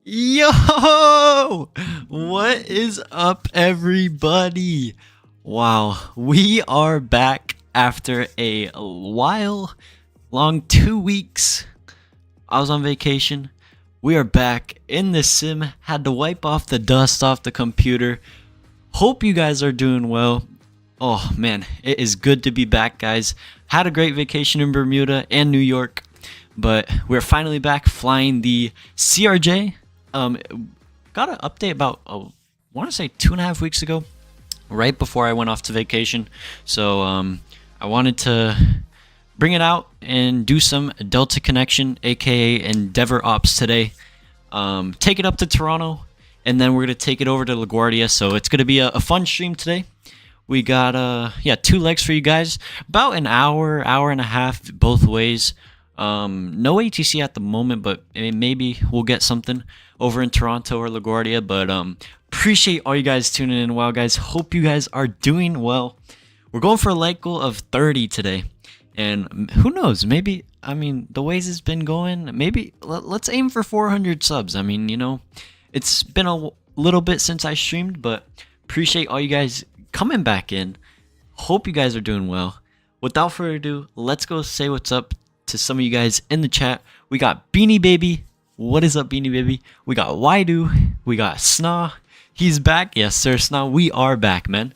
Yo! What is up, everybody? Wow, we are back after a while, long 2 weeks. I was on vacation. We are back in the sim. Had to wipe off the dust off the computer. Hope you guys are doing well. Oh man, it is good to be back, guys. Had a great vacation in Bermuda and New York, but we're finally back flying the CRJ. Got an update about, I want to say 2.5 weeks ago, right before I went off to vacation. So I wanted to bring it out and do some Delta Connection, aka Endeavor Ops today. Take it up to Toronto, and then we're gonna take it over to LaGuardia. So it's gonna be a fun stream today. We got 2 legs for you guys, about an hour and a half both ways. No ATC at the moment, but maybe we'll get something over in Toronto or LaGuardia. But appreciate all you guys tuning in. Wow, guys, hope you guys are doing well. We're going for a like goal of 30 today, and who knows, maybe, I mean, the ways it's been going, maybe let's aim for 400 subs. I mean, you know, it's been a little bit since I streamed, but appreciate all you guys coming back in. Hope you guys are doing well. Without further ado, let's go say what's up to some of you guys in the chat. We got Beanie Baby. What is up, Beanie Baby? We got Waidu. We got Sna. He's back. Yes, sir, Sna. We are back, man.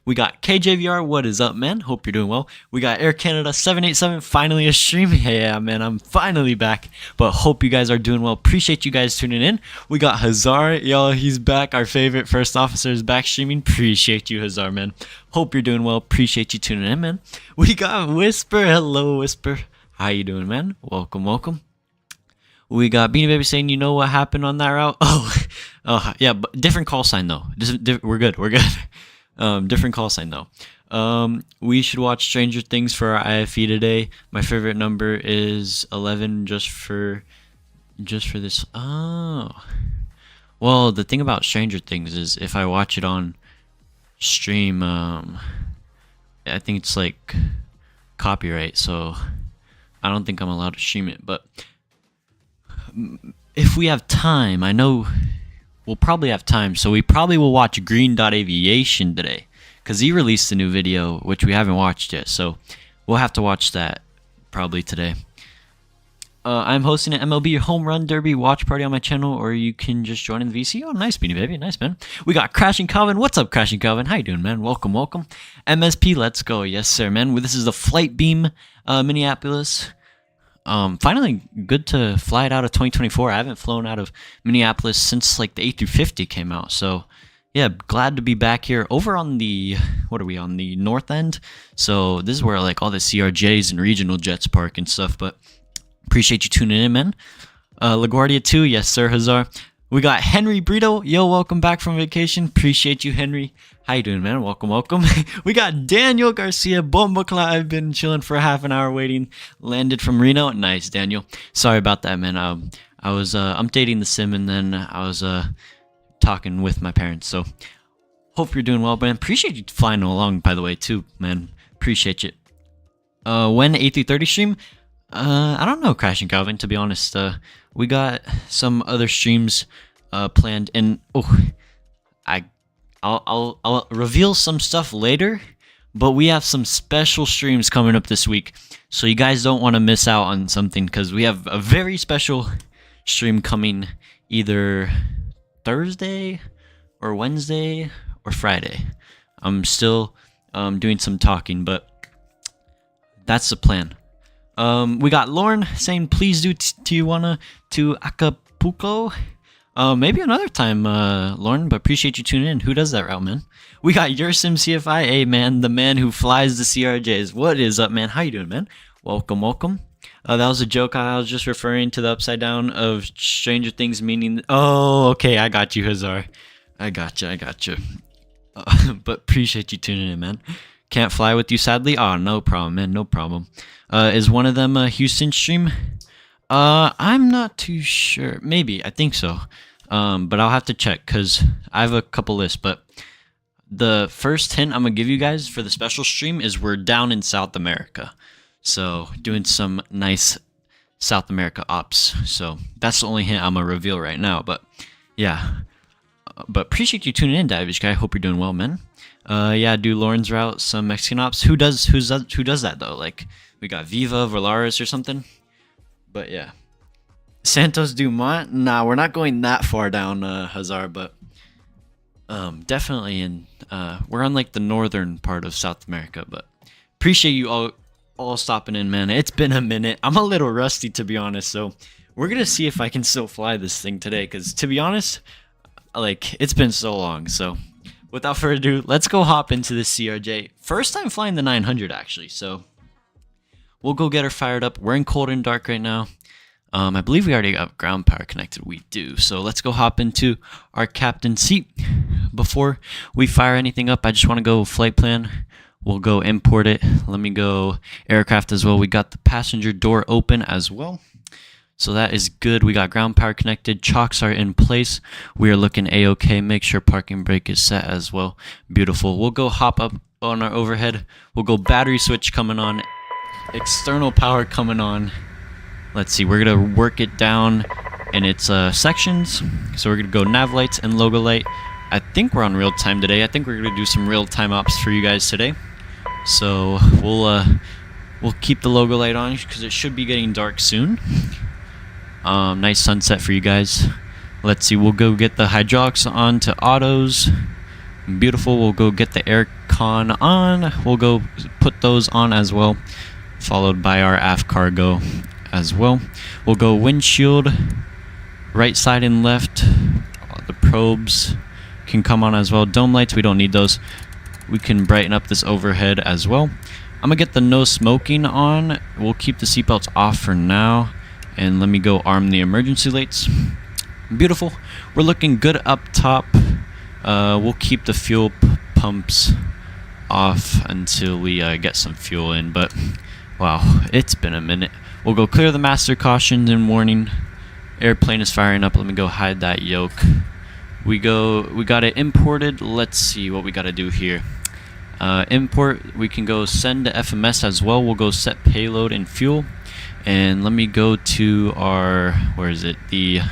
We got KJVR, what is up, man? Hope you're doing well. We got Air Canada 787, finally a stream. Yeah, man, I'm finally back. But hope you guys are doing well. Appreciate you guys tuning in. We got Hazar, y'all, he's back. Our favorite first officer is back streaming. Appreciate you, Hazar, man. Hope you're doing well. Appreciate you tuning in, man. We got Whisper. Hello, Whisper. How you doing, man? Welcome, welcome. We got Beanie Baby saying, you know what happened on that route? Oh, yeah, but different call sign though. We're good. Different call sign though. We should watch Stranger Things for our IFE today. My favorite number is 11, just for this. Oh, well, the thing about Stranger Things is if I watch it on stream, I think it's like copyright, so I don't think I'm allowed to stream it. But if we have time, I know we'll probably have time, so we probably will watch Green Dot Aviation today, because he released a new video which we haven't watched yet, so we'll have to watch that probably today. I'm hosting an MLB Home Run Derby watch party on my channel, or you can just join in the VC. Oh, nice, Beanie Baby, nice, man. We got Crashing Calvin. What's up, Crashing Calvin? How you doing, man? Welcome, welcome. MSP, let's go. Yes, sir, man. This is the Flight Beam Minneapolis. Finally good to fly it out of 2024. I haven't flown out of Minneapolis since like the A350 came out, so yeah, glad to be back here over on the, what are we on, the north end? So this is where like all the CRJs and regional jets park and stuff. But appreciate you tuning in, man. LaGuardia 2, yes sir, Hazar. We got Henry Brito. Yo, welcome back from vacation. Appreciate you, Henry. How you doing, man? Welcome, welcome. We got Daniel Garcia. Bombacla. I've been chilling for half an hour waiting. Landed from Reno. Nice, Daniel. Sorry about that, man. I was updating the sim, and then I was talking with my parents. So hope you're doing well, man. Appreciate you flying along, by the way, too, man. Appreciate it. When A330 stream? I don't know, Crashing Calvin, to be honest. We got some other streams planned, and I'll reveal some stuff later, but we have some special streams coming up this week, so you guys don't want to miss out on something, because we have a very special stream coming either Thursday or Wednesday or Friday. I'm still doing some talking, but that's the plan. We got Lauren saying, please do Tijuana to Acapulco. Maybe another time, Lauren, but appreciate you tuning in. Who does that route, man? We got your Sim CFI. Hey, man, the man who flies the CRJs. What is up, man? How you doing, man? Welcome, welcome. That was a joke. I was just referring to the upside down of Stranger Things, meaning... Oh, okay, I got you, Hazar. I got you. But appreciate you tuning in, man. Can't fly with you, sadly. Oh, no problem, man. No problem. Is one of them a Houston stream? I'm not too sure. Maybe. I think so. But I'll have to check, because I have a couple lists. But the first hint I'm going to give you guys for the special stream is we're down in South America. So doing some nice South America ops. So that's the only hint I'm going to reveal right now. But yeah. But appreciate you tuning in, Davish guy. Hope you're doing well, man. Yeah, do Lauren's route, some Mexican ops. Who does that though? Like, we got Viva, Volaris or something. But yeah, Santos Dumont. Nah, we're not going that far down, Hazar. But definitely in. We're on like the northern part of South America. But appreciate you all stopping in, man. It's been a minute. I'm a little rusty, to be honest. So we're gonna see if I can still fly this thing today. Because to be honest, like, it's been so long. So without further ado, let's go hop into the CRJ. First time flying the 900, actually. So we'll go get her fired up. We're in cold and dark right now. I believe we already got ground power connected. We do. So let's go hop into our captain seat. Before we fire anything up, I just want to go flight plan. We'll go import it. Let me go aircraft as well. We got the passenger door open as well. So that is good. We got ground power connected. Chocks are in place. We are looking A-OK. Make sure parking brake is set as well. Beautiful. We'll go hop up on our overhead. We'll go battery switch coming on. External power coming on. Let's see. We're going to work it down in its sections. So we're going to go nav lights and logo light. I think we're on real time today. I think we're going to do some real time ops for you guys today. So we'll keep the logo light on because it should be getting dark soon. Nice sunset for you guys. Let's see, we'll go get the hydraulics on to autos. Beautiful. We'll go get the air recon on. We'll go put those on as well, followed by our aft cargo as well. We'll go windshield, right side and left. The probes can come on as well. Dome lights, we don't need those. We can brighten up this overhead as well. I'm gonna get the no smoking on. We'll keep the seatbelts off for now. And let me go arm the emergency lights. Beautiful. We're looking good up top. We'll keep the fuel pumps off until we get some fuel in. But wow, it's been a minute. We'll go clear the master cautions and warning. Airplane is firing up. Let me go hide that yoke. We got it imported. Let's see what we got to do here. Import, we can go send to FMS as well. We'll go set payload and fuel. And let me go to our, where is it? Is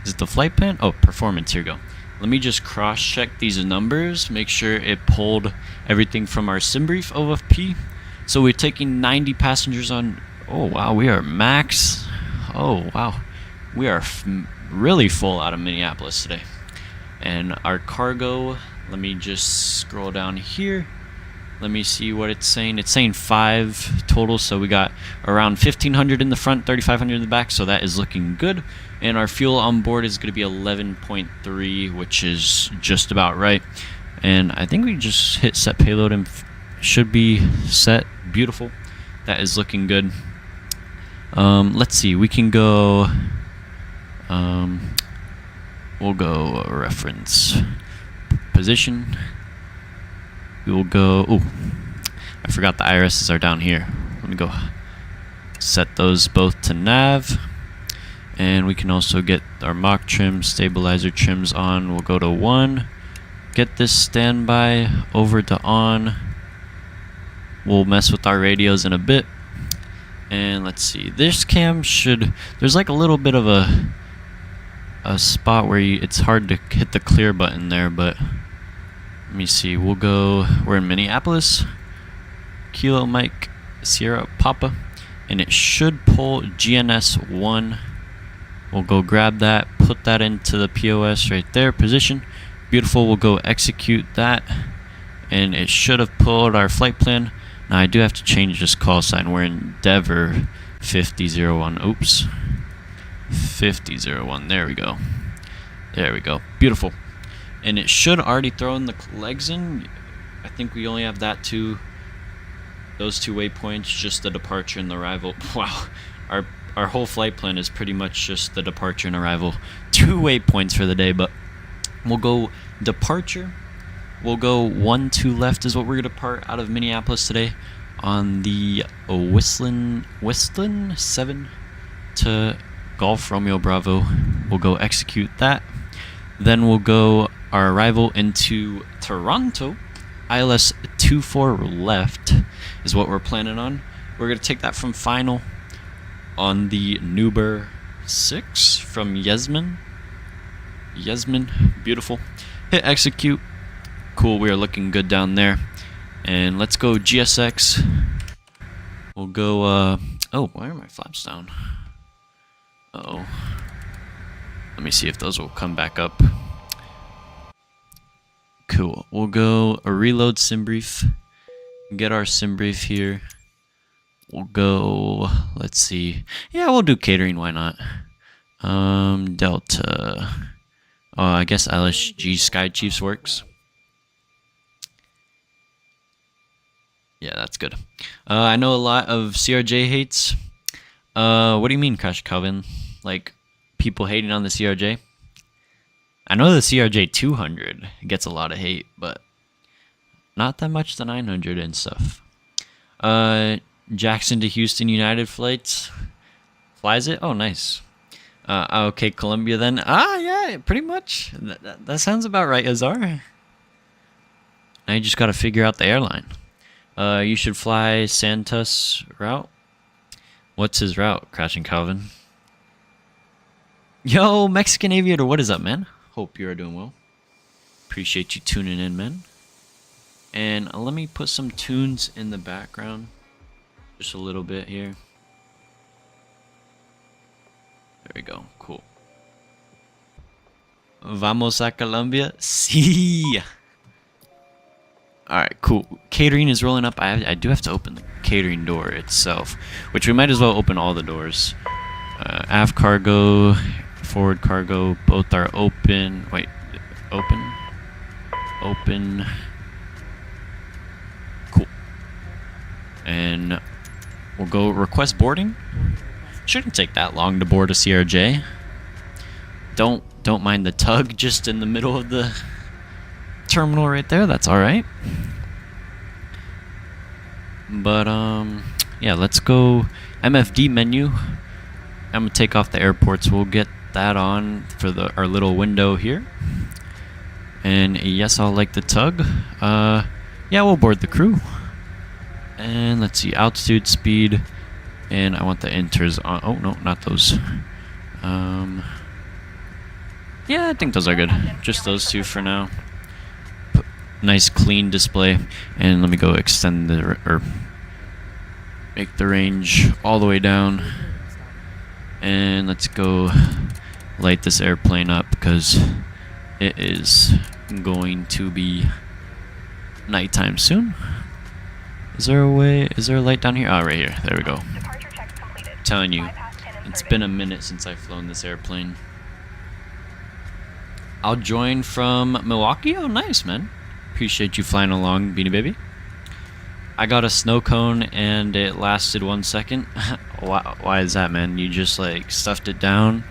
it the flight plan? Oh, performance, here we go. Let me just cross check these numbers, make sure it pulled everything from our sim brief OFP. So we're taking 90 passengers on, oh wow, we are max. Oh wow, we are really full out of Minneapolis today. And our cargo, let me just scroll down here. Let me see what it's saying. It's saying 5 total, so we got around 1,500 in the front, 3,500 in the back, so that is looking good. And our fuel on board is going to be 11.3, which is just about right. And I think we just hit set payload and should be set. Beautiful. That is looking good. Let's see. We can go... we'll go reference position. We will go... Oh, I forgot the IRSs are down here. Let me go set those both to nav. And we can also get our mock trim, stabilizer trims on. We'll go to 1. Get this standby over to on. We'll mess with our radios in a bit. And let's see. This cam should... There's like a little bit of a spot where it's hard to hit the clear button there, but... Let me see, we'll go, we're in Minneapolis, Kilo Mike Sierra Papa, and it should pull GNS 1. We'll go grab that, put that into the POS right there, position. Beautiful, we'll go execute that, and it should have pulled our flight plan. Now I do have to change this call sign, we're in Endeavor 5001, oops, 5001, there we go. There we go, beautiful. And it should already throw in the legs in. I think we only have those two waypoints, just the departure and the arrival. Wow, our whole flight plan is pretty much just the departure and arrival. 2 waypoints for the day, but we'll go departure. We'll go 1, 2 left is what we're gonna depart out of Minneapolis today on the Whistling 7 to Golf Romeo Bravo. We'll go execute that. Then we'll go our arrival into Toronto. ILS 24 left is what we're planning on. We're going to take that from final on the Nuber 6 from Yasmin. Beautiful. Hit execute. Cool, we are looking good down there. And let's go GSX. We'll go, oh, why are my flaps down? Uh-oh. Let me see if those will come back up. Cool. We'll go a reload sim brief. Get our sim brief here. We'll go, let's see. Yeah, we'll do catering, why not? Delta. Oh, I guess LSG Sky Chiefs works. Yeah, that's good. I know a lot of CRJ hates. What do you mean, Crash Calvin? Like, people hating on the CRJ? I know the CRJ 200 gets a lot of hate, but not that much the 900 and stuff. Jackson to Houston United flights. Flies it? Oh, nice. Okay, Columbia then. Yeah, pretty much. That sounds about right, Azar. Now you just got to figure out the airline. You should fly Santos route. What's his route, Crashing Calvin? Yo, Mexican Aviator, what is up, man? Hope you are doing well. Appreciate you tuning in, man. And let me put some tunes in the background. Just a little bit here. There we go. Cool. Vamos a Colombia. Sí. Alright, cool. Catering is rolling up. I do have to open the catering door itself, which we might as well open all the doors. Aft cargo, forward cargo, both are open. Wait, open? Open. Cool. And we'll go request boarding. Shouldn't take that long to board a CRJ. Don't mind the tug just in the middle of the terminal right there. That's all right. But yeah, let's go MFD menu. I'm gonna take off the airports. We'll get that on for our little window here. And yes, I'll like the tug. Yeah, we'll board the crew. And let's see, altitude, speed, and I want the enters on. Oh no, not those. Yeah, I think those are good. Just those two for now. Nice clean display. And let me go extend or make the range all the way down. And let's go light this airplane up because it is going to be nighttime soon. Is there a light down here? Oh, right here. There we go. Telling you, it's been a minute since I've flown this airplane. I'll join from Milwaukee. Oh, nice, man. Appreciate you flying along, Beanie Baby. I got a snow cone and it lasted 1 second. Why is that, man? You just like stuffed it down.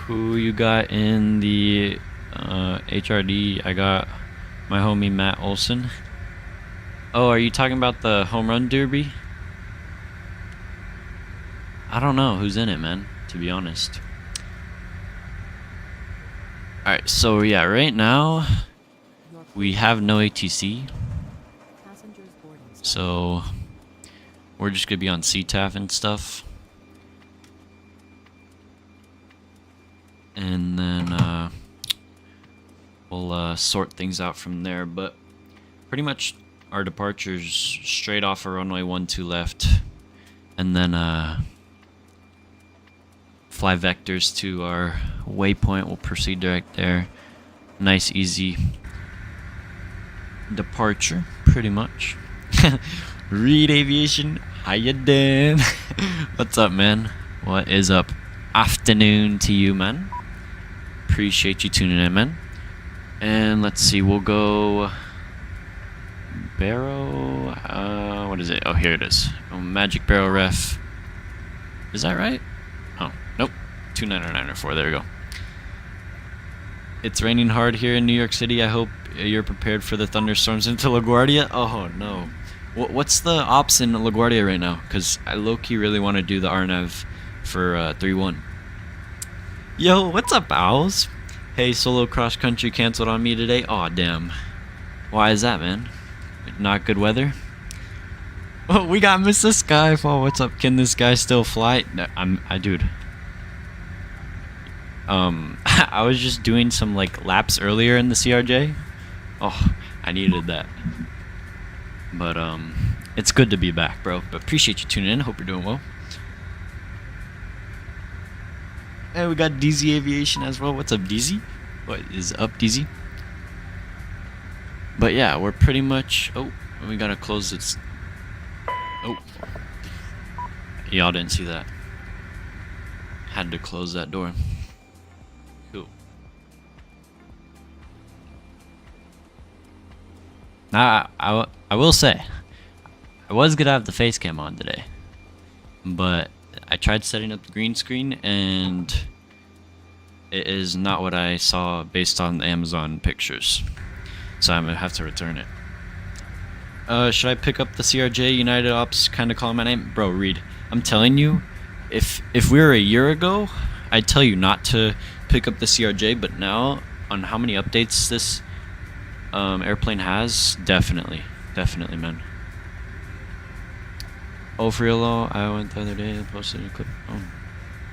Who you got in the HRD? I got my homie Matt Olson. Oh, are you talking about the home run derby? I don't know who's in it, man, to be honest. Alright, so yeah, right now we have no ATC. So we're just gonna be on CTAF and stuff. And then we'll sort things out from there. But pretty much our departure's straight off of runway 12 left. And then fly vectors to our waypoint. We'll proceed direct there. Nice, easy departure, pretty much. Reed Aviation, how you doing? What's up, man? What is up? Afternoon to you, man. Appreciate you tuning in, man. And let's see, we'll go Barrow. What is it? Oh, here it is. Oh, Magic Barrow Ref. Is that right? Oh, nope. 2994. There we go. It's raining hard here in New York City. I hope you're prepared for the thunderstorms into LaGuardia. Oh no. What's the ops in LaGuardia right now? Because I low-key really want to do the RNAV for 3-1. Yo, what's up, owls? Hey, solo cross-country canceled on me today. Aw, damn. Why is that, man? Not good weather? Oh, we got Mr. Skyfall. What's up? Can this guy still fly? No, dude. I was just doing some like laps earlier in the CRJ. Oh, I needed that. But it's good to be back, bro. But appreciate you tuning in. Hope you're doing well. And we got DZ Aviation as well. What's up, DZ? What is up, DZ? But yeah, we're pretty much. Oh, we gotta close this. Oh, y'all didn't see that. Had to close that door. Cool. Now, I will say, I was gonna have the face cam on today, but I tried setting up the green screen and it is not what I saw based on the Amazon pictures. So I'm gonna have to return it. Should I pick up the CRJ United Ops kind of calling my name? Bro, Reed, I'm telling you, if we were a year ago, I'd tell you not to pick up the CRJ, but now, on how many updates this airplane has, definitely, man. Oh, for real though, I went the other day and posted a clip.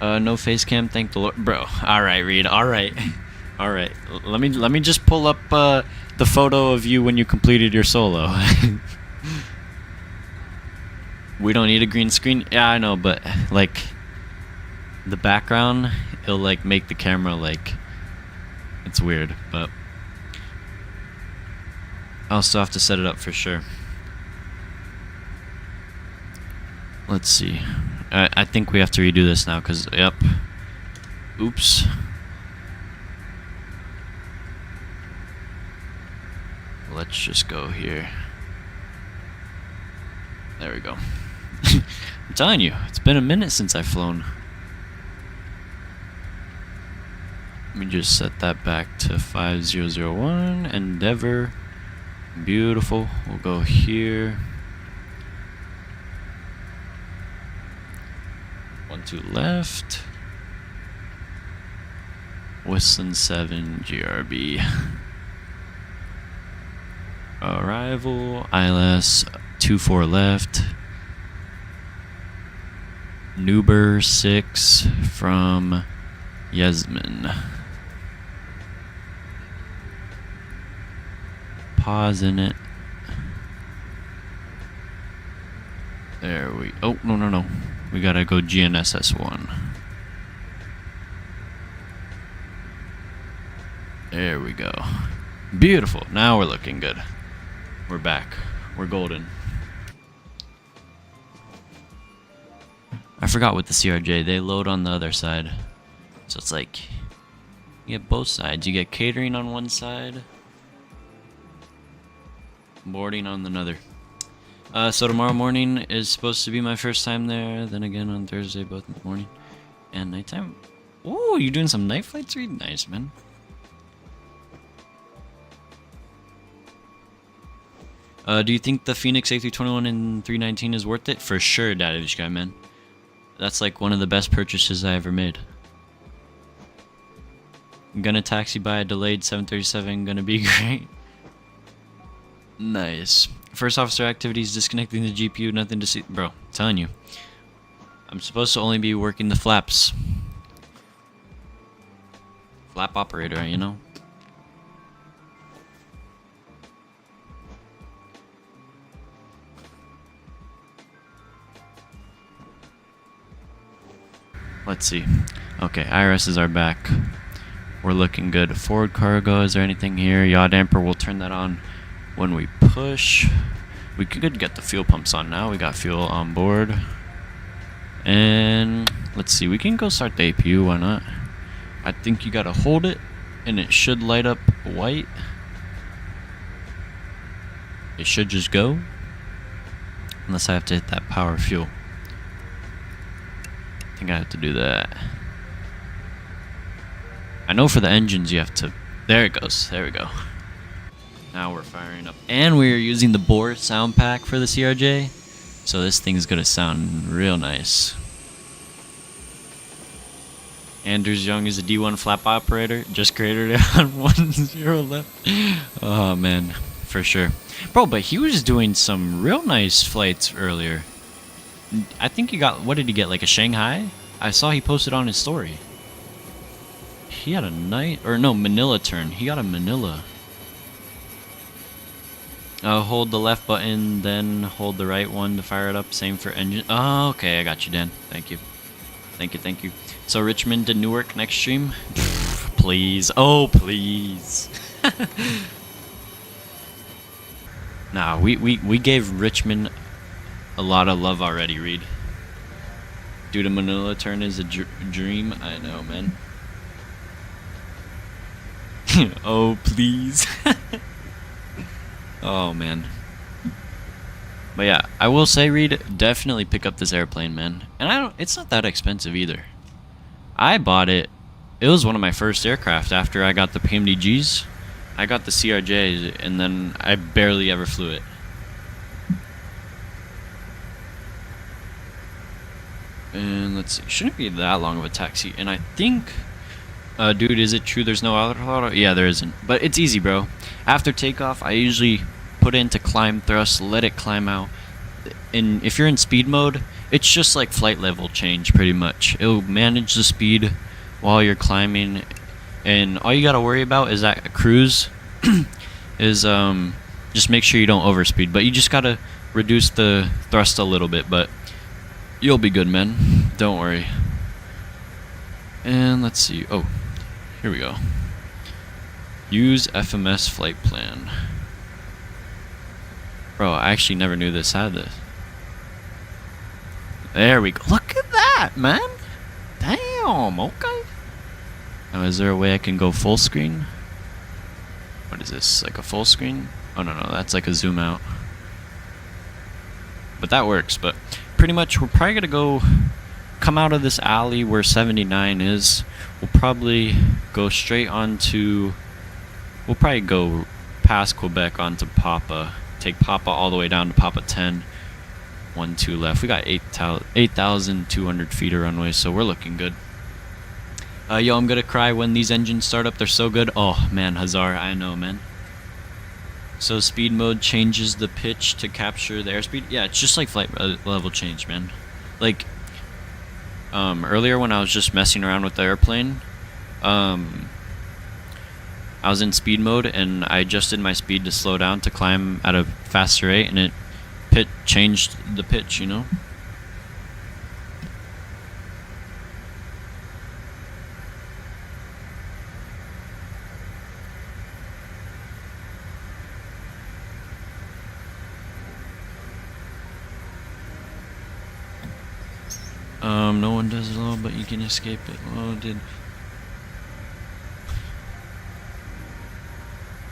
Oh. No face cam, thank the Lord. Bro, alright, Reed, alright. Alright, let me just pull up the photo of you when you completed your solo. We don't need a green screen? Yeah, I know, but like the background, it'll like make the camera like it's weird, but I'll still have to set it up for sure. Let's see. I think we have to redo this now because, yep. Oops. Let's just go here. There we go. I'm telling you, it's been a minute since I've flown. Let me just set that back to 5001. Endeavor. Beautiful. We'll go here. 12 left. Whistling 7 GRB. Arrival. ILS 24 left. Nuber 6 from Yasmin. Pausing it. There we. Oh, no. We gotta go GNSS 1. There we go. Beautiful. Now we're looking good. We're back. We're golden. I forgot with the CRJ, they load on the other side. So it's like, you get both sides. You get catering on one side, boarding on another. So tomorrow morning is supposed to be my first time there. Then again on Thursday, both in the morning and nighttime. Ooh, you're doing some night flights, Reed? Nice, man. Do you think the Phoenix A321 and 319 is worth it? For sure, Dadish guy, man. That's like one of the best purchases I ever made. I'm gonna taxi by a delayed 737. Gonna be great. Nice. First officer activities, disconnecting the GPU, nothing to see. Bro, I'm telling you. I'm supposed to only be working the flaps. Flap operator, you know? Let's see. Okay, IRSs are back. We're looking good. Forward cargo, is there anything here? Yaw damper, we'll turn that on when we push. We could get the fuel pumps on now. We got fuel on board. And let's see, we can go start the APU, why not? I think you gotta hold it and it should light up white. It should just go. Unless I have to hit that power fuel. I think I have to do that. I know for the engines you have to... There it goes. There we go. Now we're firing up. And we're using the Bore sound pack for the CRJ. So this thing's going to sound real nice. Anders Young is a D1 flap operator. Just created it on 1-0 left. Oh, man. For sure. Bro, but he was doing some real nice flights earlier. I think he got... What did he get? Like a Shanghai? I saw he posted on his story. He had a night... Or no, Manila turn. He got a Manila. Hold the left button, then hold the right one to fire it up. Same for engine. Oh, okay. I got you, Dan. Thank you. Thank you. So Richmond to Newark next stream? Please. Oh, please. Nah, we gave Richmond a lot of love already, Reed. Dude, a Manila turn is a dream. I know, man. Oh, please. Oh, man. But yeah, I will say, Reed, definitely pick up this airplane, man. And it's not that expensive either. I bought it. It was one of my first aircraft after I got the PMDGs. I got the CRJs, and then I barely ever flew it. And let's see, shouldn't be that long of a taxi. And I think, dude, is it true there's no auto? Yeah, there isn't. But it's easy, bro. After takeoff, I usually put it into climb thrust, let it climb out. And if you're in speed mode, it's just like flight level change, pretty much. It'll manage the speed while you're climbing. And all you gotta worry about is that cruise is just make sure you don't overspeed. But you just gotta reduce the thrust a little bit. But you'll be good, man. Don't worry. And let's see. Oh, here we go. Use FMS flight plan. Bro, I actually never knew this had this. There we go. Look at that, man. Damn, okay. Now, is there a way I can go full screen? What is this, like a full screen? Oh, no, that's like a zoom out. But that works, but pretty much we're probably gonna go come out of this alley where 79 is. We'll probably go straight onto, we'll probably go past Quebec onto Papa, take Papa all the way down to Papa 10. 1, 2 left. We got 8,200 feet of runway, so we're looking good. Yo, I'm gonna cry when these engines start up. They're so good. Oh man, Hazar, I know, man. So speed mode changes the pitch to capture the airspeed. Yeah, it's just like flight level change, man. Like earlier when I was just messing around with the airplane, I was in speed mode and I adjusted my speed to slow down to climb at a faster rate, and it changed the pitch, you know. No one does it all, but you can escape it. Oh,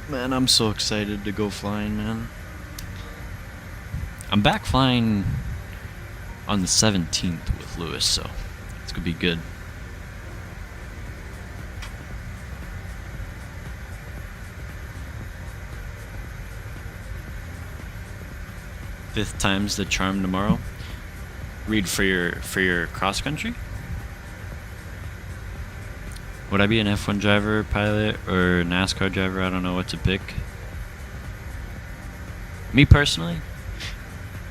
man, I'm so excited to go flying, man. I'm back flying on the 17th with Lewis, so it's gonna be good. Fifth time's the charm tomorrow. Read for your cross country. Would I be an F1 driver, pilot, or NASCAR driver? I don't know what to pick. Me personally,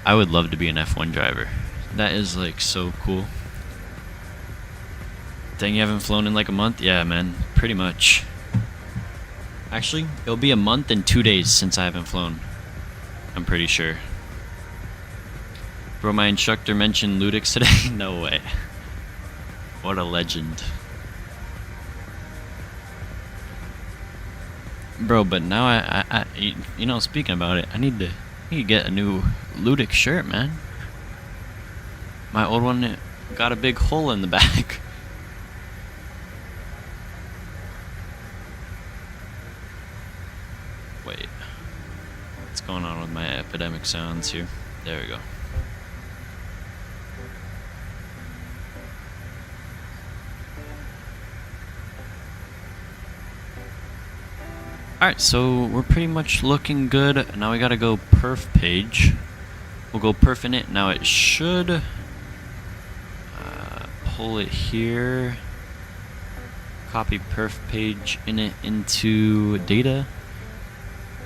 I would love to be an F1 driver. That is like so cool. Dang, you haven't flown in like a month? Yeah, man, pretty much. Actually, it'll be a month and 2 days since I haven't flown. I'm pretty sure. Bro, my instructor mentioned Ludix today? No way. What a legend. Bro, but now I you know, speaking about it, I need to get a new Ludix shirt, man. My old one got a big hole in the back. Wait. What's going on with my epidemic sounds here? There we go. Alright, so we're pretty much looking good. Now we gotta go perf page. We'll go perf in it. Now it should pull it here. Copy perf page in it into data,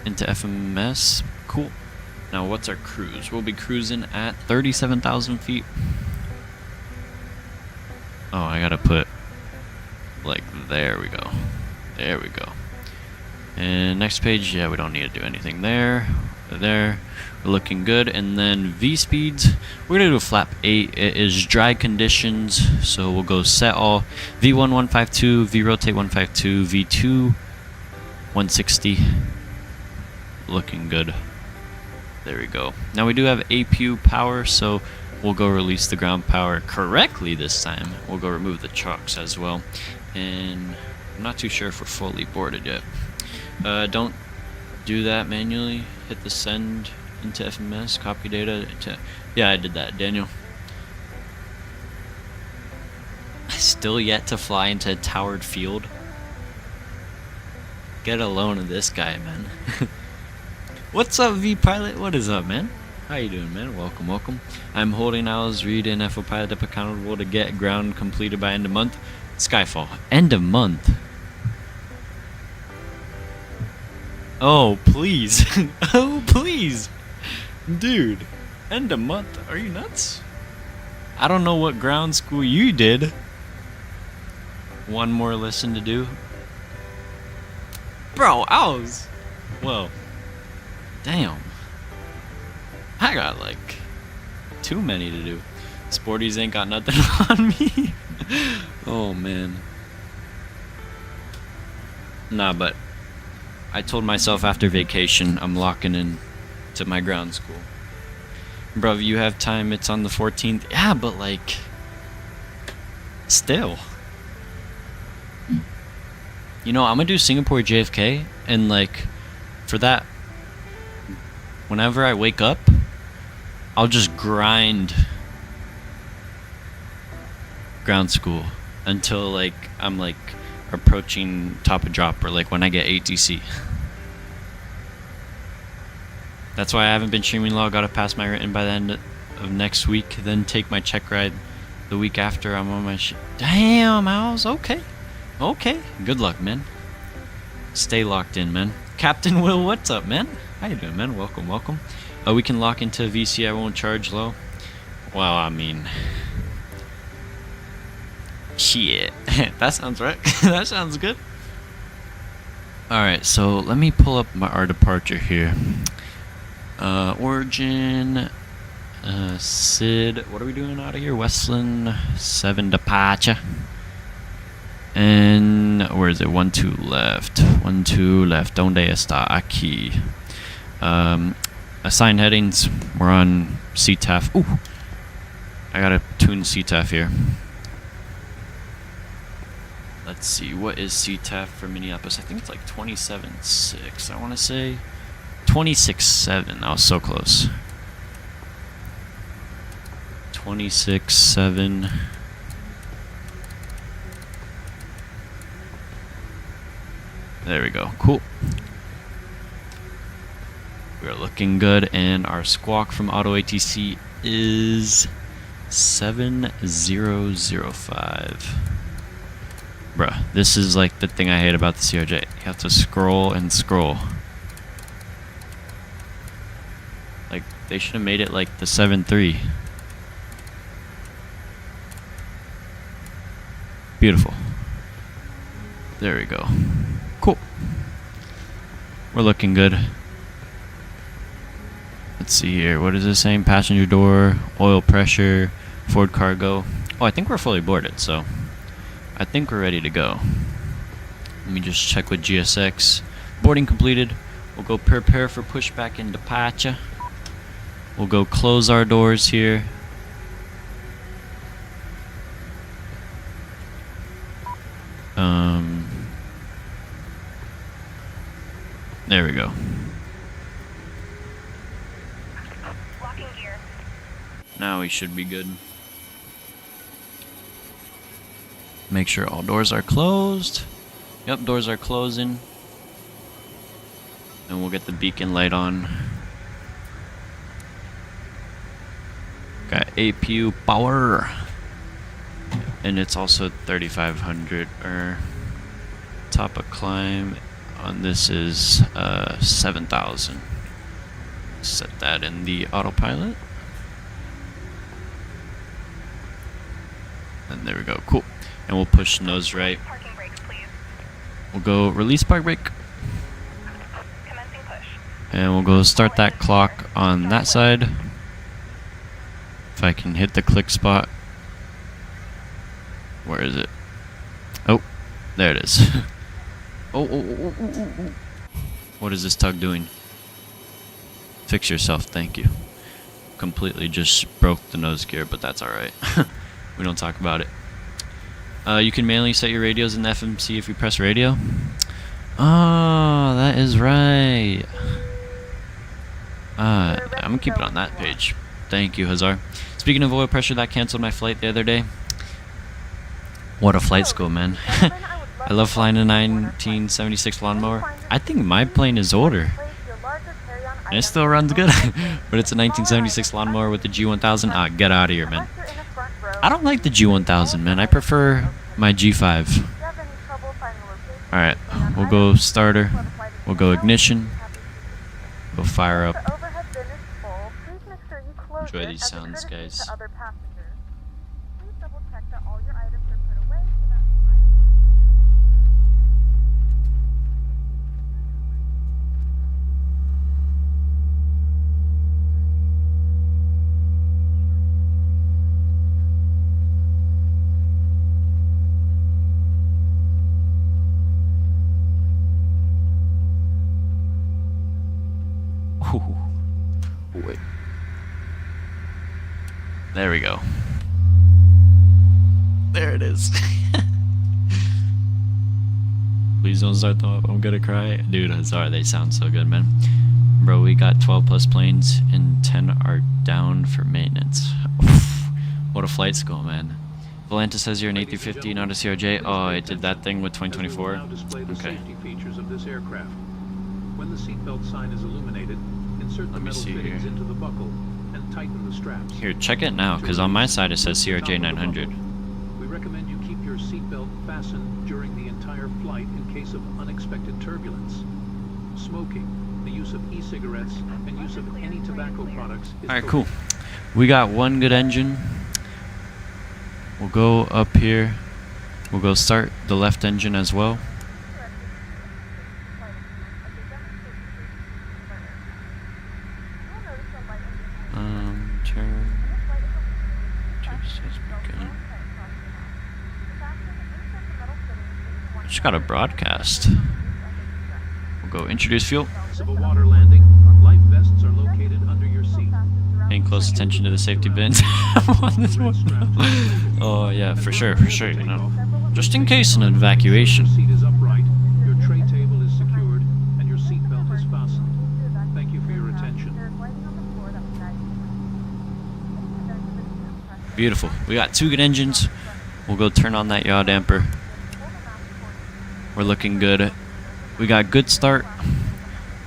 into FMS. Cool. Now what's our cruise? We'll be cruising at 37,000 feet. Oh, I gotta put, like, there we go. There we go. And next page, yeah, we don't need to do anything there. There, we're looking good. And then V speeds, we're gonna do a flap 8. It is dry conditions, so we'll go set all. V1 152, V rotate 152, V2 160. Looking good. There we go. Now we do have APU power, so we'll go release the ground power correctly this time. We'll go remove the chocks as well. And I'm not too sure if we're fully boarded yet. Don't do that manually. Hit the send into FMS, copy data to, yeah, I did that, Daniel. Still yet to fly into a towered field. Get a loan of this guy, man. What's up, V Pilot? What is up, man? How you doing, man? Welcome, welcome. I'm holding Owl's read and FO Pilot up accountable to get ground completed by end of month. Skyfall. End of month. Oh, please. Oh, please. Dude. End of month. Are you nuts? I don't know what ground school you did. One more lesson to do. Bro, I was... Well. Damn. I got, like, too many to do. Sporties ain't got nothing on me. Oh, man. Nah, but... I told myself after vacation, I'm locking in to my ground school. Bro, you have time, it's on the 14th. Yeah, but like, still. You know, I'm gonna do Singapore JFK, and like, for that, whenever I wake up, I'll just grind ground school until like I'm like approaching top of drop, or like when I get ATC. That's why I haven't been streaming low. Gotta pass my written by the end of next week, then take my check ride the week after I'm on my Damn, Owls. Okay. Okay. Good luck, man. Stay locked in, man. Captain Will, what's up, man? How you doing, man? Welcome, welcome. We can lock into VC. I won't charge low. Well, I mean, shit. That sounds right. That sounds good. Alright, so let me pull up our departure here. Origin, Sid, what are we doing out of here? Westland 7 departure. And where is it? 1-2 left. 1-2 left. Donde está aquí? Assigned headings. We're on CTAF. Ooh, I gotta tune CTAF here. Let's see, what is CTAF for Minneapolis? I think it's like 27.6. I want to say 26.7. I was so close. 26.7. There we go. Cool. We're looking good, and our squawk from Auto ATC is 7005. Bruh, this is like the thing I hate about the CRJ. You have to scroll and scroll. Like, they should have made it like the 7.3. Beautiful. There we go. Cool. We're looking good. Let's see here. What is this saying? Passenger door, oil pressure, Ford cargo. Oh, I think we're fully boarded, so I think we're ready to go. Let me just check with GSX. Boarding completed. We'll go prepare for pushback and departure. We'll go close our doors here. There we go. Locking gear. Now we should be good. Make sure all doors are closed. Yep, doors are closing. And we'll get the beacon light on. Got APU power. And it's also 3500 top of climb on this is 7000. Set that in the autopilot. And there we go. Cool. And we'll push nose right. Parking brakes, please. We'll go release park brake. Commencing push. And we'll go start that clock on that side. If I can hit the click spot. Where is it? Oh, there it is. Oh. What is this tug doing? Fix yourself, thank you. Completely just broke the nose gear, but that's alright. We don't talk about it. You can manually set your radios in the FMC if you press radio. Oh, that is right. I'm gonna keep it on that page. Thank you, Hazar. Speaking of oil pressure, that canceled my flight the other day. What a flight school, man. I love flying a 1976 lawnmower. I think my plane is older. And it still runs good. But it's a 1976 lawnmower with the G1000. Ah, get out of here, man. I don't like the G1000, man. I prefer my G5. Alright, we'll go starter. We'll go ignition. We'll fire up. Enjoy these sounds, guys. Ooh, There we go. There it is. Please don't start them up. I'm gonna cry. Dude, I'm sorry. They sound so good, man. Bro, we got 12 plus planes and 10 are down for maintenance. Oof. What a flight school, man. Valenta says you're an A350, not a CRJ. Oh, it did that thing with 2024? Okay. When the seatbelt sign is illuminated, insert the metal fittings into the buckle and tighten the straps. Here, check it now, because on my side it says CRJ 900. We recommend you keep your seatbelt fastened during the entire flight in case of unexpected turbulence. Smoking, the use of e-cigarettes, and use of any tobacco products is Alright, cool. We got one good engine. We'll go up here. We'll go start the left engine as well. Turn. Just got a broadcast. We'll go introduce fuel. of a water landing. Life vests are located under your seat. Paying close attention to the safety bins. Oh yeah, for sure, you know. Just in case in an evacuation. Your seat is upright, your tray table is secured, and your seat belt is fastened. Thank you for your attention. Beautiful. We got two good engines. We'll go turn on that yaw damper. We're looking good. We got good start.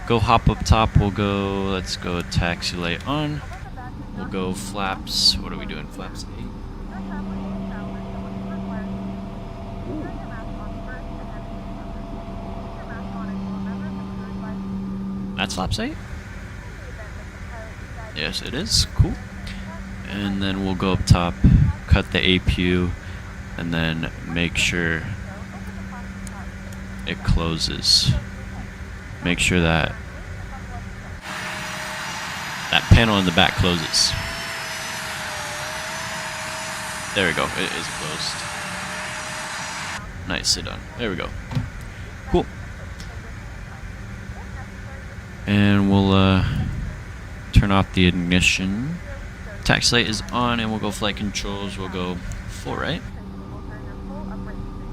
Go hop up top. We'll go, let's go taxi light on. We'll go flaps. What are we doing? Flaps 8. That's flaps 8? Yes, it is. Cool. And then we'll go up top, cut the APU, and then make sure it closes. Make sure that that panel in the back closes. There we go. It is closed. Nicely done. There we go. Cool. And we'll turn off the ignition. Taxi light is on, and we'll go flight controls. We'll go full right,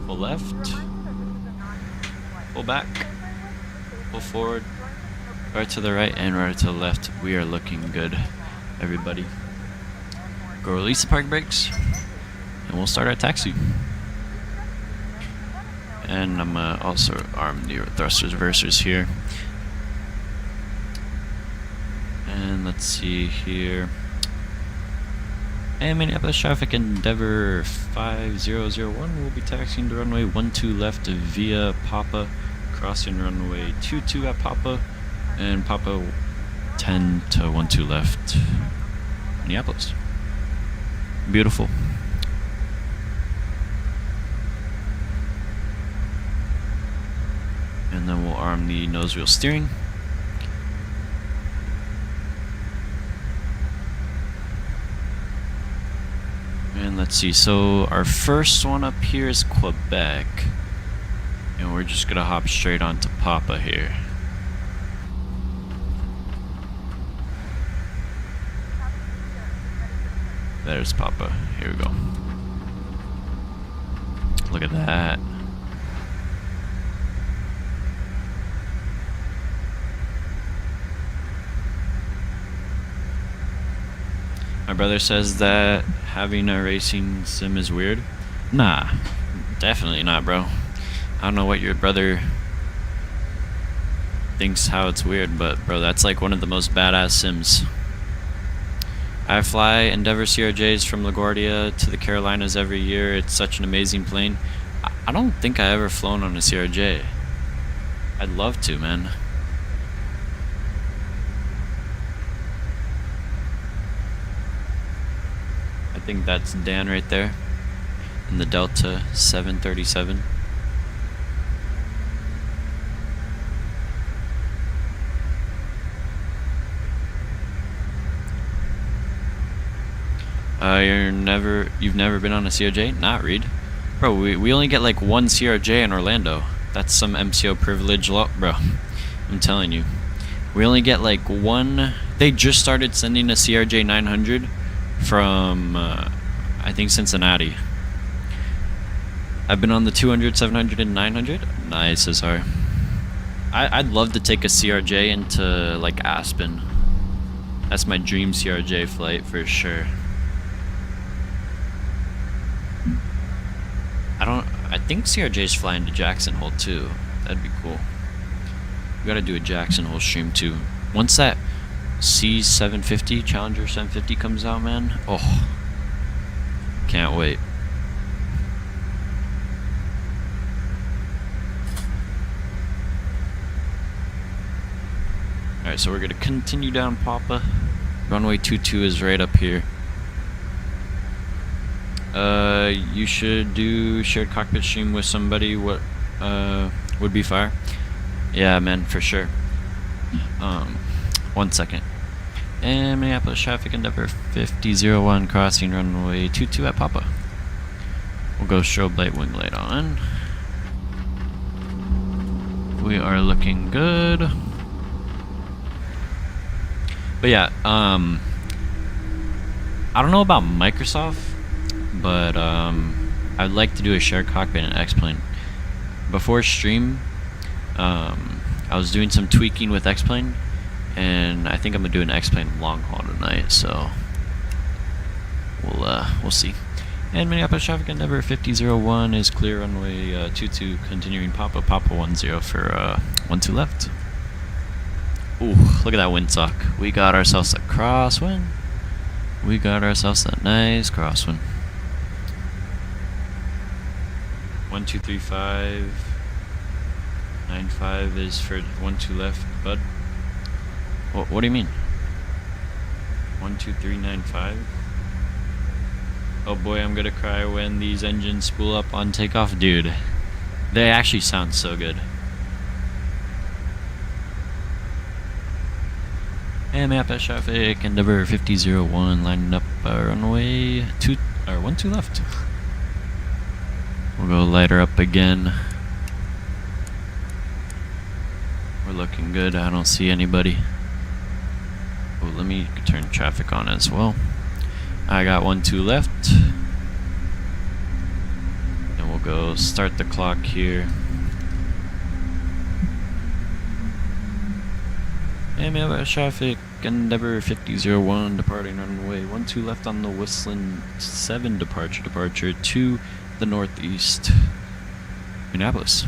full left, full back, full forward, right to the right and right to the left. We are looking good, everybody. Go release the park brakes, and we'll start our taxi. And I'm also arm the thrusters reversers here. And let's see here. And Minneapolis traffic, Endeavor 5001 will be taxiing to runway 12 left via Papa, crossing runway 22 at Papa, and Papa 10 to 12 left, Minneapolis. Beautiful. And then we'll arm the nose wheel steering. And let's see, so our first one up here is Quebec. And we're just gonna hop straight onto Papa here. There's Papa. Here we go. Look at that. My brother says that having a racing sim is weird. Nah, definitely not, bro. I don't know what your brother thinks how it's weird, but bro, that's like one of the most badass sims. I fly Endeavor CRJs from LaGuardia to the Carolinas every year. It's such an amazing plane. I don't think I ever flown on a CRJ. I'd love to, man. I think that's Dan right there in the Delta 737. You've never been on a CRJ? Not Reed. Bro, we only get like one CRJ in Orlando. That's some MCO privilege law, bro. I'm telling you. We only get like one. They just started sending a CRJ 900 from I think Cincinnati. I've been on the 200, 700, and 900. Nice, SR. I'd love to take a CRJ into like Aspen. That's my dream CRJ flight for sure. I think CRJ's flying to Jackson Hole too. That'd be cool. We gotta do a Jackson Hole stream too. Once that C750 Challenger 750 comes out, man. Oh, can't wait. Alright, so we're gonna continue down Papa. Runway 22 is right up here. You should do shared cockpit stream with somebody. What would be fire? Yeah, man, for sure. 1 second. And Minneapolis traffic endeavor 5001 crossing runway 22 at Papa. We'll go strobe light, wing light on. We are looking good. But yeah, I don't know about Microsoft, but I'd like to do a shared cockpit in X-Plane. Before stream, I was doing some tweaking with X-Plane, and I think I'm gonna do an X-Plane long haul tonight. So we'll see. And Minneapolis traffic endeavor 5001 is clear runway 22, continuing Papa 10 for 12 left. Ooh, look at that windsock. We got ourselves a crosswind. We got ourselves a nice crosswind. 1235. 95 is for 12 left, bud. What do you mean? 12395. Oh boy, I'm gonna cry when these engines spool up on takeoff, dude. They actually sound so good. And map at traffic endeavor 5001 lining up runway 12 left. We'll go lighter up again. We're looking good. I don't see anybody. Oh, let me turn traffic on as well. I got 12 left. And we'll go start the clock here. And we have a traffic endeavor 5001 departing runway 12 left on the Whistling 7 departure to the northeast Minneapolis.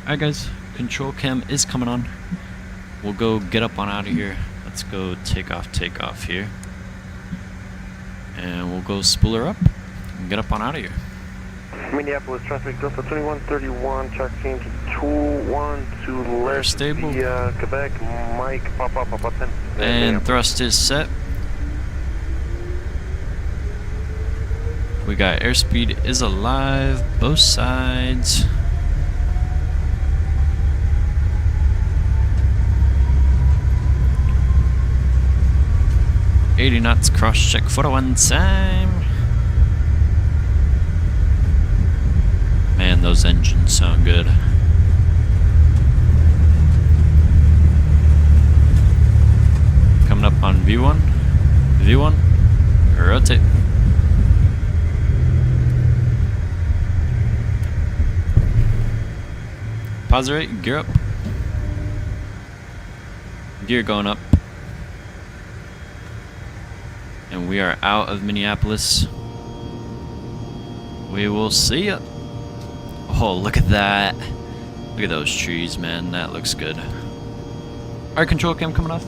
Alright guys, control cam is coming on. We'll go get up on out of here. Let's go take off here. And we'll go spool her up and get up on out of here. Minneapolis traffic Delta 2131, track change 212 left stable. via Quebec, Mike, Papa 10. And thrust is set. We got airspeed is alive, both sides. $80 knots, cross check photo one time. Man, those engines sound good. Coming up on V1. V1. Rotate. Pause rate, gear up. Gear going up. And we are out of Minneapolis. We will see ya. Oh, look at that. Look at those trees, man. That looks good. Alright, control cam coming off.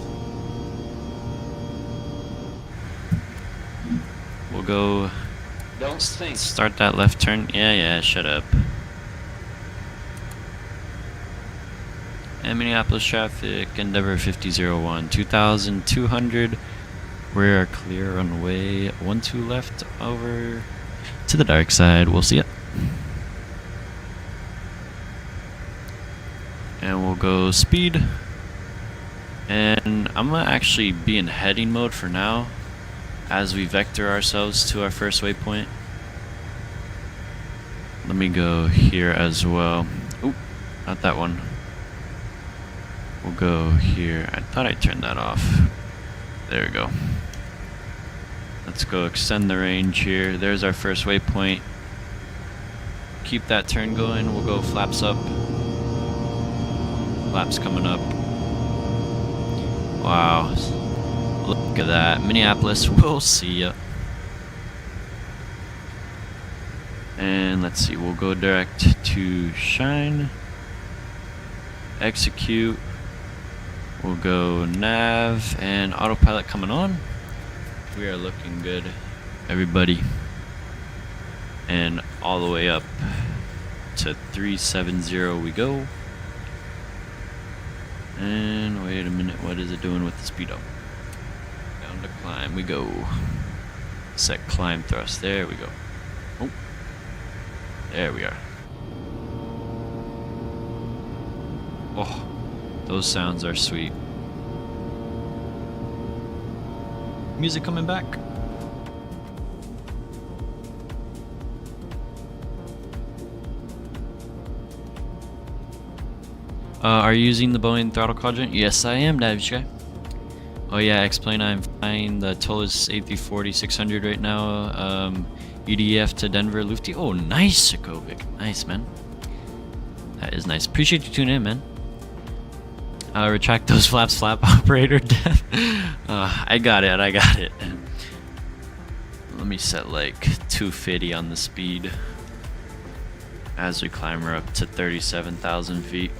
We'll go. Don't stink. Start that left turn. Yeah, shut up. And Minneapolis traffic, endeavor 5001, 2200. We are clear runway 12 left over to the dark side. We'll see it. And we'll go speed. And I'm gonna actually be in heading mode for now as we vector ourselves to our first waypoint. Let me go here as well. Oop, not that one. We'll go here. I thought I turned that off. There we go. Let's go extend the range here. There's our first waypoint. Keep that turn going. We'll go flaps up. Flaps coming up. Wow. Look at that. Minneapolis, we'll see ya. And let's see, we'll go direct to Shine. Execute. We'll go nav and autopilot coming on. We are looking good, everybody. And all the way up to 370 we go. And wait a minute, what is it doing with the speedo? Down to climb we go. Set climb thrust, there we go. Oh, there we are. Oh, those sounds are sweet. Music coming back. Are you using the Boeing throttle quadrant? Yes, I am, Davish guy. Oh yeah, explain. I'm flying the Tolis A340-600 right now. UDF to Denver, Lufty. Oh, nice, Sokovic. Nice, man. That is nice. Appreciate you tuning in, man. Retract those flaps, flap operator death. I got it. Let me set like 250 on the speed as we climb her up to 37,000 feet.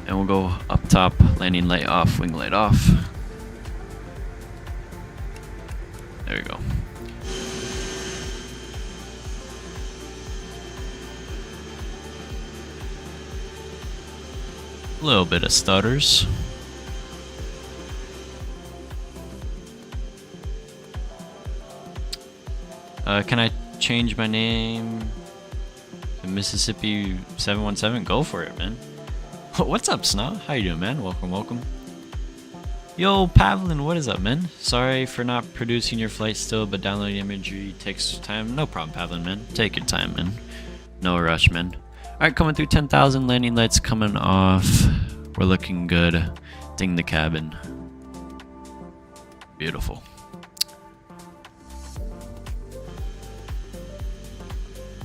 And we'll go up top, landing light off, wing light off. There we go. A little bit of stutters. Can I change my name to Mississippi 717? Go for it, man. What's up, Snow? How you doing, man? Welcome. Yo, Pavlin, what is up, man? Sorry for not producing your flight still, but downloading imagery takes time. No problem, Pavlin, man. Take your time, man. No rush, man. Alright, coming through 10,000, landing lights coming off. We're looking good. Ding the cabin. Beautiful.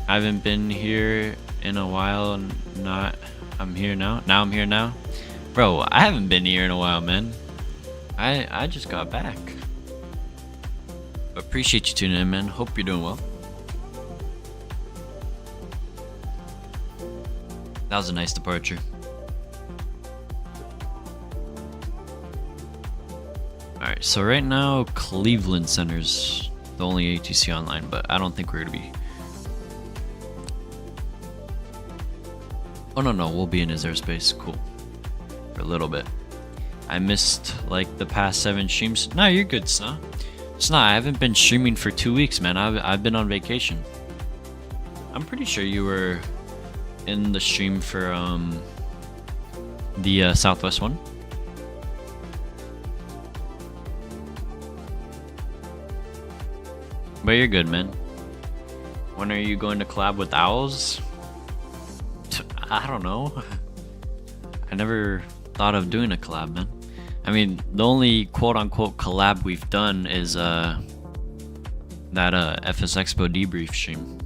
I haven't been here in a while. I'm here now. Now I'm here now. Bro, I haven't been here in a while, man. I just got back. Appreciate you tuning in, man. Hope you're doing well. That was a nice departure. Alright, so right now Cleveland Center's the only ATC online, but I don't think we're gonna be. Oh no, we'll be in his airspace. Cool. For a little bit. I missed like the past 7 streams. No, you're good, Sna. Sna, I haven't been streaming for 2 weeks, man. I've been on vacation. I'm pretty sure you were in the stream for the Southwest one. But you're good, man. When are you going to collab with Owls? I don't know. I never thought of doing a collab, man. I mean, the only quote-unquote collab we've done is that FSEXPO debrief stream.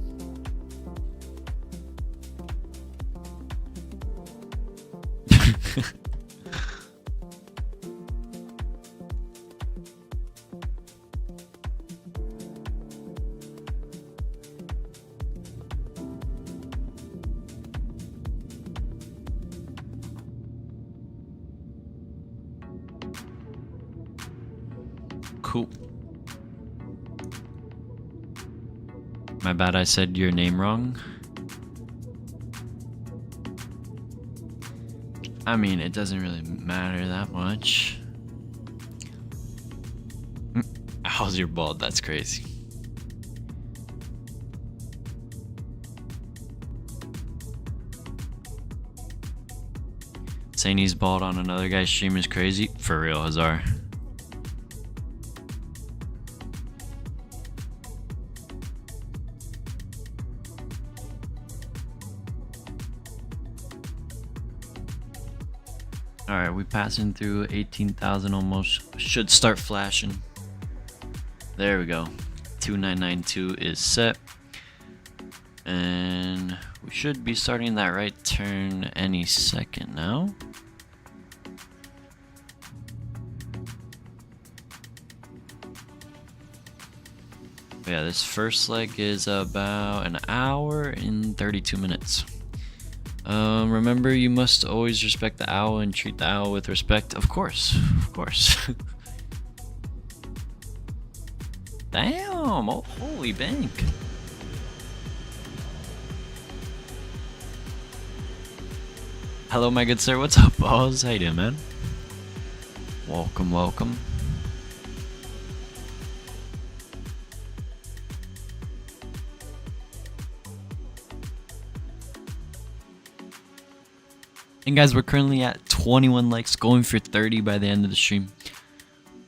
Cool. My bad, I said your name wrong. I mean, it doesn't really matter that much. How's your bald? That's crazy. Saying he's bald on another guy's stream is crazy. For real, Hazar. Alright, we passing through 18,000 almost. Should start flashing. There we go. 2992 is set. And we should be starting that right turn any second now. Yeah, this first leg is about an hour and 32 minutes. Remember, you must always respect the owl and treat the owl with respect. Of course, of course. Damn! Oh, holy bank. Hello, my good sir. What's up, boss? How you doing, man? Welcome, welcome. And guys, we're currently at 21 likes, going for 30 by the end of the stream.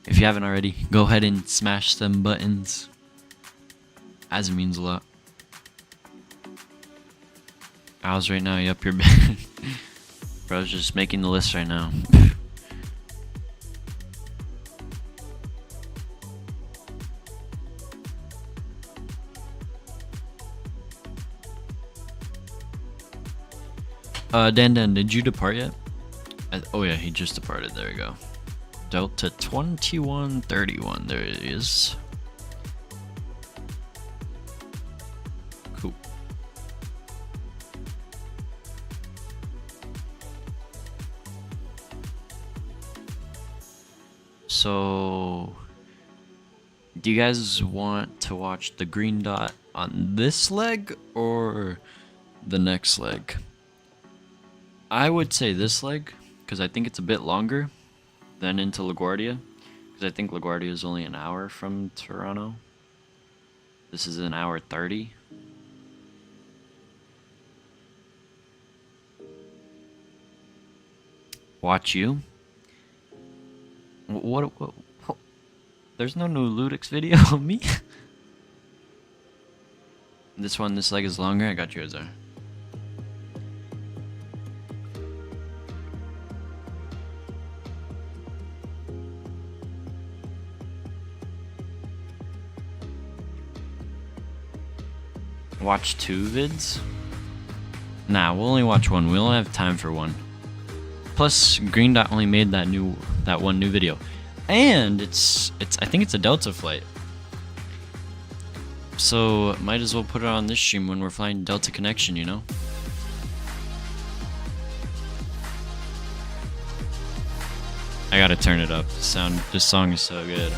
If you haven't already, go ahead and smash them buttons, as it means a lot. How's right now? You up your bed? Bro's just making the list right now. Dan, did you depart yet? Oh yeah, he just departed. There we go. Delta 2131. There it is. Cool. So, do you guys want to watch the green dot on this leg or the next leg? I would say this leg, because I think it's a bit longer than into LaGuardia, because I think LaGuardia is only an hour from Toronto. This is an hour 30. Watch you. What there's no new Ludix video of me. This leg is longer. I got you, Azar. Watch 2 vids? Nah, we'll only watch one. We only have time for one. Plus, Green Dot only made that one new video, and I think it's a Delta flight. So might as well put it on this stream when we're flying Delta Connection, you know? I gotta turn it up. This song is so good.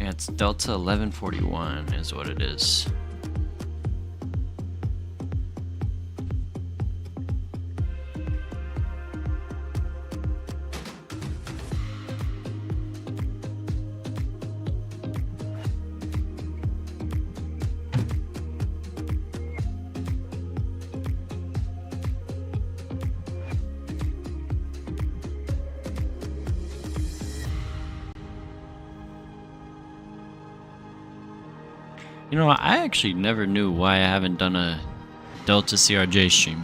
It's Delta 1141 is what it is. You know, I actually never knew why I haven't done a Delta CRJ stream.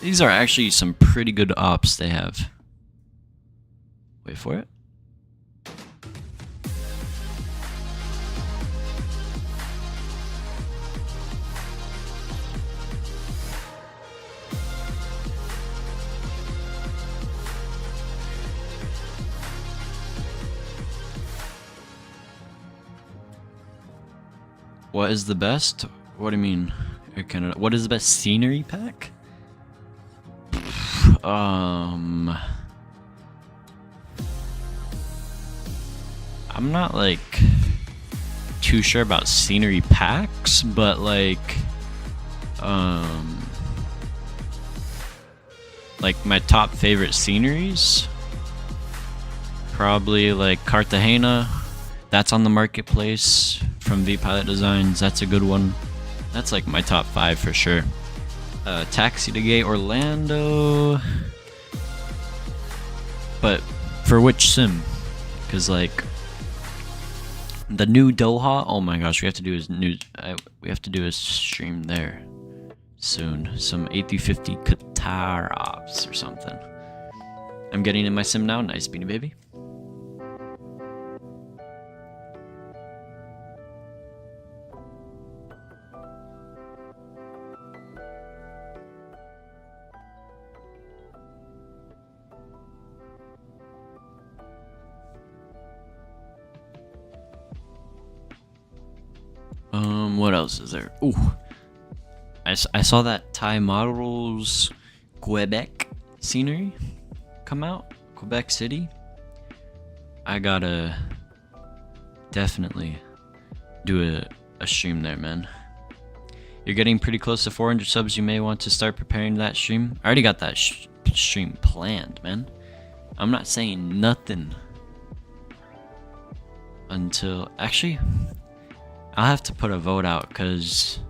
These are actually some pretty good ops they have. Wait for it. What is the best? What do you mean? What is the best scenery pack? I'm not like too sure about scenery packs, but like my top favorite sceneries, probably like Cartagena. That's on the marketplace from VPilot Designs. That's a good one. That's like my top 5 for sure. Taxi to Gate Orlando. But For which sim? Because like the new Doha. Oh my gosh, we have to do a stream there soon. Some A350 Qatar ops or something. I'm getting in my sim now. Nice, Beanie Baby. What else is there? Ooh, I saw that Thai Models Quebec scenery come out. Quebec City. I gotta definitely do a stream there, man. You're getting pretty close to 400 subs. You may want to start preparing that stream. I already got that stream planned, man. I'm not saying nothing until actually. I'll have to put a vote out because,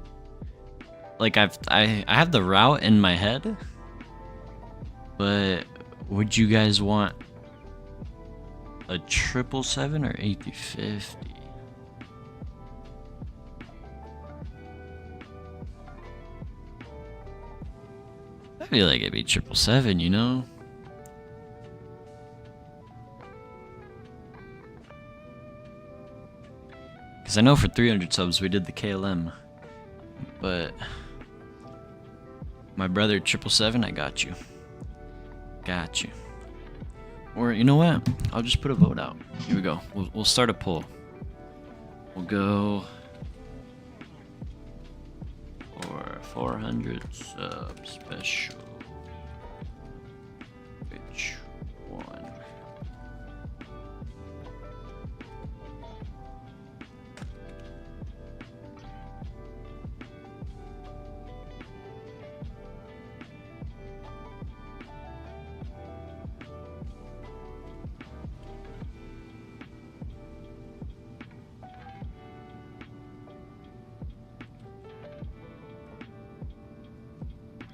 like, I have the route in my head, but would you guys want a 777 or A350? I feel like it'd be 777, you know. Because I know for 300 subs we did the KLM, but my brother 777, I got you. Got you. Or you know what? I'll just put a vote out. Here we go. We'll start a poll. We'll go for 400 subs special. Which one?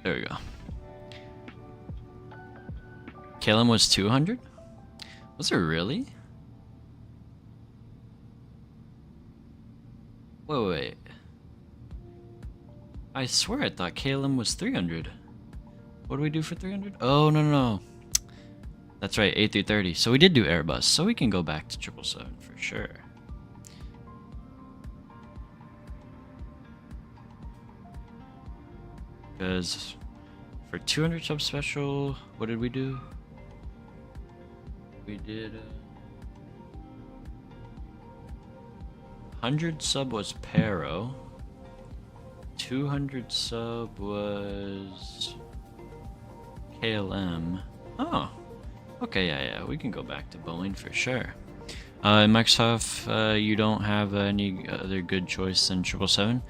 There we go. KLM was 200? Was it really? Wait. I swear I thought KLM was 300. What do we do for 300? Oh, no. That's right, A330. So we did do Airbus, so we can go back to 777 for sure. Because for 200 sub special, what did we do? We did 100 sub was Paro. 200 sub was KLM. Oh, okay, yeah, we can go back to Boeing for sure. Microsoft, you don't have any other good choice than 777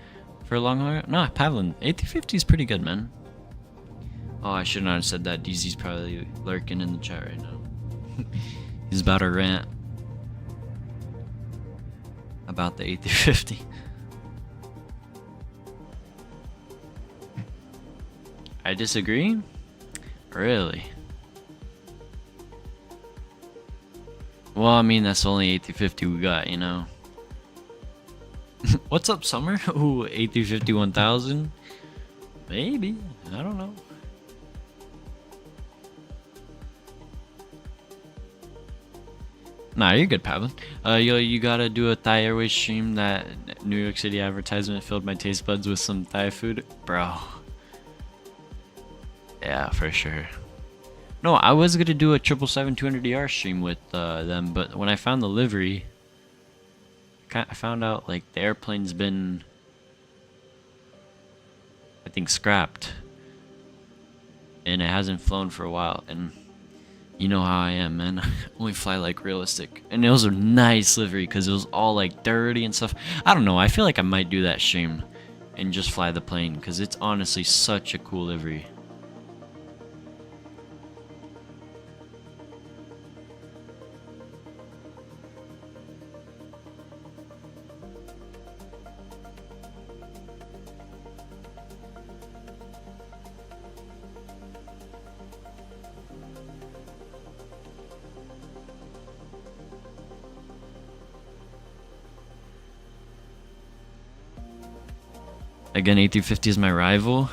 for a long haul? No, Pavlin, A350 is pretty good, man. Oh, I should not have said that. DZ's probably lurking in the chat right now. He's about to rant about the A350. I disagree? Really? Well, I mean, that's the only A350 we got, you know? What's up, Summer? Ooh, A350 1000? Maybe. I don't know. Nah, you're good, Pavlin. Yo, you gotta do a Thai Airways stream. That New York City advertisement filled my taste buds with some Thai food. Bro. Yeah, for sure. No, I was gonna do a 777-200ER stream with them, but when I found the livery, I found out like the airplane's been, I think, scrapped, and it hasn't flown for a while. And you know how I am, man. I only fly like realistic, and it was a nice livery because it was all like dirty and stuff. I don't know. I feel like I might do that stream and just fly the plane because it's honestly such a cool livery. Again, A350 is my rival.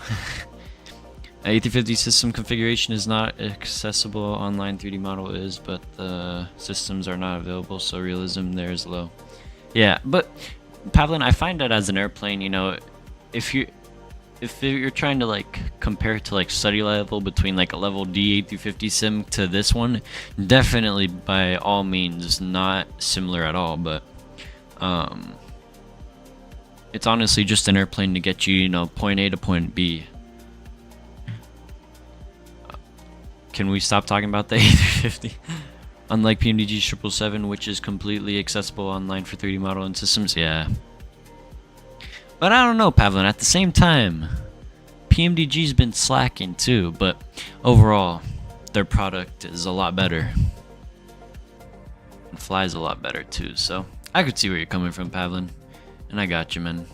A350 system configuration is not accessible. Online 3D model is, but the systems are not available, so realism there is low. Yeah, but Pavlin, I find that as an airplane, you know, if you're trying to like compare it to like study level between like a level D A350 sim to this one, definitely by all means not similar at all, but it's honestly just an airplane to get you, you know, point A to point B. Can we stop talking about the A350? Unlike PMDG 777, which is completely accessible online for 3D model and systems, yeah. But I don't know, Pavlin, at the same time, PMDG's been slacking too, but overall, their product is a lot better. It flies a lot better too, so I could see where you're coming from, Pavlin. And I got you, man.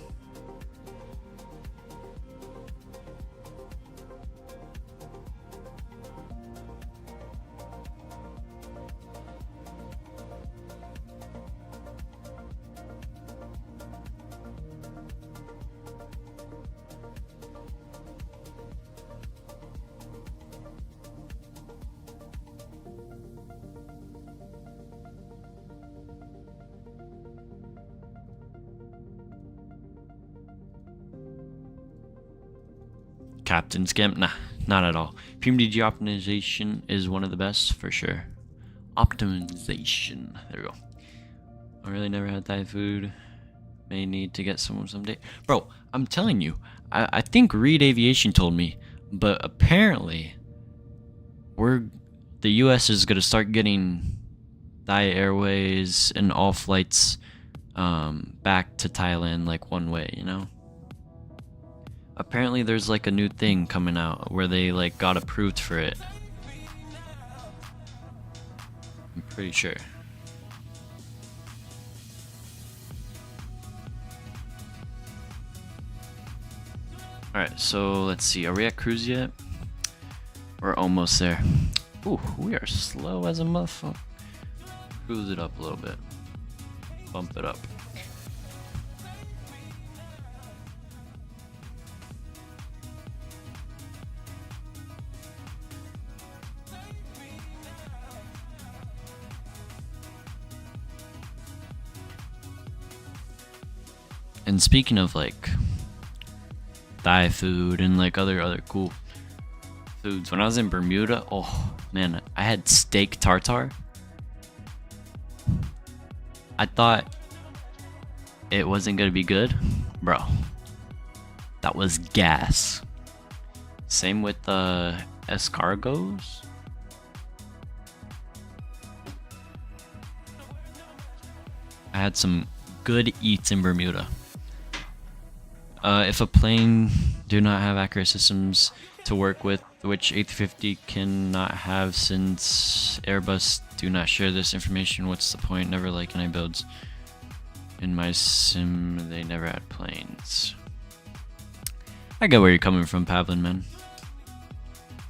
Captain Scam? Nah, not at all. PMDG optimization is one of the best for sure. Optimization. There we go. I really never had Thai food. May need to get some someday. Bro, I'm telling you, I think Reed Aviation told me, but apparently the US is gonna start getting Thai Airways and all flights back to Thailand like one way, you know? Apparently there's like a new thing coming out where they like got approved for it. I'm pretty sure. Alright, so let's see. Are we at cruise yet? We're almost there. Ooh, we are slow as a motherfucker. Cruise it up a little bit. Bump it up. And speaking of like Thai food and like other cool foods, when I was in Bermuda, oh man, I had steak tartare. I thought it wasn't gonna be good, bro. That was gas. Same with the escargots. I had some good eats in Bermuda. If a plane do not have accurate systems to work with, which A350 cannot have since Airbus do not share this information, what's the point? Never like any builds. In my sim, they never had planes. I get where you're coming from, Pavlin, man.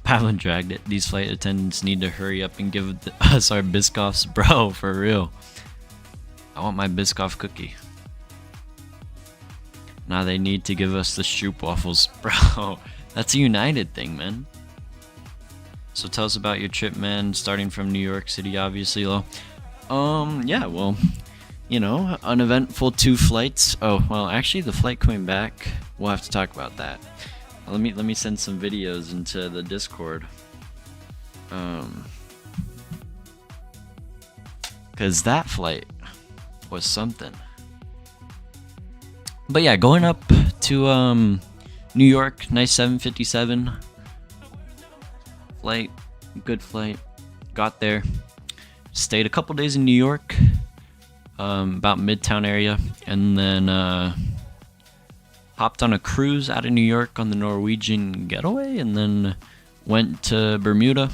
Pavlin dragged it. These flight attendants need to hurry up and give us our Biscoffs, bro, for real. I want my Biscoff cookie. Now they need to give us the Stroop waffles. Bro, that's a United thing, man. So tell us about your trip, man. Starting from New York City, obviously, though. Yeah, well, you know, uneventful 2 flights. Oh, well, actually, the flight coming back, we'll have to talk about that. Let me send some videos into the Discord. Cause that flight was something. But yeah, going up to New York, nice 757 flight, good flight. Got there, stayed a couple days in New York, about Midtown area, and then hopped on a cruise out of New York on the Norwegian Getaway, and then went to Bermuda.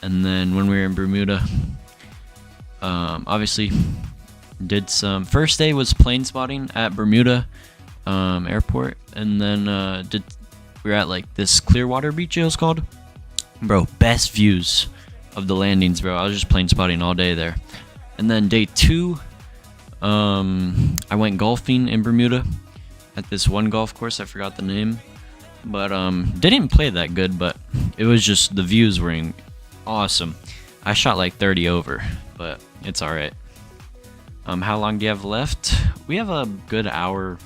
And then when we were in Bermuda, obviously did some, first day was plane spotting at Bermuda airport, and then we were at like this Clearwater beach, it was called. Bro, best views of the landings, bro. I was just plane spotting all day there. And then day 2, I went golfing in Bermuda. at this one golf course. I forgot the name, but didn't play that good, but it was just the views were awesome. I shot like 30 over, but it's all right. How long do you have left? We have a good hour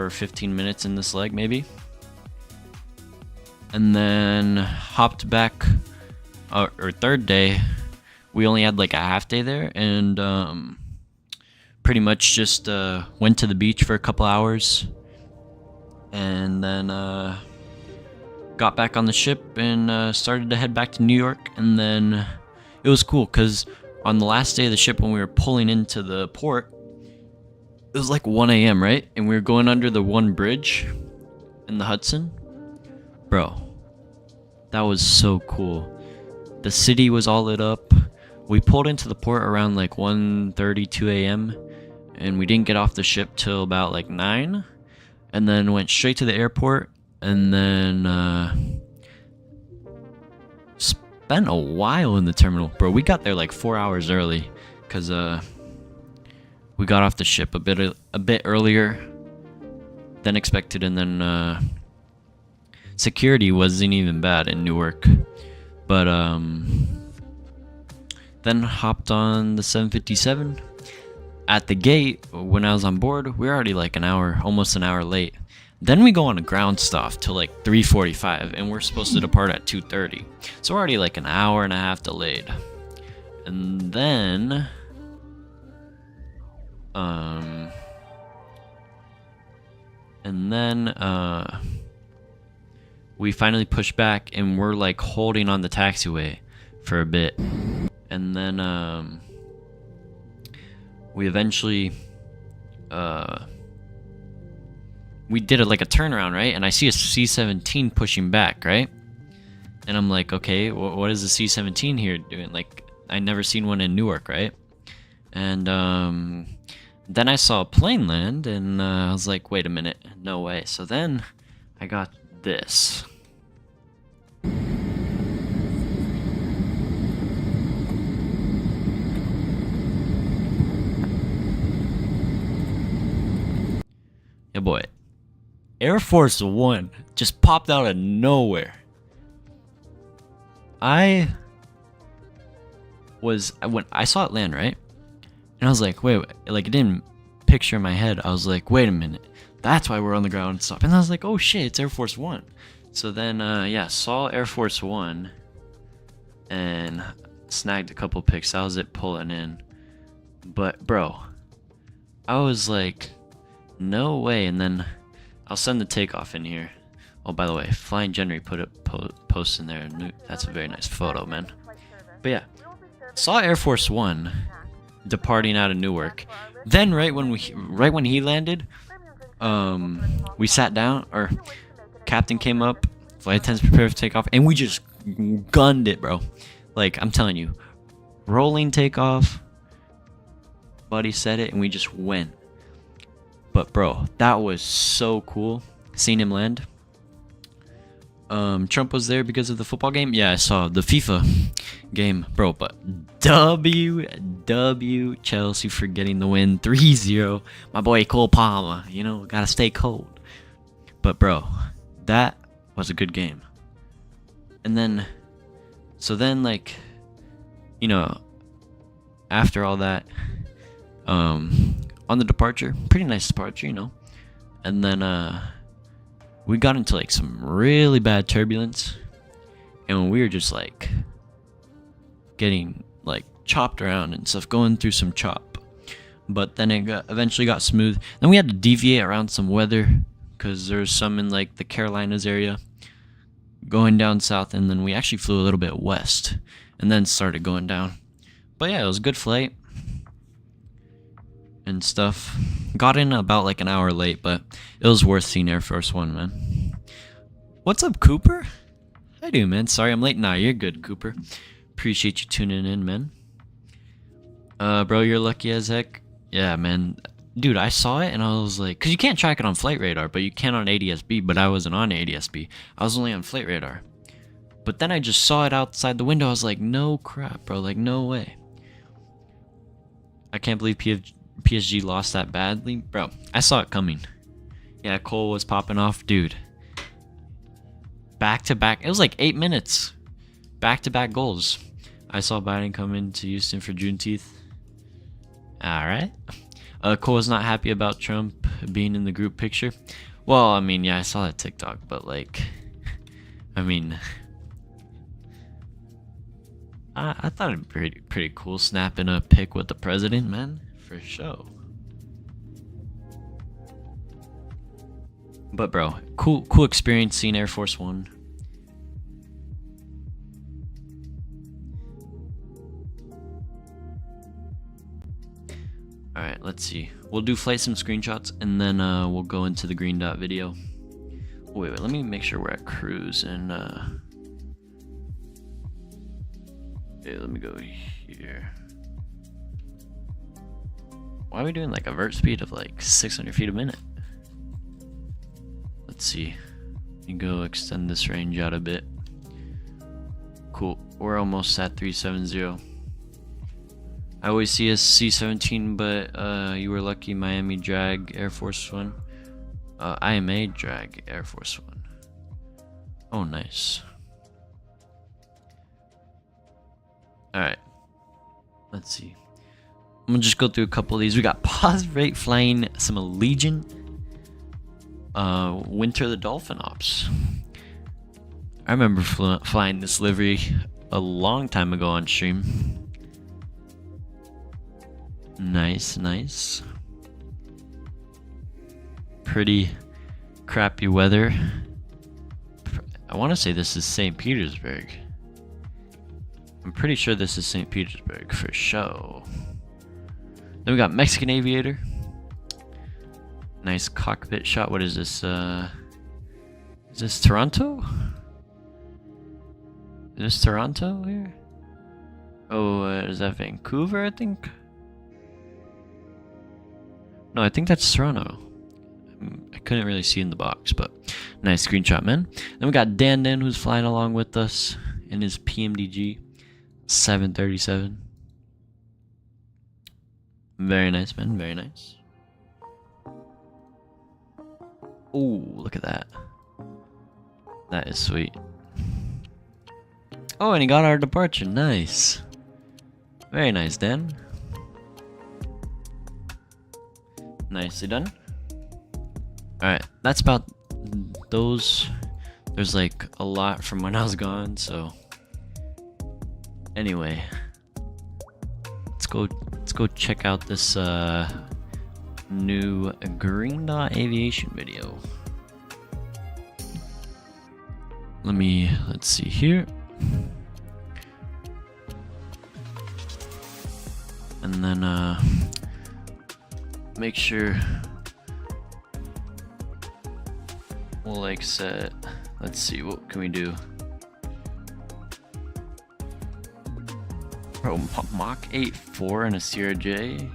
15 minutes in this leg maybe, and then hopped back. Or third day, we only had like a half day there, and pretty much just went to the beach for a couple hours, and then got back on the ship and started to head back to New York. And then it was cool because on the last day of the ship, when we were pulling into the port, it was like 1 a.m., right? And we were going under the one bridge in the Hudson. Bro, that was so cool. The city was all lit up. We pulled into the port around like 1:32 a.m. and we didn't get off the ship till about like 9, and then went straight to the airport, and then spent a while in the terminal. Bro, we got there like 4 hours early because we got off the ship a bit earlier than expected, and then security wasn't even bad in Newark. But then hopped on the 757. At the gate, when I was on board, we were already like almost an hour late. Then we go on a ground stop till like 3:45, and we're supposed to depart at 2:30. So we're already like an hour and a half delayed. And then we finally pushed back, and we're like holding on the taxiway for a bit. And then we eventually we did like a turnaround, right? And I see a C-17 pushing back, right? And I'm like, okay, what is the C-17 here doing? Like, I never seen one in Newark, right? And then I saw a plane land, and I was like, wait a minute, no way. So then I got this. Yeah, boy. Air Force One just popped out of nowhere. When I saw it land, right? And I was like, wait, like it didn't picture in my head. I was like, wait a minute. That's why we're on the ground stop. And I was like, oh shit, it's Air Force One. So then, saw Air Force One and snagged a couple pics. That was it pulling in. But, bro, I was like, no way. And then I'll send the takeoff in here. Oh, by the way, Flying January put a post in there. That's a very nice photo, man. But yeah, saw Air Force One departing out of Newark. Then right when he landed, we sat down, or captain came up, flight attendants prepared for takeoff, and we just gunned it, bro. Like, I'm telling you, rolling takeoff. Buddy said it, and we just went. But bro, that was so cool seeing him land. Trump was there because of the football game. Yeah, I saw the FIFA game, bro. But W Chelsea for getting the win 3-0. My boy Cole Palmer, gotta stay cold. But bro, that was a good game. And then, like, after all that, on the departure, pretty nice departure, and then we got into like some really bad turbulence, and we were just like getting like chopped around and stuff, going through some chop. But then it eventually got smooth. Then we had to deviate around some weather because there's some in like the Carolinas area going down south, and then we actually flew a little bit west and then started going down. But yeah, it was a good flight and stuff. Got in about like an hour late, but it was worth seeing Air Force One, man. What's up, Cooper? How you doing, man? Sorry I'm late. Nah, you're good, Cooper. Appreciate you tuning in, man. Bro, you're lucky as heck. Yeah, man. Dude, I saw it and I was like, because you can't track it on flight radar, but you can on ADS-B, but I wasn't on ADS-B. I was only on flight radar. But then I just saw it outside the window. I was like, no crap, bro. Like, no way. I can't believe PSG lost that badly. Bro, I saw it coming. Yeah, Cole was popping off, dude. Back to back. It was like 8 minutes. Back to back goals. I saw Biden come into Houston for Juneteenth. All right. Cole was not happy about Trump being in the group picture. Well, I mean, yeah, I saw that TikTok, but like, I mean, I thought it'd be pretty cool snapping a pic with the president, man, for sure. But bro, cool experience seeing Air Force One. All right, let's see. We'll do flight sim screenshots and then we'll go into the green dot video. Wait, let me make sure we're at cruise and okay, let me go here. Why are we doing like a vert speed of like 600 feet a minute? Let's see. Let me go extend this range out a bit. Cool. We're almost at 370. I always see a C-17, but you were lucky. Miami drag Air Force One. IMA drag Air Force One. Oh, nice. Alright. Let's see. I'm gonna just go through a couple of these. We got pause rate flying some Allegiant. Winter the Dolphin Ops. I remember flying this livery a long time ago on stream. Nice. Pretty crappy weather. I want to say this is St. Petersburg. I'm pretty sure this is St. Petersburg for sure. Then we got Mexican Aviator. Nice cockpit shot. What is this? Is this Toronto? Is this Toronto here? Oh, is that Vancouver, I think? No, I think that's Toronto. I couldn't really see in the box, but nice screenshot, man. Then we got Dan, who's flying along with us in his PMDG 737. Very nice, man. Very nice. Oh, look at that. That is sweet. Oh, and he got our departure. Nice. Very nice, Dan. Nicely done. Alright, that's about those. There's like a lot from when I was gone, so anyway, let's go check out this new green dot aviation video. Let's see here. And then make sure we'll like set, let's see, what can we do? Bro, Mach 8.4 and a Sierra J.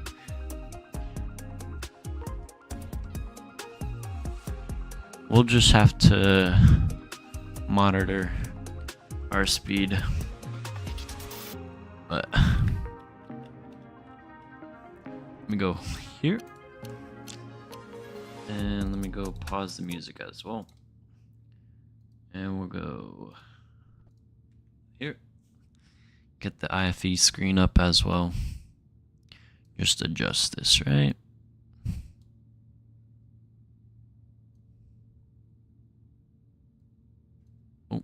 We'll just have to monitor our speed. But let me go here. And let me go pause the music as well. And we'll go here. Get the IFE screen up as well. Just adjust this, right? Oh.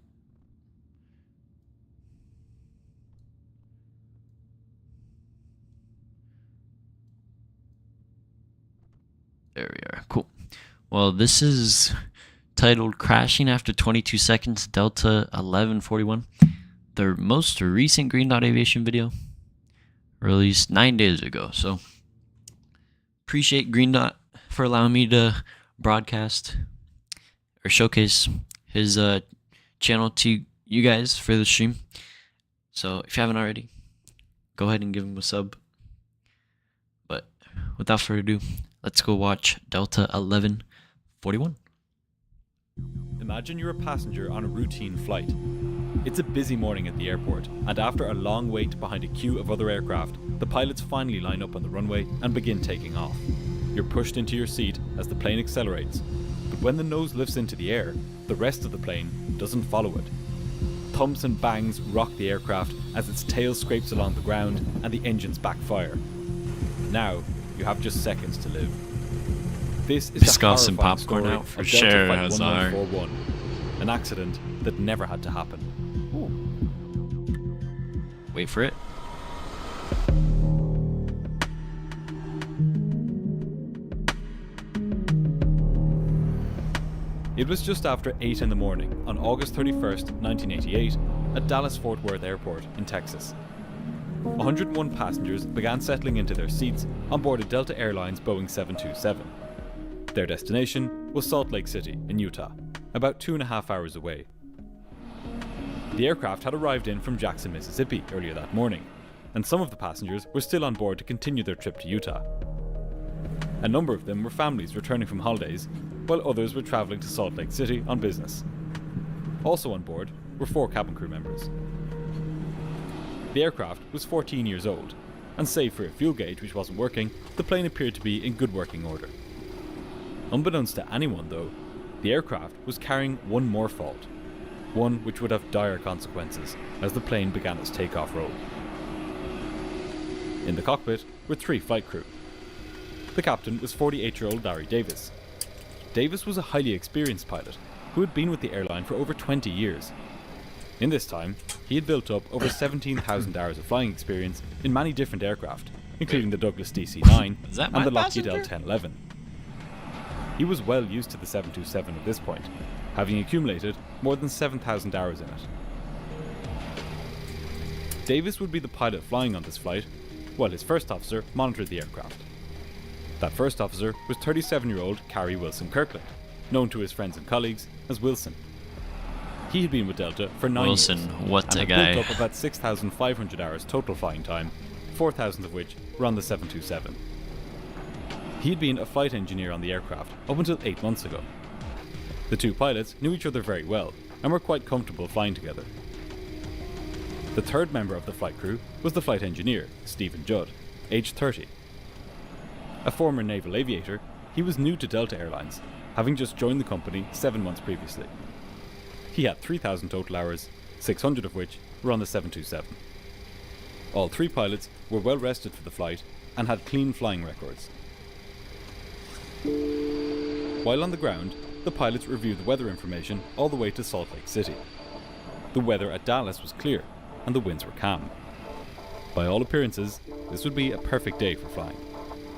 There we are. Cool. Well, this is titled Crashing After 22 Seconds, Delta 1141. The most recent Green Dot Aviation video released 9 days ago. So appreciate Green Dot for allowing me to broadcast or showcase his channel to you guys for the stream. So if you haven't already, go ahead and give him a sub. But without further ado, let's go watch Delta 1141. Imagine you're a passenger on a routine flight. It's a busy morning at the airport, and after a long wait behind a queue of other aircraft, the pilots finally line up on the runway and begin taking off. You're pushed into your seat as the plane accelerates, When the nose lifts into the air, the rest of the plane doesn't follow it. Thumps and bangs rock the aircraft as its tail scrapes along the ground and the engines backfire. Now, you have just seconds to live. This is Just the got some horrifying popcorn story out for of Delta sure, Flight Hazar. 1141, an accident that never had to happen. Wait for it. It was just after 8 in the morning on August 31st, 1988, at Dallas-Fort Worth Airport in Texas. 101 passengers began settling into their seats on board a Delta Airlines Boeing 727. Their destination was Salt Lake City in Utah, about 2.5 hours away. The aircraft had arrived in from Jackson, Mississippi earlier that morning, and some of the passengers were still on board to continue their trip to Utah. A number of them were families returning from holidays, while others were travelling to Salt Lake City on business. Also on board were 4 cabin crew members. The aircraft was 14 years old, and save for a fuel gauge which wasn't working, the plane appeared to be in good working order. Unbeknownst to anyone though, the aircraft was carrying one more fault, one which would have dire consequences as the plane began its takeoff roll. In the cockpit were 3 flight crew. The captain was 48-year-old Larry Davis. Davis was a highly experienced pilot who had been with the airline for over 20 years. In this time, he had built up over 17,000 hours of flying experience in many different aircraft, including the Douglas DC-9 Is that and my the Lockheed passenger? L-1011. He was well used to the 727 at this point, having accumulated more than 7,000 hours in it. Davis would be the pilot flying on this flight, while his first officer monitored the aircraft. That first officer was 37-year-old Carrie Wilson Kirkland, known to his friends and colleagues as Wilson. He had been with Delta for 9 Wilson, years, what and a had guy. built up about 6,500 hours total flying time, 4,000 of which were on the 727. He had been a flight engineer on the aircraft up until 8 months ago. The 2 pilots knew each other very well and were quite comfortable flying together. The third member of the flight crew was the flight engineer, Stephen Judd, aged 30. A former naval aviator, he was new to Delta Airlines, having just joined the company 7 months previously. He had 3,000 total hours, 600 of which were on the 727. All 3 pilots were well rested for the flight and had clean flying records. While on the ground, the pilots reviewed the weather information all the way to Salt Lake City. The weather at Dallas was clear, and the winds were calm. By all appearances, this would be a perfect day for flying.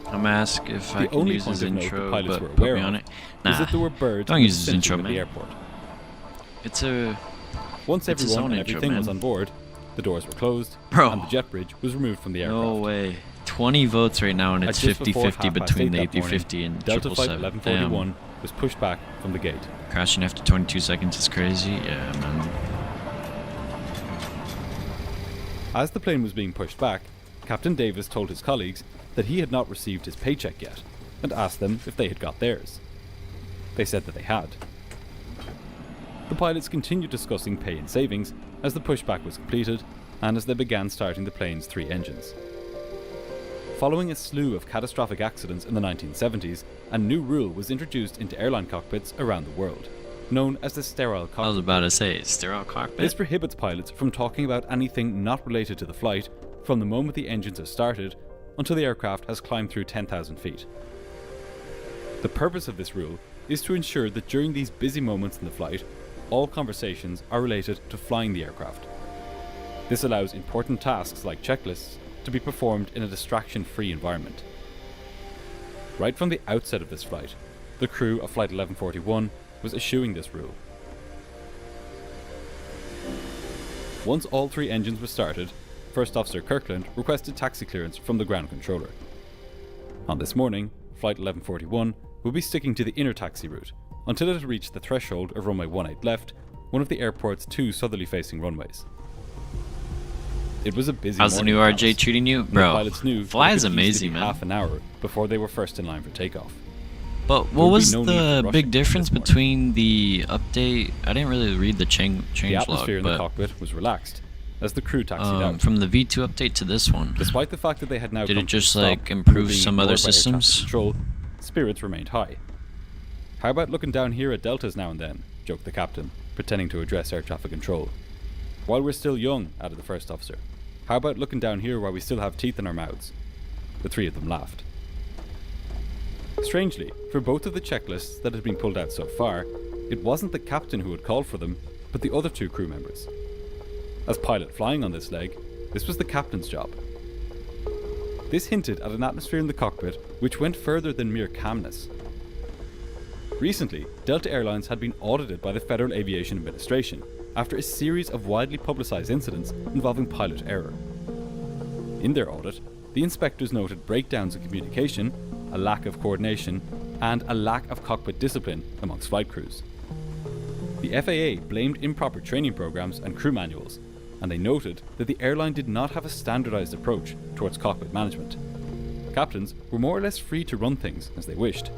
I'm gonna ask if I The can only use point his of note intro, the pilots but were put aware me of on it. was Nah, that there were birds don't in the use his vicinity intro, of the man. airport. It's a... Once It's his everyone own and intro, everything was man. on board, the doors were closed, Bro. and the jet bridge was removed from the aircraft. No way. 20 votes right now, and At it's just before 50-50 8:30 between the that morning, A350 and Delta Flight 777. 1141 Damn. was pushed back from the gate. Crashing after 22 seconds is crazy. Yeah, man. As the plane was being pushed back, Captain Davis told his colleagues that he had not received his paycheck yet, and asked them if they had got theirs. They said that they had. The pilots continued discussing pay and savings as the pushback was completed and as they began starting the plane's 3 engines. Following a slew of catastrophic accidents in the 1970s, a new rule was introduced into airline cockpits around the world, known as the sterile I was cockpit. about to say, sterile cockpit? This prohibits pilots from talking about anything not related to the flight from the moment the engines are started until the aircraft has climbed through 10,000 feet. The purpose of this rule is to ensure that during these busy moments in the flight, all conversations are related to flying the aircraft. This allows important tasks like checklists to be performed in a distraction-free environment. Right from the outset of this flight, the crew of Flight 1141 was eschewing this rule. Once all 3 engines were started, First Officer Kirkland requested taxi clearance from the ground controller. On this morning, Flight 1141 will be sticking to the inner taxi route until it had reached the threshold of runway 18 left, one of the airport's 2 southerly facing runways. It was a busy How's the morning new in RJ Dallas, treating you? and the Bro, pilots knew that it fly's could easily amazing, be man. half an hour before they were first in line for takeoff. But There what would be was no need the for big rushing difference this morning. between the update? I didn't really read the change The atmosphere log, in the but cockpit was relaxed as the crew taxied out. from the V2 update to this one, Despite the fact that they had now Did come it to a just, stop like, and improve were being some other ignored by air traffic systems? control, spirits remained high. How about looking down here at deltas now and then, joked the captain, pretending to address air traffic control. While we're still young, added the first officer. How about looking down here while we still have teeth in our mouths? The three of them laughed. Strangely, for both of the checklists that had been pulled out so far, it wasn't the captain who had called for them, but the other two crew members. As pilot flying on this leg, this was the captain's job. This hinted at an atmosphere in the cockpit which went further than mere calmness. Recently, Delta Airlines had been audited by the Federal Aviation Administration after a series of widely publicized incidents involving pilot error. In their audit, the inspectors noted breakdowns in communication, a lack of coordination, and a lack of cockpit discipline amongst flight crews. The FAA blamed improper training programs and crew manuals, and they noted that the airline did not have a standardized approach towards cockpit management. Captains were more or less free to run things as they wished.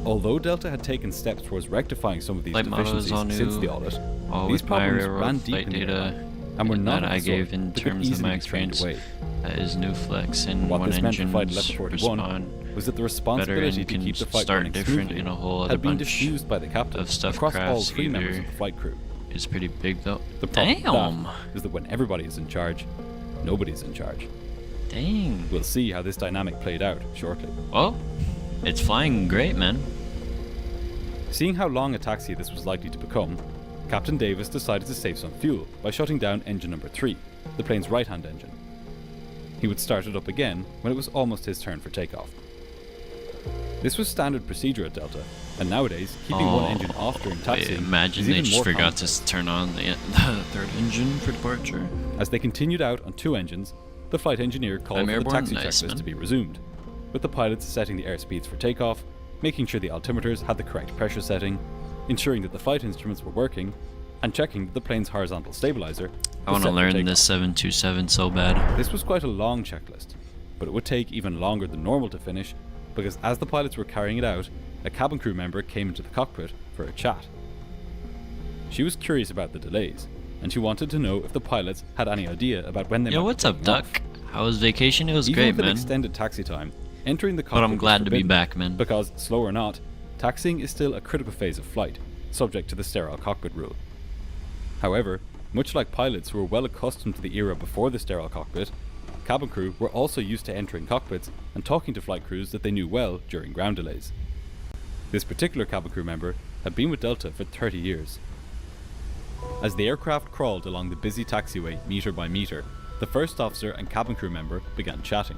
Although Delta had taken steps towards rectifying some of these deficiencies since the audit, these problems ran deep in the airline and were not that I gave in terms of my experience. That is new flex, and what one this meant for Flight engine's 1141 was that the better responsibility and to can keep the flight start running different smoothly in a whole other had been bunch diffused by the captain of stuff across all crafts three members of either. the flight crew. It's pretty big though. The problem Damn! with that is that when everybody is in charge, nobody's in charge. Dang. We'll see how this dynamic played out shortly. Well, it's flying great, man. Seeing how long a taxi this was likely to become, Captain Davis decided to save some fuel by shutting down engine number 3, the plane's right-hand engine. He would start it up again when it was almost his turn for takeoff. This was standard procedure at Delta, and nowadays, keeping one engine off during taxiing Imagine is they even just more forgot common. to turn on the third engine for departure. As they continued out on 2 engines, the flight engineer called I'm for the airborne? taxi Nice, checklist man. to be resumed, with the pilots setting the airspeeds for takeoff, making sure the altimeters had the correct pressure setting, ensuring that the flight instruments were working, and checking that the plane's horizontal stabilizer I was want to set for learn takeoff. this 727 so bad. This was quite a long checklist, but it would take even longer than normal to finish, because as the pilots were carrying it out, a cabin crew member came into the cockpit for a chat. She was curious about the delays, and she wanted to know if the pilots had any idea about when they might Yo, be what's up, taking Duck? off. How was vacation? It was Even great, with an man. extended taxi time, entering the cockpit But I'm was glad to be forbidden, back, man. because, slow or not, taxiing is still a critical phase of flight, subject to the sterile cockpit rule. However, much like pilots who were well accustomed to the era before the sterile cockpit, cabin crew were also used to entering cockpits and talking to flight crews that they knew well during ground delays. This particular cabin crew member had been with Delta for 30 years. As the aircraft crawled along the busy taxiway meter by meter, the first officer and cabin crew member began chatting.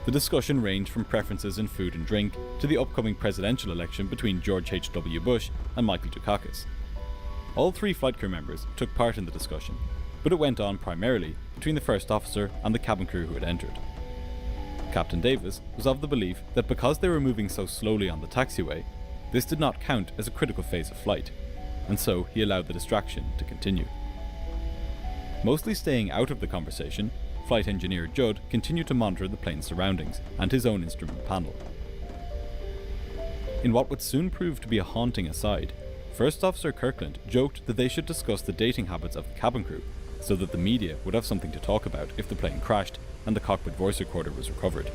The discussion ranged from preferences in food and drink to the upcoming presidential election between George H.W. Bush and Michael Dukakis. All 3 flight crew members took part in the discussion, but it went on primarily between the first officer and the cabin crew who had entered. Captain Davis was of the belief that because they were moving so slowly on the taxiway, this did not count as a critical phase of flight, and so he allowed the distraction to continue. Mostly staying out of the conversation, Flight Engineer Judd continued to monitor the plane's surroundings and his own instrument panel. In what would soon prove to be a haunting aside, First Officer Kirkland joked that they should discuss the dating habits of the cabin crew, so that the media would have something to talk about if the plane crashed and the cockpit voice recorder was recovered.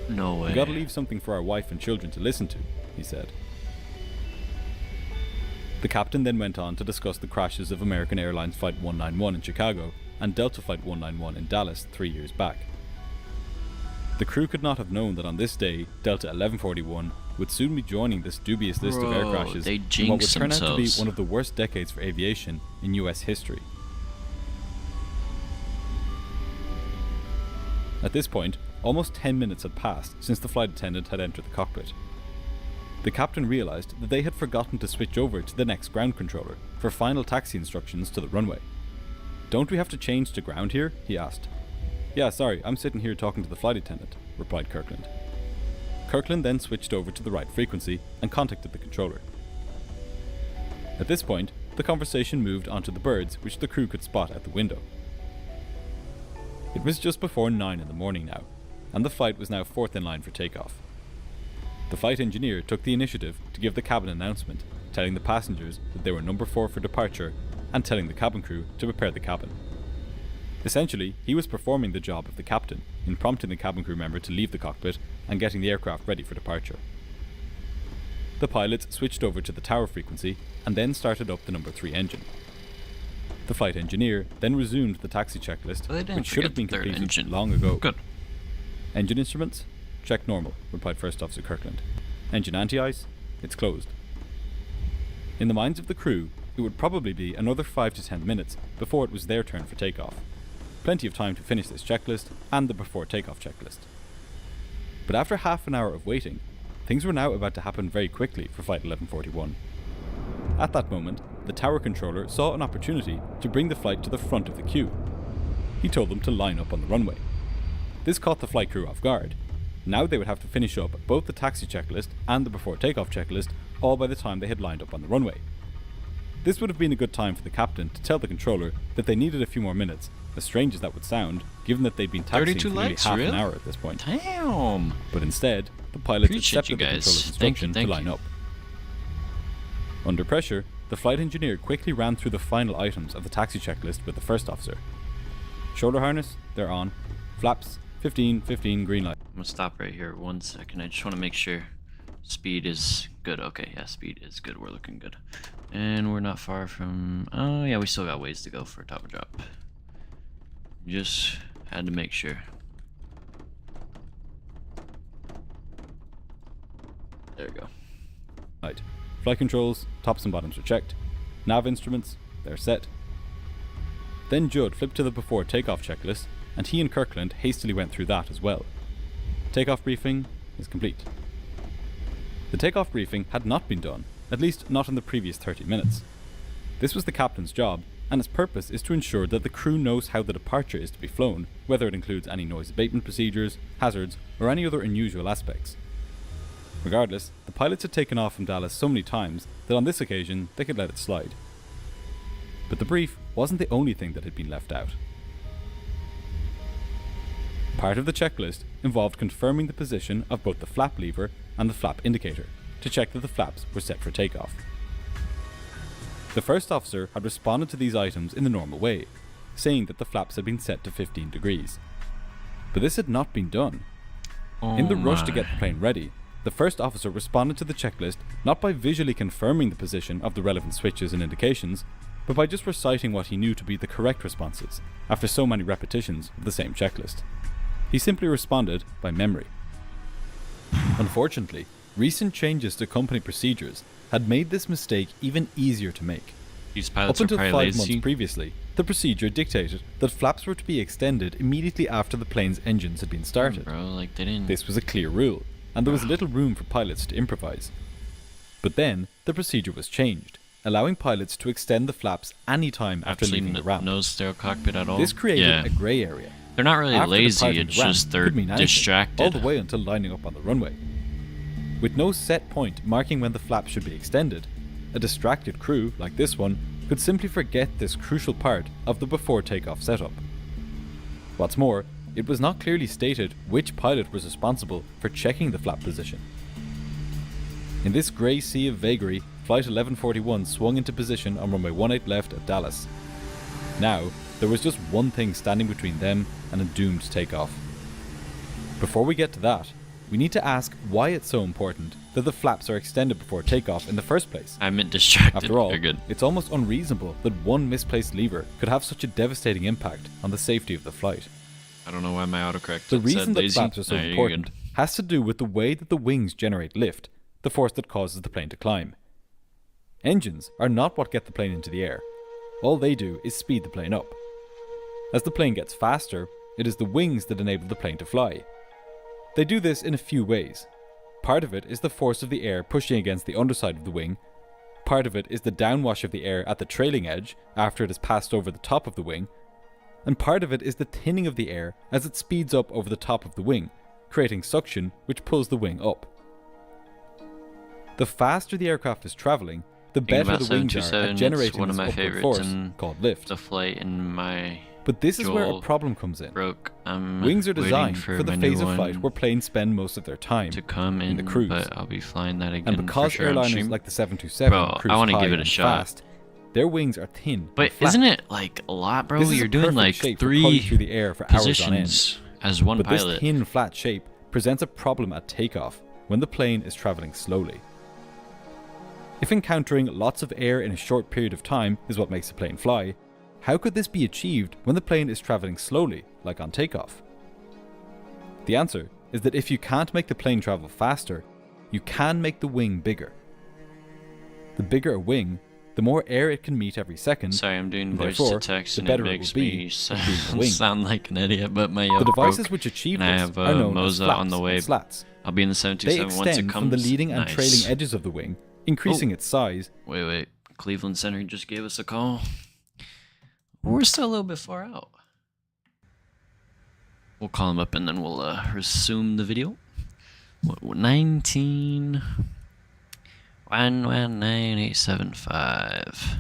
No way. "We gotta leave something for our wife and children to listen to," he said. The captain then went on to discuss the crashes of American Airlines Flight 191 in Chicago and Delta Flight 191 in Dallas 3 years back. The crew could not have known that on this day, Delta 1141 would soon be joining this dubious list of air Bro, crashes they in what would jinxed turn out to be themselves. one of the worst decades for aviation in US history. At this point, almost 10 minutes had passed since the flight attendant had entered the cockpit. The captain realized that they had forgotten to switch over to the next ground controller for final taxi instructions to the runway. "Don't we have to change to ground here?" he asked. "Yeah, sorry, I'm sitting here talking to the flight attendant," replied Kirkland. Kirkland then switched over to the right frequency and contacted the controller. At this point, the conversation moved onto the birds which the crew could spot out the window. It was just before 9 in the morning now, and the flight was now 4th in line for takeoff. The flight engineer took the initiative to give the cabin announcement, telling the passengers that they were number 4 for departure and telling the cabin crew to prepare the cabin. Essentially, he was performing the job of the captain in prompting the cabin crew member to leave the cockpit and getting the aircraft ready for departure. the pilots switched over to the tower frequency and then started up the number 3 engine. The flight engineer then resumed the taxi checklist, Well, they didn't which should have forget been the third completed engine. long ago. Good. Engine instruments? Check normal, replied First Officer Kirkland. Engine anti-ice? It's closed. In the minds of the crew, it would probably be another 5 to 10 minutes before it was their turn for takeoff. Plenty of time to finish this checklist and the before takeoff checklist. But after half an hour of waiting, things were now about to happen very quickly for Flight 1141. At that moment, the tower controller saw an opportunity to bring the flight to the front of the queue. He told them to line up on the runway. This caught the flight crew off guard. Now they would have to finish up both the taxi checklist and the before takeoff checklist all by the time they had lined up on the runway. This would have been a good time for the captain to tell the controller that they needed a few more minutes, as strange as that would sound, given that they'd been taxiing 32 for nearly legs, half really? an hour at this point. Damn. But instead, the pilots Appreciate accepted you the guys. controller's Thank you, instruction thank to line you. up. Under pressure, the flight engineer quickly ran through the final items of the taxi checklist with the first officer. Shoulder harness, they're on. Flaps, 15, 15, green light. I'm gonna stop right here 1 second. I just want to make sure speed is good. Okay, yeah, speed is good. We're looking good. And we're not far from... Oh, yeah, we still got ways to go for a top drop. Just had to make sure. There we go. Right. Flight controls, tops and bottoms are checked. Nav instruments, they're set. Then Judd flipped to the before takeoff checklist, and he and Kirkland hastily went through that as well. Takeoff briefing is complete. The takeoff briefing had not been done, at least not in the previous 30 minutes. This was the captain's job, and its purpose is to ensure that the crew knows how the departure is to be flown, whether it includes any noise abatement procedures, hazards, or any other unusual aspects. Regardless, the pilots had taken off from Dallas so many times that on this occasion they could let it slide. But the brief wasn't the only thing that had been left out. Part of the checklist involved confirming the position of both the flap lever and the flap indicator to check that the flaps were set for takeoff. The first officer had responded to these items in the normal way, saying that the flaps had been set to 15 degrees. But this had not been done. In the rush to get the plane ready, the first officer responded to the checklist not by visually confirming the position of the relevant switches and indications, but by just reciting what he knew to be the correct responses after so many repetitions of the same checklist. He simply responded by memory. Unfortunately, recent changes to company procedures had made this mistake even easier to make. These Up pilots are until probably 5 lazy. months previously, the procedure dictated that flaps were to be extended immediately after the plane's engines had been started. Bro, like they didn't... This was a clear rule, and there was little room for pilots to improvise. But then, the procedure was changed, allowing pilots to extend the flaps any time after Actually, leaving the ramp. no stereo cockpit at all. This created yeah. a grey area. They're not really After lazy, departing it's the ramp just they're could mean anything, distracted. all the way until lining up on the runway. With no set point marking when the flaps should be extended, a distracted crew, like this one, could simply forget this crucial part of the before takeoff setup. What's more, it was not clearly stated which pilot was responsible for checking the flap position. In this grey sea of vagary, Flight 1141 swung into position on runway 18 left at Dallas. Now, there was just one thing standing between them and a doomed takeoff. Before we get to that, we need to ask why it's so important that the flaps are extended before takeoff in the first place. I meant distracted. After all, You're good. it's almost unreasonable that one misplaced lever could have such a devastating impact on the safety of the flight. I don't know why my autocorrect The said reason that lazy. flaps are so Nah, you're important good. has to do with the way that the wings generate lift, the force that causes the plane to climb. Engines are not what get the plane into the air. All they do is speed the plane up. As the plane gets faster, it is the wings that enable the plane to fly. They do this in a few ways. Part of it is the force of the air pushing against the underside of the wing. Part of it is the downwash of the air at the trailing edge after it has passed over the top of the wing. And part of it is the thinning of the air as it speeds up over the top of the wing, creating suction which pulls the wing up. The faster the aircraft is travelling, the Thinking better about the wings are 727, at it's generating one of this my upward favorites force and called lift. The flight in my But this is where a Joel problem comes in. broke. I'm Wings are waiting designed for the my phase new of flight one where planes spend most of their time to come in in, the cruise. but I'll be flying that again. And because for sure on airliners stream. like the 727 Bro, cruise I wanna high give it a and shot. fast, their wings are thin. But and flat. isn't it like a lot, bro? This is You're a doing perfect like shape for cutting 3 through the air for hours on end. positions as one But pilot. this thin, flat shape presents a problem at takeoff when the plane is traveling slowly. If encountering lots of air in a short period of time is what makes a plane fly, how could this be achieved when the plane is travelling slowly, like on takeoff? The answer is that if you can't make the plane travel faster, you can make the wing bigger. The bigger a wing, the more air it can meet every second. Sorry, I'm doing and voice to therefore, text the and it better makes will be me at being a wing. sound like an idiot, but my The devices broke, which achieve and I this have are known as Moza flaps on the way. and slats. I'll be in the They 727 once it extend comes. from the leading and Nice. trailing edges of the wing, increasing its size. Wait. Cleveland Center just gave us a call. We're still a little bit far out. We'll call him up and then we'll resume the video. 19 119875.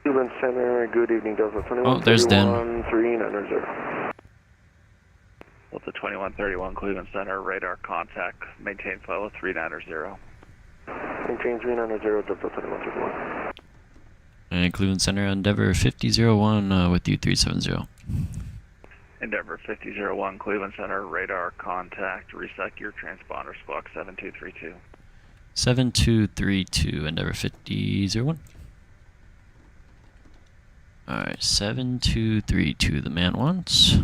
Cleveland Center, good evening, Delta 21. Oh, there's Dan. 3900. Delta 2131 Cleveland Center, radar contact, maintain flow of 390. Maintain 390, Delta 2131. And Cleveland Center, Endeavor 5001 with you 370. Endeavor 5001 Cleveland Center, radar contact, reset your transponder, squawk 7232. 7232, Endeavor 5001. Alright, 7232, the man wants.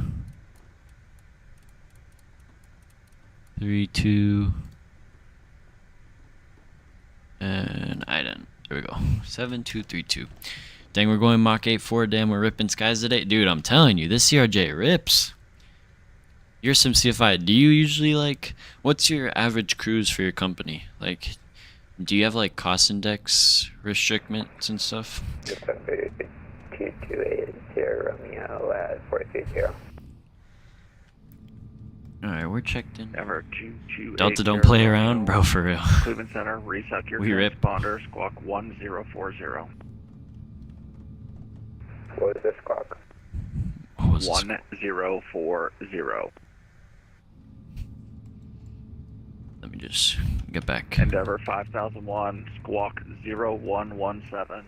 32. And Iden. There we go. 7232. Dang, we're going Mach 8.4. Damn, we're ripping skies today. Dude, I'm telling you, this CRJ rips. You're some CFI. Do you usually like, what's your average cruise for your company? Like, do you have like cost index restrictions and stuff? 228 Romeo at 430. Alright, we're checked in. Endeavor 228. Delta don't play around, bro, for real. Cleveland Center, reset your We rip. transponder, squawk 1040. What was this clock? What was this? 1040. Let me just get back. Endeavor 5001, squawk 0117.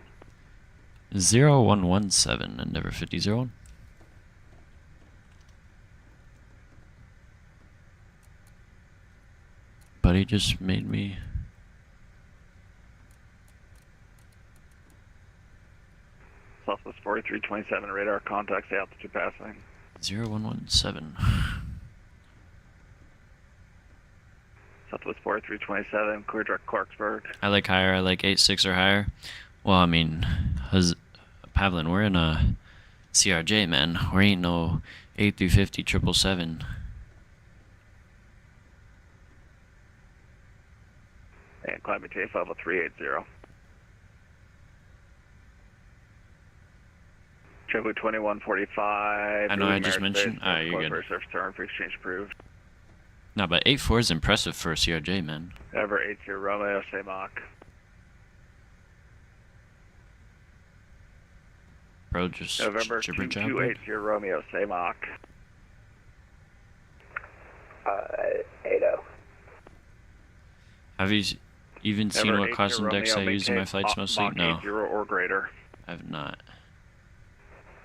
0117, Endeavor 5001. Buddy just made me. Southwest 4327, radar contact, altitude passing. 0117. Southwest 4327, clear direct Clarksburg. I like higher. I like 8.6 or higher. Well, I mean, Pavlin, we're in a CRJ, man. We ain't no 8350 777. And climbing tape level 380. Triple 2145. I know I just mentioned. Alright, you're good. Surface turn for exchange approved. No, but 8.4 is impressive for a CRJ, man. Ever 80 Romeo, say Mach. Bro, just November jibber jabber. 2280 Romeo, say Mach. 80. Have you even seen Ever what 80 cost index I Romeo, use in my maintain flights mostly? Mach No, 80 or greater. I have not.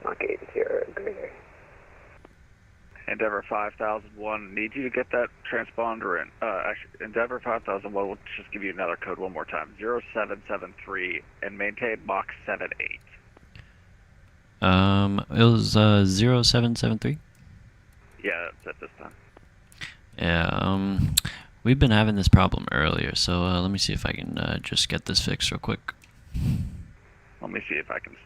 Mach 80 or greater. Endeavor 5001, need you to get that transponder in. Actually, Endeavor 5001 will just give you another code one more time. 0773 and maintain Mach 78. It was 0773. Yeah, that's it this time. Yeah, we've been having this problem earlier, so let me see if I can just get this fixed real quick. Let me see if I can.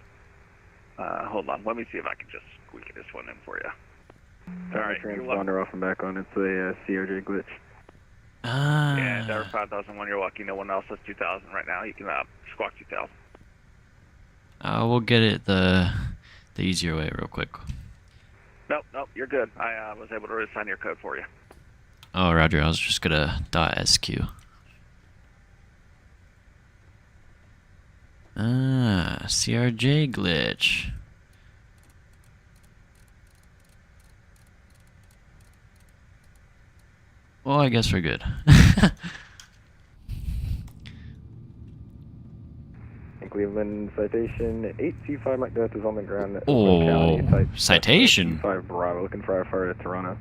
Hold on. Let me see if I can just squeak this one in for you. All right. Transponder off and back on. It's a CRJ glitch. Yeah, Endeavor 5001. You're lucky. No one else has 2000 right now. You can squawk 2000. We'll get it the easier way real quick. Nope. You're good. I was able to reassign your code for you. Oh, Roger. I was just gonna .sq. CRJ glitch. Well, I guess we're good. Cleveland citation 825 Mike Delta is on the ground. Oh, citation. 5 Bravo looking for our fire to Toronto.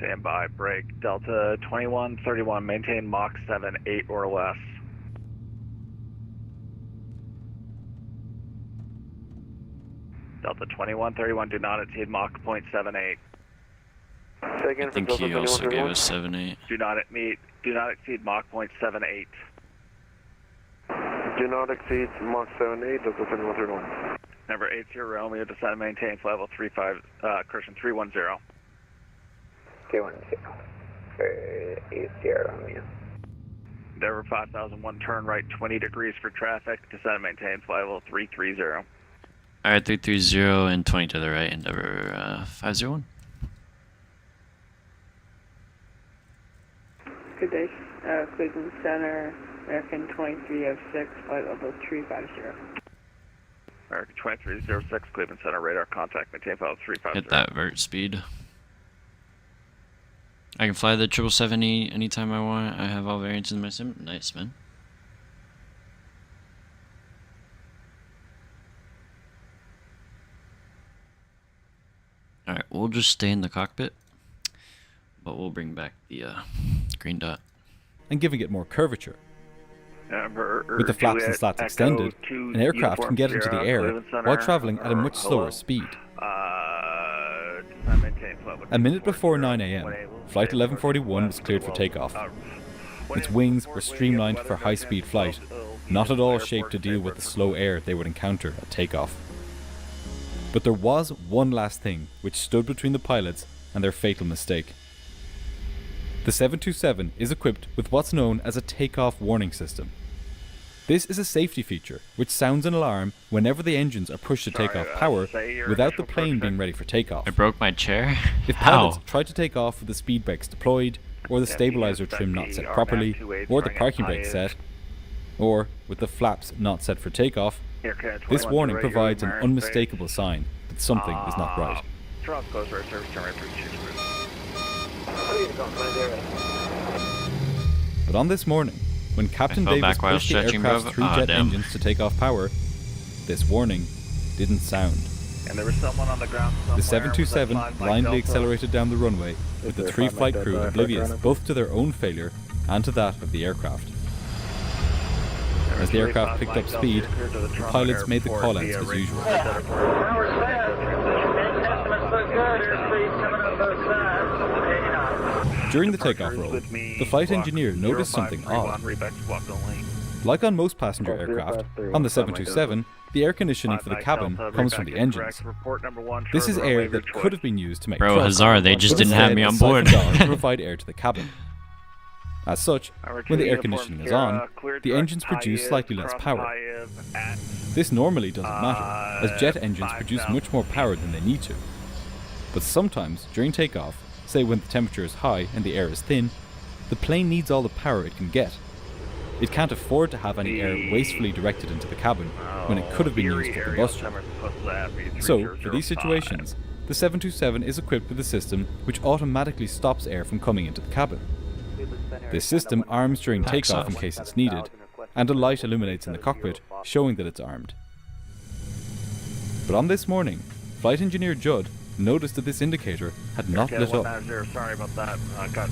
Stand by, break. Delta 2131, maintain Mach 7, 8 or less. Delta 2131, do not exceed Mach 0.78. I think he also gave us 7-8. Do not exceed Mach 0.78. Do not exceed Mach 78, Delta 2131. Number 80 Romeo, descend and maintain flight level correction 310. 310. For 80 Romeo. Endeavor 5001, turn right 20 degrees for traffic, descend and maintain flight level 330. Alright, 330 and 20 to the right, Endeavor 501. Good day, Cleveland Center, American 2306, flight level 350. American 2306, Cleveland Center, radar contact, maintain flight level 350. Hit that vert speed. I can fly the 777 anytime I want. I have all variants in my sim. Nice, man. Alright, we'll just stay in the cockpit, but we'll bring back the green dot. And giving it more curvature. With the flaps and slats extended, an aircraft can get into the air while traveling at a much slower speed. A minute before 9 AM, Flight 1141 was cleared for takeoff. Its wings were streamlined for high-speed flight, not at all shaped to deal with the slow air they would encounter at takeoff. But there was one last thing which stood between the pilots and their fatal mistake. The 727 is equipped with what's known as a takeoff warning system. This is a safety feature which sounds an alarm whenever the engines are pushed to take off power without the plane being ready for takeoff. I broke my chair? If pilots try to take off with the speed brakes deployed, or the stabilizer trim not set properly, or the parking brake set, or with the flaps not set for takeoff, this warning provides an unmistakable sign that something is not right. But on this morning, when Captain Davis pushed the aircraft's three jet engines to take off power, this warning didn't sound. And there was someone on the ground the 727 blindly accelerated down the runway, with the three flight crew oblivious both to their own failure and to that of the aircraft. As the aircraft picked up speed, the pilots made the call-outs as usual. During the takeoff roll, the flight engineer noticed something odd. Like on most passenger aircraft, on the 727, the air conditioning for the cabin comes from the engines. This is air that could have been used to make Bro, thrust, Hazard, they just didn't have me on board. to provide air to the cabin. As such, when the air conditioning is on, the engines produce slightly less power. This normally doesn't matter, as jet engines produce much more power than they need to. But sometimes, during takeoff, say when the temperature is high and the air is thin, the plane needs all the power it can get. It can't afford to have any air wastefully directed into the cabin when it could have been used for combustion. So, for these situations, the 727 is equipped with a system which automatically stops air from coming into the cabin. This system arms during takeoff in case it's needed, and a light illuminates in the cockpit, showing that it's armed. But on this morning, Flight Engineer Judd noticed that this indicator had not lit up.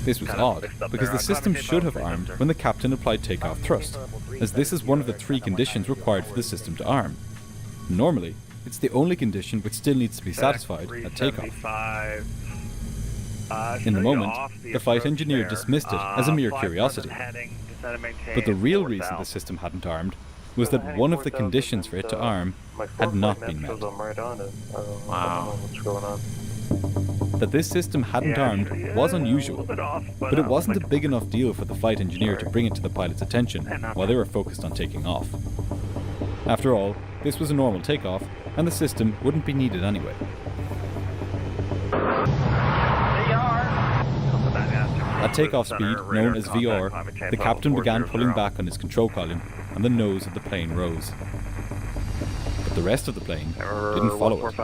This was odd, because the system should have armed when the captain applied takeoff thrust, as this is one of the three conditions required for the system to arm. Normally, it's the only condition which still needs to be satisfied at takeoff. In the moment, the flight engineer dismissed it as a mere curiosity. But the real reason the system hadn't armed was that one of the conditions for it to arm had not been met. Wow. That this system hadn't armed was unusual, but it wasn't a big enough deal for the flight engineer to bring it to the pilot's attention while they were focused on taking off. After all, this was a normal takeoff, and the system wouldn't be needed anyway. At takeoff speed, known as VR, the captain began pulling back on his control column, and the nose of the plane rose. But the rest of the plane didn't follow it.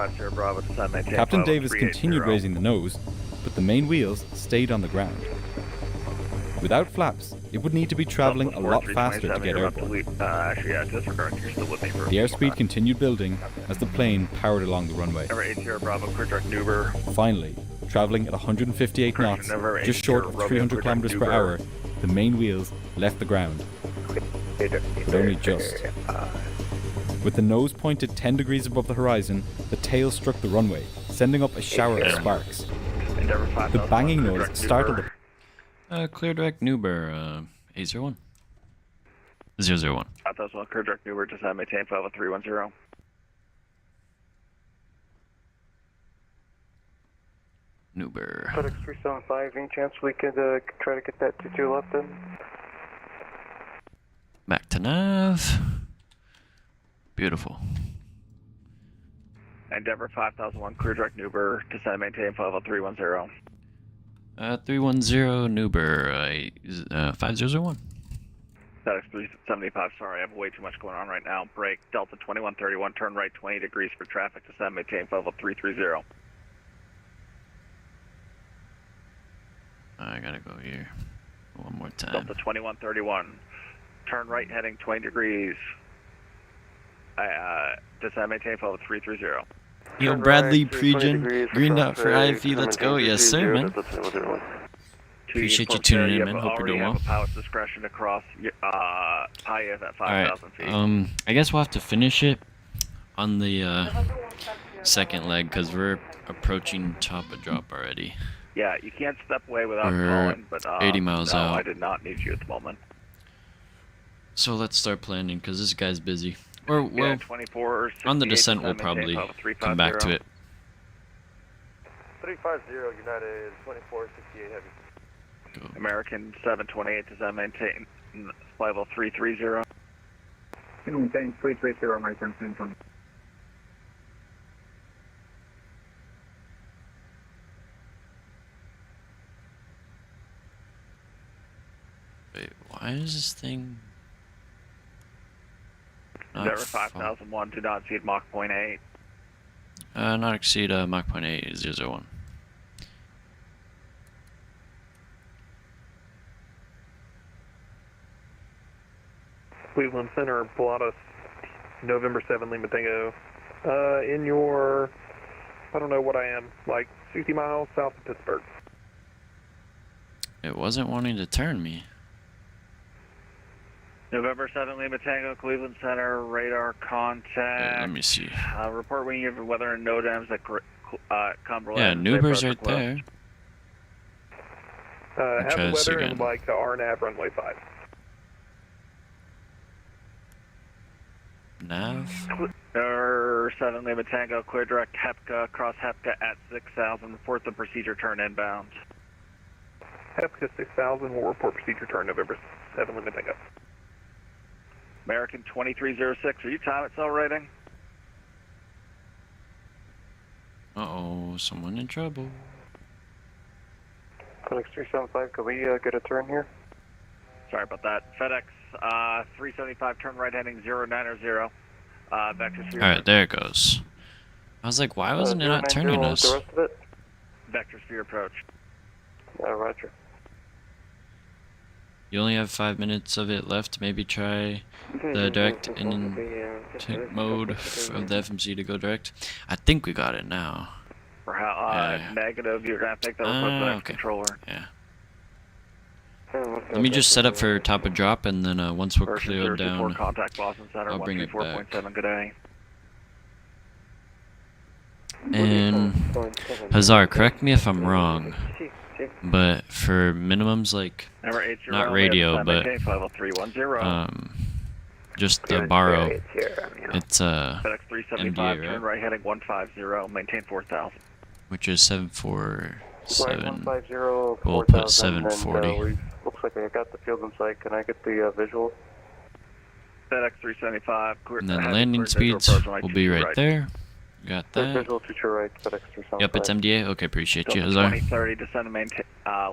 Captain Davis continued raising the nose, but the main wheels stayed on the ground. Without flaps, it would need to be traveling a lot faster to get airborne. The airspeed continued building as the plane powered along the runway. Finally, travelling at 158 knots, just short of 300 kilometers per hour, the main wheels left the ground. But only just. With the nose pointed 10 degrees above the horizon, the tail struck the runway, sending up a shower of sparks. The banging noise startled the... Clear direct Nuber, 801. 001. 5001, clear direct Nuber, descend, maintain 50310. Nuber. FedEx 375, any chance we could try to get that 22 left in? Back to nav. Beautiful. Endeavor 5001, clear direct Nuber, descend, maintain 50310. 310 Nuber, 5001. FedEx 375, sorry, I have way too much going on right now. Break, Delta 2131, turn right 20 degrees for traffic, descend, maintain 50330. I gotta go here. One more time. Delta 2131, turn right heading 20 degrees. Descend, maintain 50330. Yo, Bradley Pregen, green dot for IFE, let's go. Yes, sir, man. Appreciate you tuning in, man. Hope you're doing well. Pilot's discretion to cross IF at 5,000 feet. I guess we'll have to finish it on the second leg because we're approaching Choppa Drop already. Yeah, you can't step away without We're calling, but 80 miles no, out. I did not need you at the moment. So let's start planning because this guy's busy. Or, well, yeah, 24, on the descent we'll probably come back to it. 350 United 2468 Heavy. Go. American 728, descend, maintain flight level 330. Maintain 330, American 728. Wait, why is this thing... Endeavor 5001, do not exceed Mach 0.8. Not exceed Mach 0.8, 001. Cleveland Center, Pilatus, November 7, Lima Tango. In your, I don't know what I am, like 60 miles south of Pittsburgh. It wasn't wanting to turn me. November 7, Lima Tango, Cleveland Center, radar contact. Let me see. Report when you have weather and NODAMs at Cumberland. Yeah, Nuber's right there. Have try the this weather again. and like the RNAV runway 5. Nav? November 7, Lima Tango, clear direct Hepka, cross Hepka at 6,000, report the procedure turn inbound. Hepka 6000 will report procedure turn November 7, Lima Tango. American 2306, are you time accelerating? Uh-oh, someone in trouble. FedEx 375, could we get a turn here? Sorry about that. FedEx 375, turn right heading 090. Vector sphere. Alright, there it goes. I was like, why wasn't it not turning us? The rest of it? Vector sphere approach. Roger. You only have 5 minutes of it left. Maybe try the direct intake mode of the FMC to go direct. I think we got it now. For how, negative, you're going to have to take that report to the next controller. Yeah. Let me just set up for top of drop, and then once we're cleared down, Contact Boston Center, I'll bring it back. 134.7, good day. And Hazar, correct me if I'm wrong, but for minimums like not radio, but just the borrow, it's FedEx 375, MDA, turn right heading 150, maintain 4,000. which is 747. 150, We'll put 4000, 740. Looks like I got the field in sight. Can I get the visual? FedEx 375, clear, And then landing speeds will be right there. Got that. Visual to your right, FedEx 375. Yep, it's MDA. Okay, appreciate you, Delta Hazar. 2030, descend and maintain,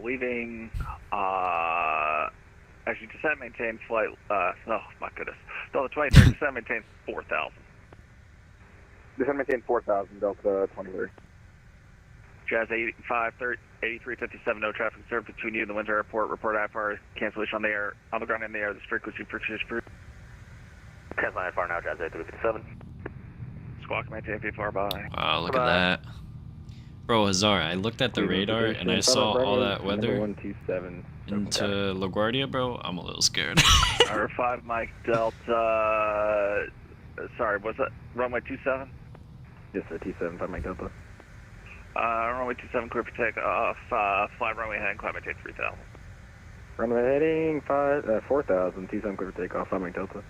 leaving, actually descend and maintain flight, oh my goodness. Delta 2030, descend and maintain 4,000. Descend maintain 4,000, Delta 2030. Jazz 8357, no traffic observed between you and the Windsor Airport. Report IFR cancellation on the air, on the ground in the air. This frequency purchase approved. Headline IFR now, Jazz 8357. Squawk maintain VFR by. Wow, look at that. Bro, Hazar, I looked at the Cleveland radar and I Station, saw Pilot all Bravo, that number weather 127. into LaGuardia, bro. I'm a little scared. Number 5 Mike Delta. Sorry, was that runway 27? Yes, sir, T7, 5 Mike Delta. Runway 27, clear for takeoff. Fly runway heading, climb maintain 3000. Runway heading 4,000, T7 clear for takeoff, 5 Mike Delta.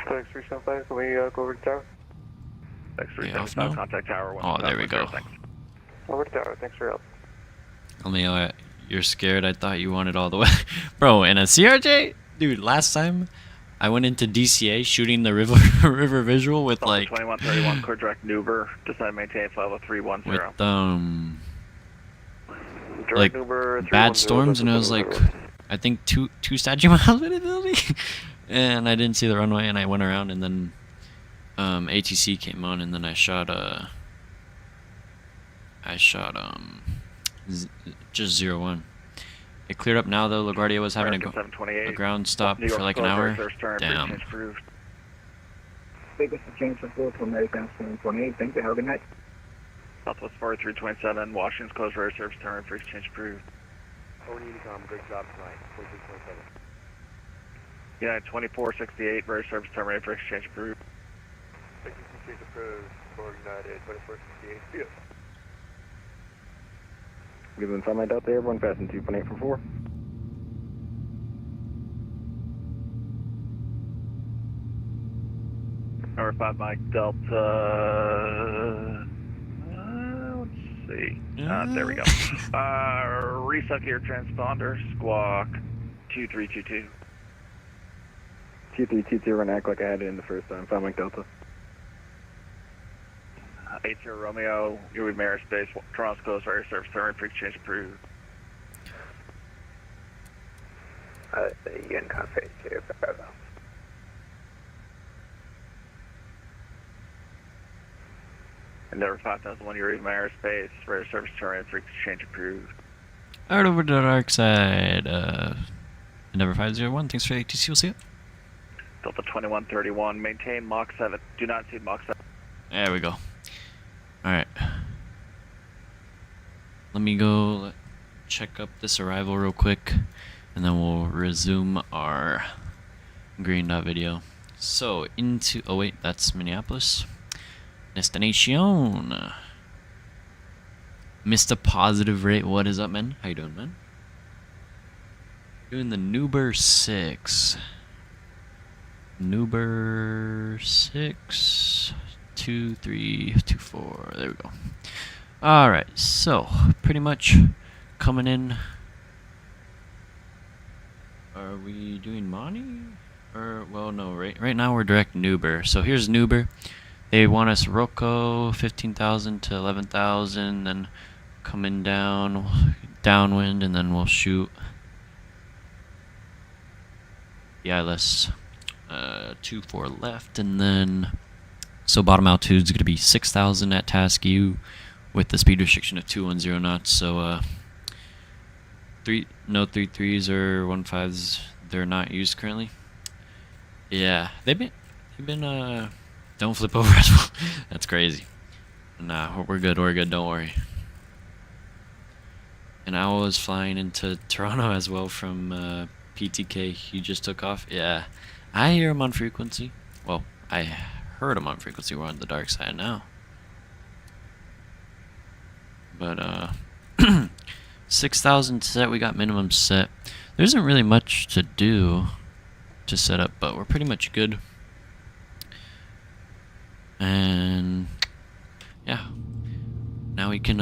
Thanks, 375. Can we go over to tower? Thanks, Yeah, 375, no. contact tower. Oh, there we go. Thanks. Over to tower. Thanks for your help. Tell me, you're scared. I thought you wanted all the way. Bro, in a CRJ? Dude, last time I went into DCA shooting the river visual with Delta like 2131, clear direct Nuber. Decide maintain flight level 310. with like bad storms, and it was like I think two statute miles visibility, and I didn't see the runway, and I went around, and then ATC came on, and then I shot just 01. It cleared up now though. LaGuardia was having a ground stop for like an hour. Damn. Biggest change of fuel to American 728. Thank you. Have a good night. Southwest 4327, Washington's closed rear service turn for exchange approved. Over Unicom, great job tonight, 4327. United 2468, rear service turn ready for exchange approved. Exchange approved for United 2468. Cleveland 5 Mike Delta, everyone fasten 2.8 for 4. Number 5 Mike Delta. Let's see. There we go. Resuck your transponder, squawk 2322. 2322, run act like I had it in the first time, 5 Mike Delta. 80 Romeo, you're with Mayor Space, Toronto's closed rear service turn for exchange approved. Ian Conference here, Bravo. Endeavor 5001, you're with Mayor Space, rear service turn for exchange approved. Alright, over to the dark side. Endeavor 501, thanks for the ATC, we'll see you. Delta 2131, maintain Mach 7, do not exceed Mach 7. There we go. Alright. Let me go check up this arrival real quick, and then we'll resume our green dot video. So, oh wait, that's Minneapolis. Destination. Mr. Positive Rate, what is up, man? How you doing, man? Doing the Nuber 6. Nuber 6. 2324. There we go. Alright, so pretty much coming in. Are we doing Monty? Or well no, right now we're direct Nuber. So here's Nuber. They want us Rocco 15,000 to 11,000, then coming down downwind, and then we'll shoot the ILS 24 left, and then so bottom altitude is going to be 6,000 at task U with the speed restriction of 210 knots. So no 33s or 15s, they're not used currently. Yeah, they've been don't flip over as well. That's crazy. Nah, we're good, don't worry. And I was flying into Toronto as well from PTK. He just took off. Yeah, I hear him on frequency. Well, I heard him on frequency. We're on the dark side now. But 6,000 set, we got minimum set. There isn't really much to do to set up, but we're pretty much good. And yeah, now we can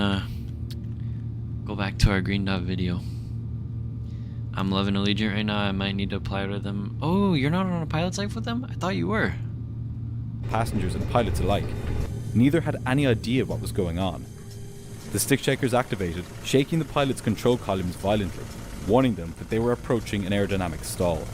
go back to our green dot video. I'm loving Allegiant right now. I might need to apply to them. Oh, you're not on a pilot's life with them? I thought you were. Passengers and pilots alike. Neither had any idea what was going on. The stick shakers activated, shaking the pilot's control columns violently, warning them that they were approaching an aerodynamic stall.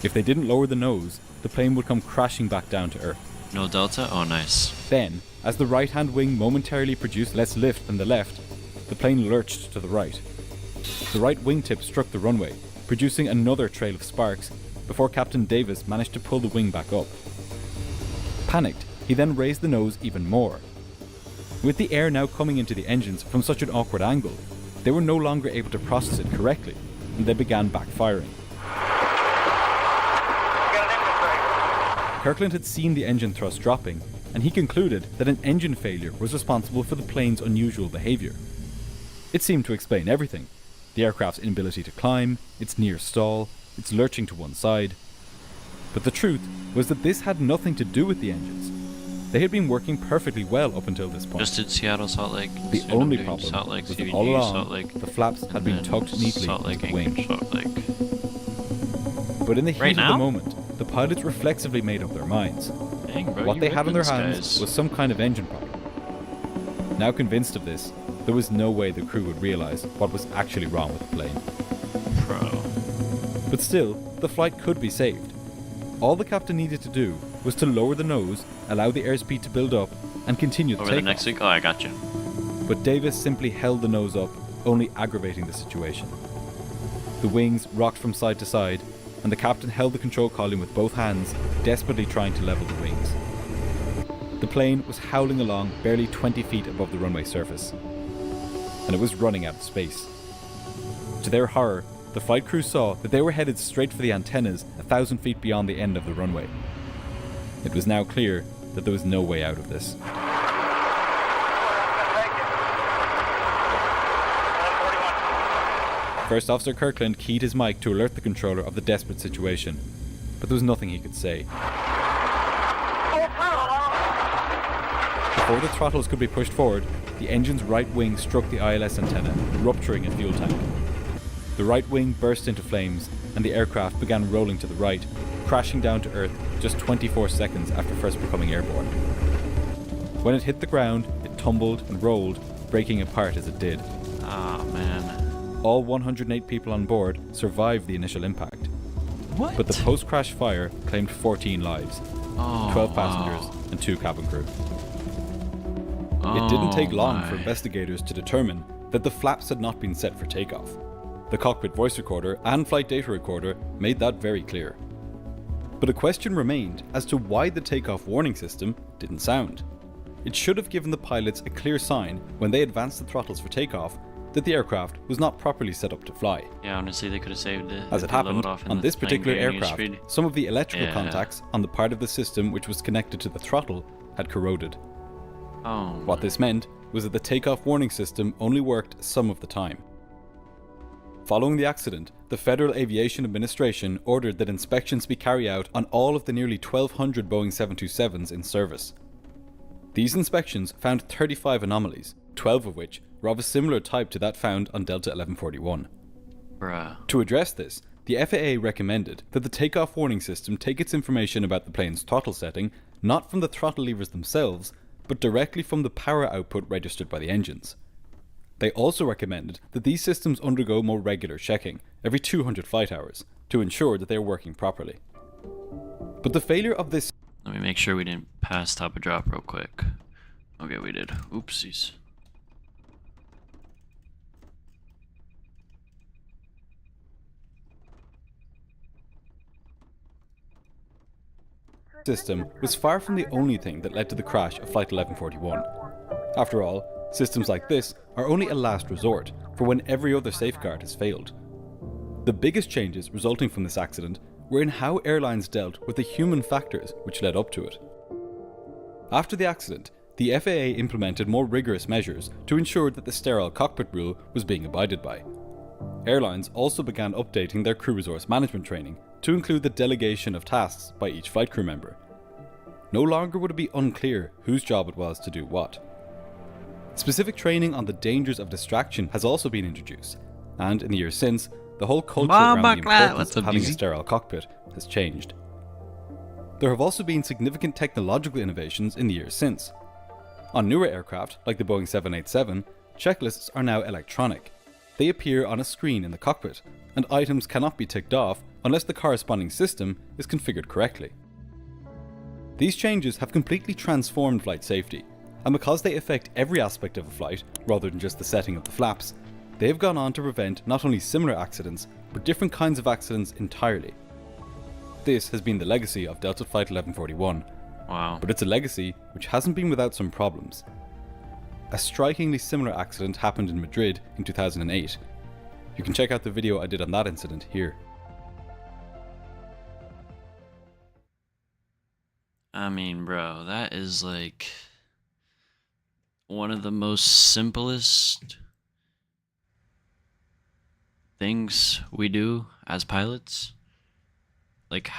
If they didn't lower the nose, the plane would come crashing back down to Earth. No delta? Oh, nice. Then, as the right-hand wing momentarily produced less lift than the left, the plane lurched to the right. The right wingtip struck the runway, producing another trail of sparks, before Captain Davis managed to pull the wing back up. Panicked, he then raised the nose even more. With the air now coming into the engines from such an awkward angle, they were no longer able to process it correctly, and they began backfiring. Kirkland had seen the engine thrust dropping, and he concluded that an engine failure was responsible for the plane's unusual behaviour. It seemed to explain everything: the aircraft's inability to climb, its near stall, its lurching to one side. But the truth was that this had nothing to do with the engines. They had been working perfectly well up until this point. Just in Seattle, Salt Lake. The Soon only doing problem Salt Lake, was that CBG, all along, Salt Lake, the flaps had been and tucked then neatly Salt Lake, into the wing. Anchorage, Salt Lake. But in the heat Right of now? the moment, the pilots reflexively made up their minds. Dang, bro, What you they had on their ripping hands skies. was some kind of engine problem. Now convinced of this, there was no way the crew would realise what was actually wrong with the plane. Bro. But still, the flight could be saved. All the captain needed to do was to lower the nose, allow the airspeed to build up, and continue the Over the takeoff. next week? Oh, I got you. But Davis simply held the nose up, only aggravating the situation. The wings rocked from side to side, and the captain held the control column with both hands, desperately trying to level the wings. The plane was howling along barely 20 feet above the runway surface, and it was running out of space. To their horror, the flight crew saw that they were headed straight for the antennas 1,000 feet beyond the end of the runway. It was now clear that there was no way out of this. First Officer Kirkland keyed his mic to alert the controller of the desperate situation, but there was nothing he could say. Before the throttles could be pushed forward, the engine's right wing struck the ILS antenna, rupturing a fuel tank. The right wing burst into flames, and the aircraft began rolling to the right, crashing down to Earth just 24 seconds after first becoming airborne. When it hit the ground, it tumbled and rolled, breaking apart as it did. Oh, man. All 108 people on board survived the initial impact. What? But the post-crash fire claimed 14 lives, Oh, 12 wow. passengers and 2 cabin crew. Oh, It didn't take long my. for investigators to determine that the flaps had not been set for takeoff. The cockpit voice recorder and flight data recorder made that very clear. But a question remained as to why the takeoff warning system didn't sound. It should have given the pilots a clear sign when they advanced the throttles for takeoff that the aircraft was not properly set up to fly. Yeah, honestly, they could have saved it. As it If they leveled happened, off in on the this plane particular gaining aircraft, speed. some of the electrical Yeah. contacts on the part of the system which was connected to the throttle had corroded. Oh. What this meant was that the takeoff warning system only worked some of the time. Following the accident, the Federal Aviation Administration ordered that inspections be carried out on all of the nearly 1,200 Boeing 727s in service. These inspections found 35 anomalies, 12 of which were of a similar type to that found on Delta 1141. Bruh. To address this, the FAA recommended that the takeoff warning system take its information about the plane's throttle setting not from the throttle levers themselves, but directly from the power output registered by the engines. They also recommended that these systems undergo more regular checking, every 200 flight hours, to ensure that they are working properly. But the failure of this Let me make sure we didn't pass top a drop real quick. Okay, we did. Oopsies. system was far from the only thing that led to the crash of Flight 1141. After all, systems like this are only a last resort for when every other safeguard has failed. The biggest changes resulting from this accident were in how airlines dealt with the human factors which led up to it. After the accident, the FAA implemented more rigorous measures to ensure that the sterile cockpit rule was being abided by. Airlines also began updating their crew resource management training to include the delegation of tasks by each flight crew member. No longer would it be unclear whose job it was to do what. Specific training on the dangers of distraction has also been introduced, and in the years since, the whole culture around the importance of having a sterile cockpit has changed. There have also been significant technological innovations in the years since. On newer aircraft, like the Boeing 787, checklists are now electronic. They appear on a screen in the cockpit, and items cannot be ticked off unless the corresponding system is configured correctly. These changes have completely transformed flight safety, and because they affect every aspect of a flight, rather than just the setting of the flaps, they have gone on to prevent not only similar accidents, but different kinds of accidents entirely. This has been the legacy of Delta Flight 1141, Wow. but it's a legacy which hasn't been without some problems. a strikingly similar accident happened in Madrid in 2008. You can check out the video I did on that incident here. I mean, bro, that is like one of the most simplest things we do as pilots. Like,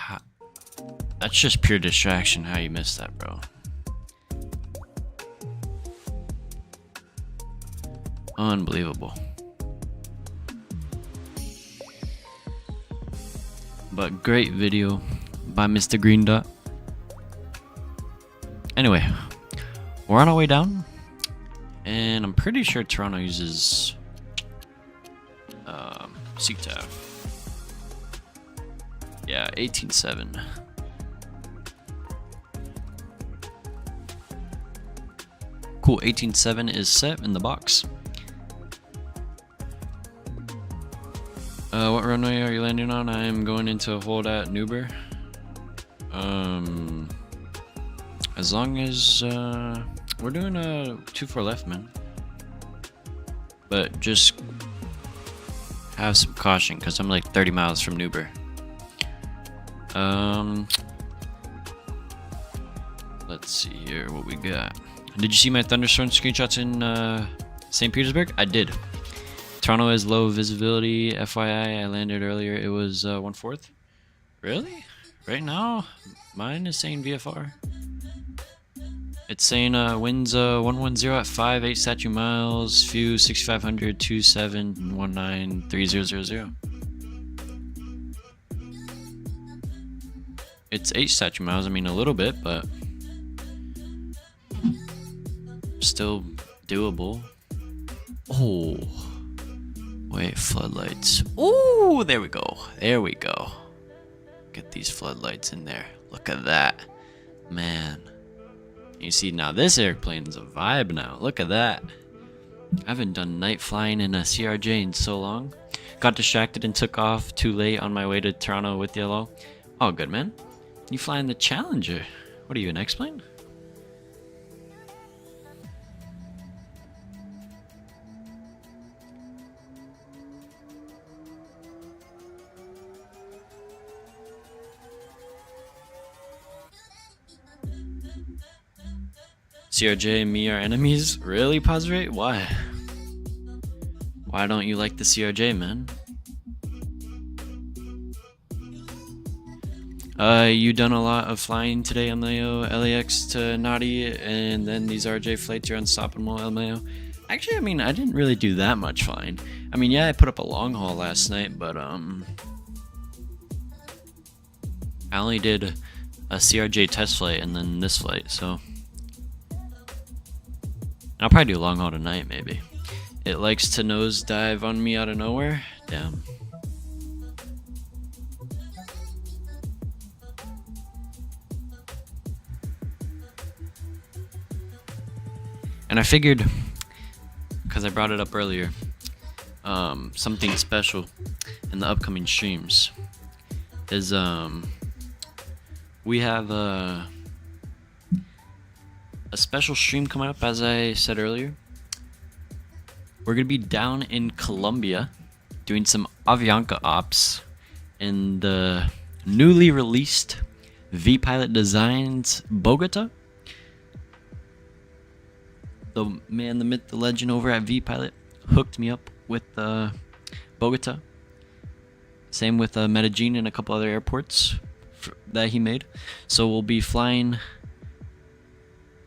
that's just pure distraction how you missed that, bro. Unbelievable. But great video by Mr. Green Dot. Anyway, we're on our way down, and I'm pretty sure Toronto uses CTAF. Yeah, 18.7. Cool, 18.7 is set in the box. What runway are you landing on? I am going into a hold at Newber. As long as we're doing a 2-4 left, man. But just have some caution, because I'm like 30 miles from Newber. Let's see here what we got. Did you see my thunderstorm screenshots in St. Petersburg? I did. Toronto has low visibility. FYI, I landed earlier. It was 1/4. Really? Right now, mine is saying VFR. It's saying winds 110 at 5, 8 statute miles, few 6500, 27, 19, 3000. It's 8 statute miles. I mean, a little bit, but still doable. Oh, wait, floodlights. Ooh, there we go. There we go. Get these floodlights in there. Look at that, man. You see, now this airplane's a vibe now. Look at that. I haven't done night flying in a CRJ in so long. Got distracted and took off too late on my way to Toronto with yellow. Oh, good, man. You flying the Challenger. What are you, an X-plane? CRJ and me are enemies? Really, Posrate? Why? Why don't you like the CRJ, man? You done a lot of flying today, LMAO, LAX to Naughty, and then these RJ flights are unstoppable, LMAO. Actually, I mean, I didn't really do that much flying. I mean, yeah, I put up a long haul last night, but I only did a CRJ test flight and then this flight, so I'll probably do a long haul tonight, maybe. It likes to nosedive on me out of nowhere. Damn. And I figured, because I brought it up earlier, something special in the upcoming streams is we have a special stream coming up, as I said earlier. We're gonna be down in Colombia doing some Avianca ops in the newly released V-Pilot Designs Bogota. The man, the myth, the legend over at V-Pilot hooked me up with Bogota. Same with Medellin and a couple other airports that he made. So we'll be flying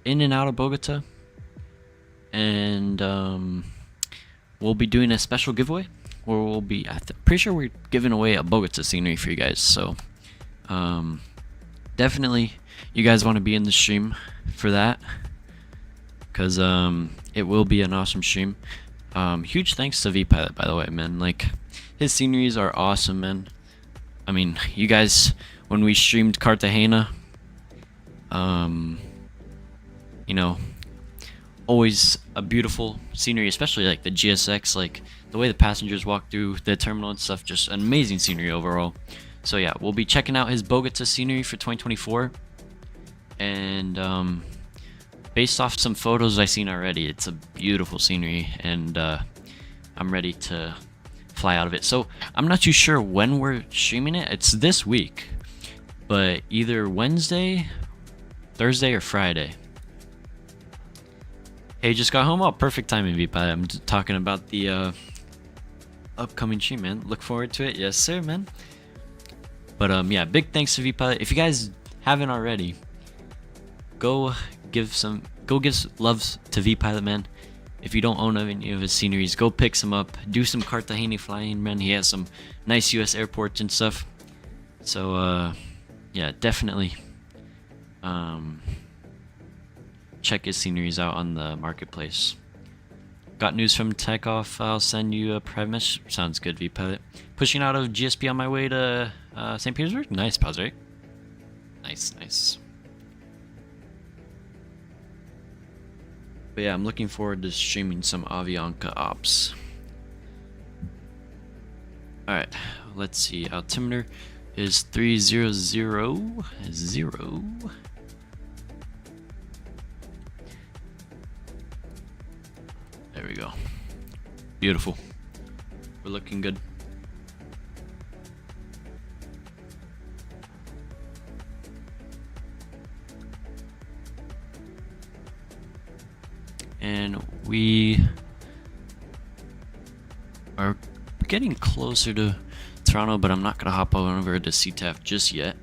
in and out of Bogota, and we'll be doing a special giveaway where we'll be, pretty sure we're giving away a Bogota scenery for you guys. So definitely you guys want to be in the stream for that, because it will be an awesome stream. Huge thanks to V-Pilot, by the way, man. Like, his sceneries are awesome, man. I mean, you guys, when we streamed Cartagena, you know, always a beautiful scenery, especially like the GSX, like the way the passengers walk through the terminal and stuff, just an amazing scenery overall. So yeah, we'll be checking out his Bogota scenery for 2024, and based off some photos I've seen already, it's a beautiful scenery, and I'm ready to fly out of it. So I'm not too sure when we're streaming it. It's this week, but either Wednesday, Thursday, or Friday. Hey, just got home. Oh, perfect timing, VPilot. I'm talking about the upcoming stream, man. Look forward to it. Yes, sir, man. But yeah, big thanks to VPilot. If you guys haven't already, go give loves to VPilot, man. If you don't own any of his sceneries, go pick some up. Do some Cartagena flying, man. He has some nice US airports and stuff. So yeah, definitely check his sceneries out on the marketplace. Got news from Takeoff. I'll send you a private message. Sounds good, VPilot. Pushing out of GSP on my way to St. Petersburg. Nice, pause, right? Nice, nice. But yeah, I'm looking forward to streaming some Avianca ops. Alright, let's see. Altimeter is 300. There we go. Beautiful. We're looking good. And we are getting closer to Toronto, but I'm not gonna hop over to CTAF just yet.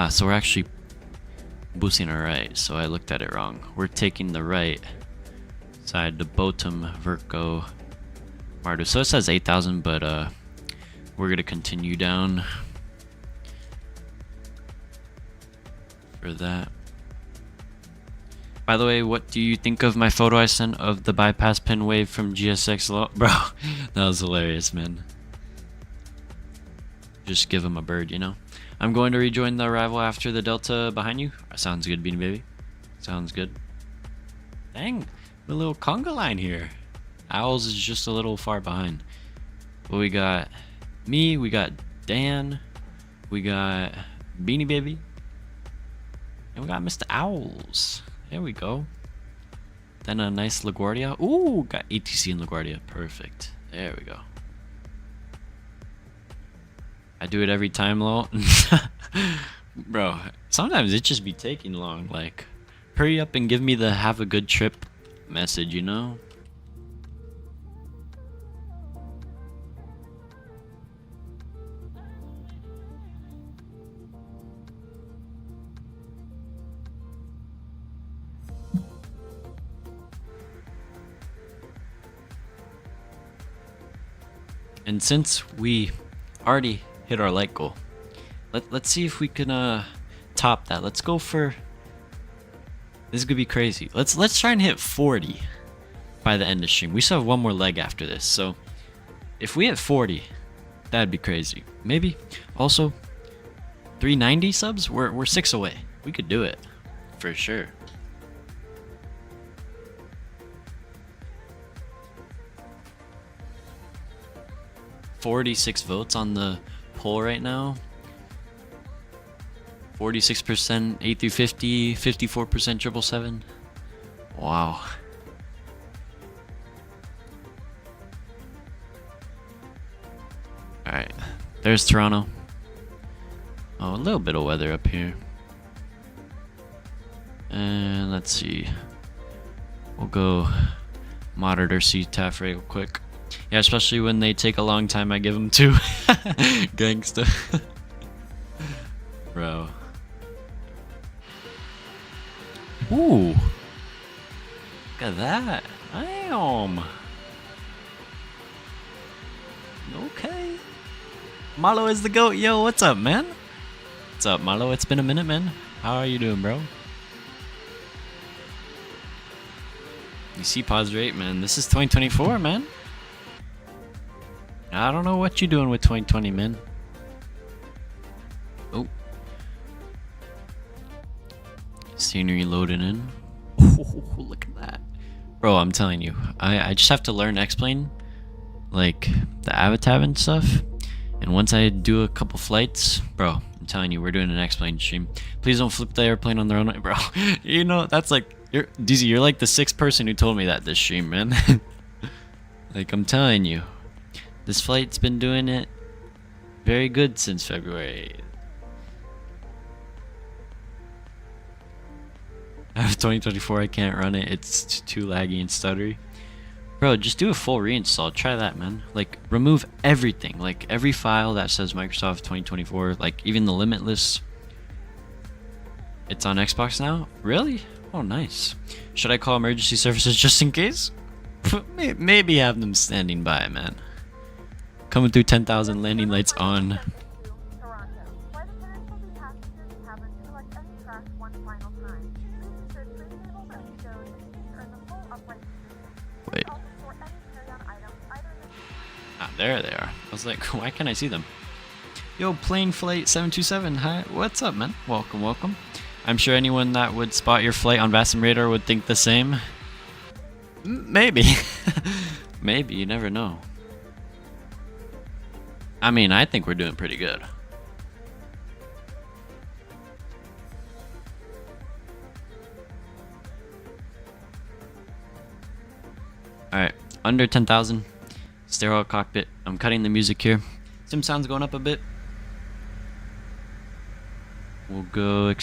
So we're actually boosting our right, so I looked at it wrong. We're taking the right side to Botum, Verco, Mardu. So it says 8,000, but we're gonna continue down for that. By the way, what do you think of my photo I sent of the bypass pin wave from GSX? Bro, that was hilarious, man. Just give him a bird, you know? I'm going to rejoin the arrival after the Delta behind you. Sounds good, Beanie Baby. Sounds good. Dang, the little conga line here. Owls is just a little far behind. But we got me, we got Dan, we got Beanie Baby, and we got Mr. Owls. There we go. Then a nice LaGuardia. Ooh, got ATC in LaGuardia. Perfect. There we go. I do it every time, lol. Bro, sometimes it just be taking long. Like, hurry up and give me the have a good trip message, you know? And since we already hit our light goal, let's see if we can top that. Let's go for, this is gonna be crazy. Let's try and hit 40 by the end of stream. We still have one more leg after this, so if we hit 40, that'd be crazy. Maybe also 390 subs. We're 6 away. We could do it for sure. $46 votes on the poll right now. 46% 8 through 50, 54% 777. Wow. Alright, there's Toronto. Oh, a little bit of weather up here. And let's see. We'll go monitor CTAF real quick. Yeah, especially when they take a long time, I give them 2. Gangsta. Bro. Ooh. Look at that. Damn. Okay. Malo is the GOAT. Yo, what's up, man? What's up, Malo? It's been a minute, man. How are you doing, bro? You see pause rate, man. This is 2024, man. I don't know what you're doing with 2020, man. Oh. Scenery loading in. Oh, look at that. Bro, I'm telling you. I just have to learn X-Plane. Like, the Avatar and stuff. And once I do a couple flights, bro, I'm telling you, we're doing an X-plane stream. Please don't flip the airplane on the runway, bro. You know, that's like, DZ, you're like the 6th person who told me that this stream, man. Like, I'm telling you, this flight's been doing it very good since February. After 2024, I can't run it. It's too laggy and stuttery. Bro, just do a full reinstall. Try that, man. Like, remove everything. Like, every file that says Microsoft 2024, like, even the Limitless. It's on Xbox now? Really? Oh, nice. Should I call emergency services just in case? Maybe have them standing by, man. Coming through 10,000, landing lights on. Wait. Ah, there they are. I was like, why can't I see them? Yo, plane flight 727. Hi, what's up, man? Welcome, welcome. I'm sure anyone that would spot your flight on VATSIM radar would think the same. Maybe. Maybe, you never know. I mean, I think we're doing pretty good. Alright, under 10,000. Sterile cockpit. I'm cutting the music here. Sim sound's going up a bit. We'll go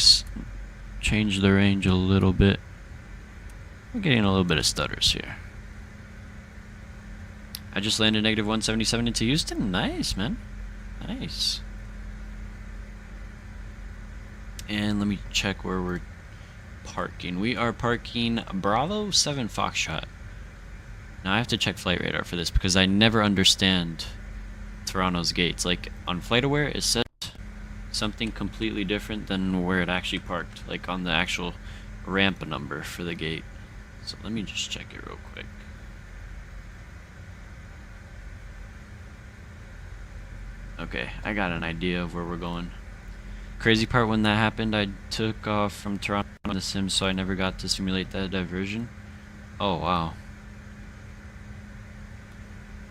change the range a little bit. We're getting a little bit of stutters here. I just landed negative 177 into Houston. Nice, man. Nice. And let me check where we're parking. We are parking Bravo 7 Foxtrot. Now I have to check flight radar for this because I never understand Toronto's gates. Like on FlightAware, it says something completely different than where it actually parked, like on the actual ramp number for the gate. So let me just check it real quick. Okay, I got an idea of where we're going. Crazy part, when that happened, I took off from Toronto on the sim, so I never got to simulate that diversion. Oh, wow.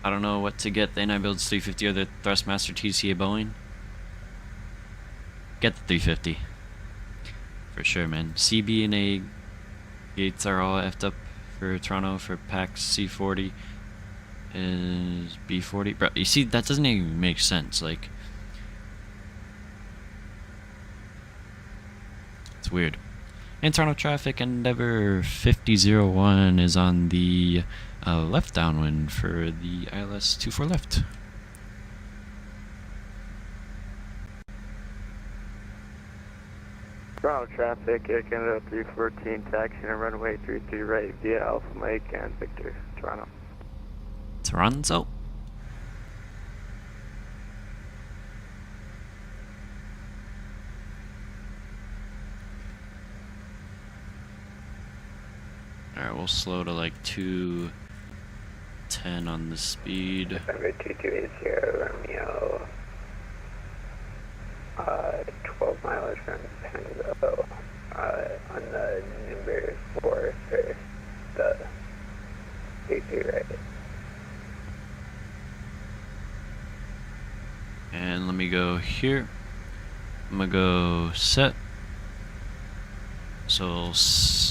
I don't know what to get, the NI Builds 350 or the Thrustmaster TCA Boeing. Get the 350. For sure, man. CB and A gates are all effed up for Toronto. For PAX C40 is B40. Bro, you see, that doesn't even make sense. Like, it's weird. And Toronto traffic, Endeavour 5001 is on the left downwind for the ILS 24 left. Toronto traffic, Air Canada 314, taxi and runway 33 right via Alpha Mike and Victor, Toronto. Toronto. Alright, we'll slow to like 210 on the speed. November 2280 Romeo, 12 miles from Penzo, on the number 4 for the 33 right. And let me go here. I'm gonna go set. So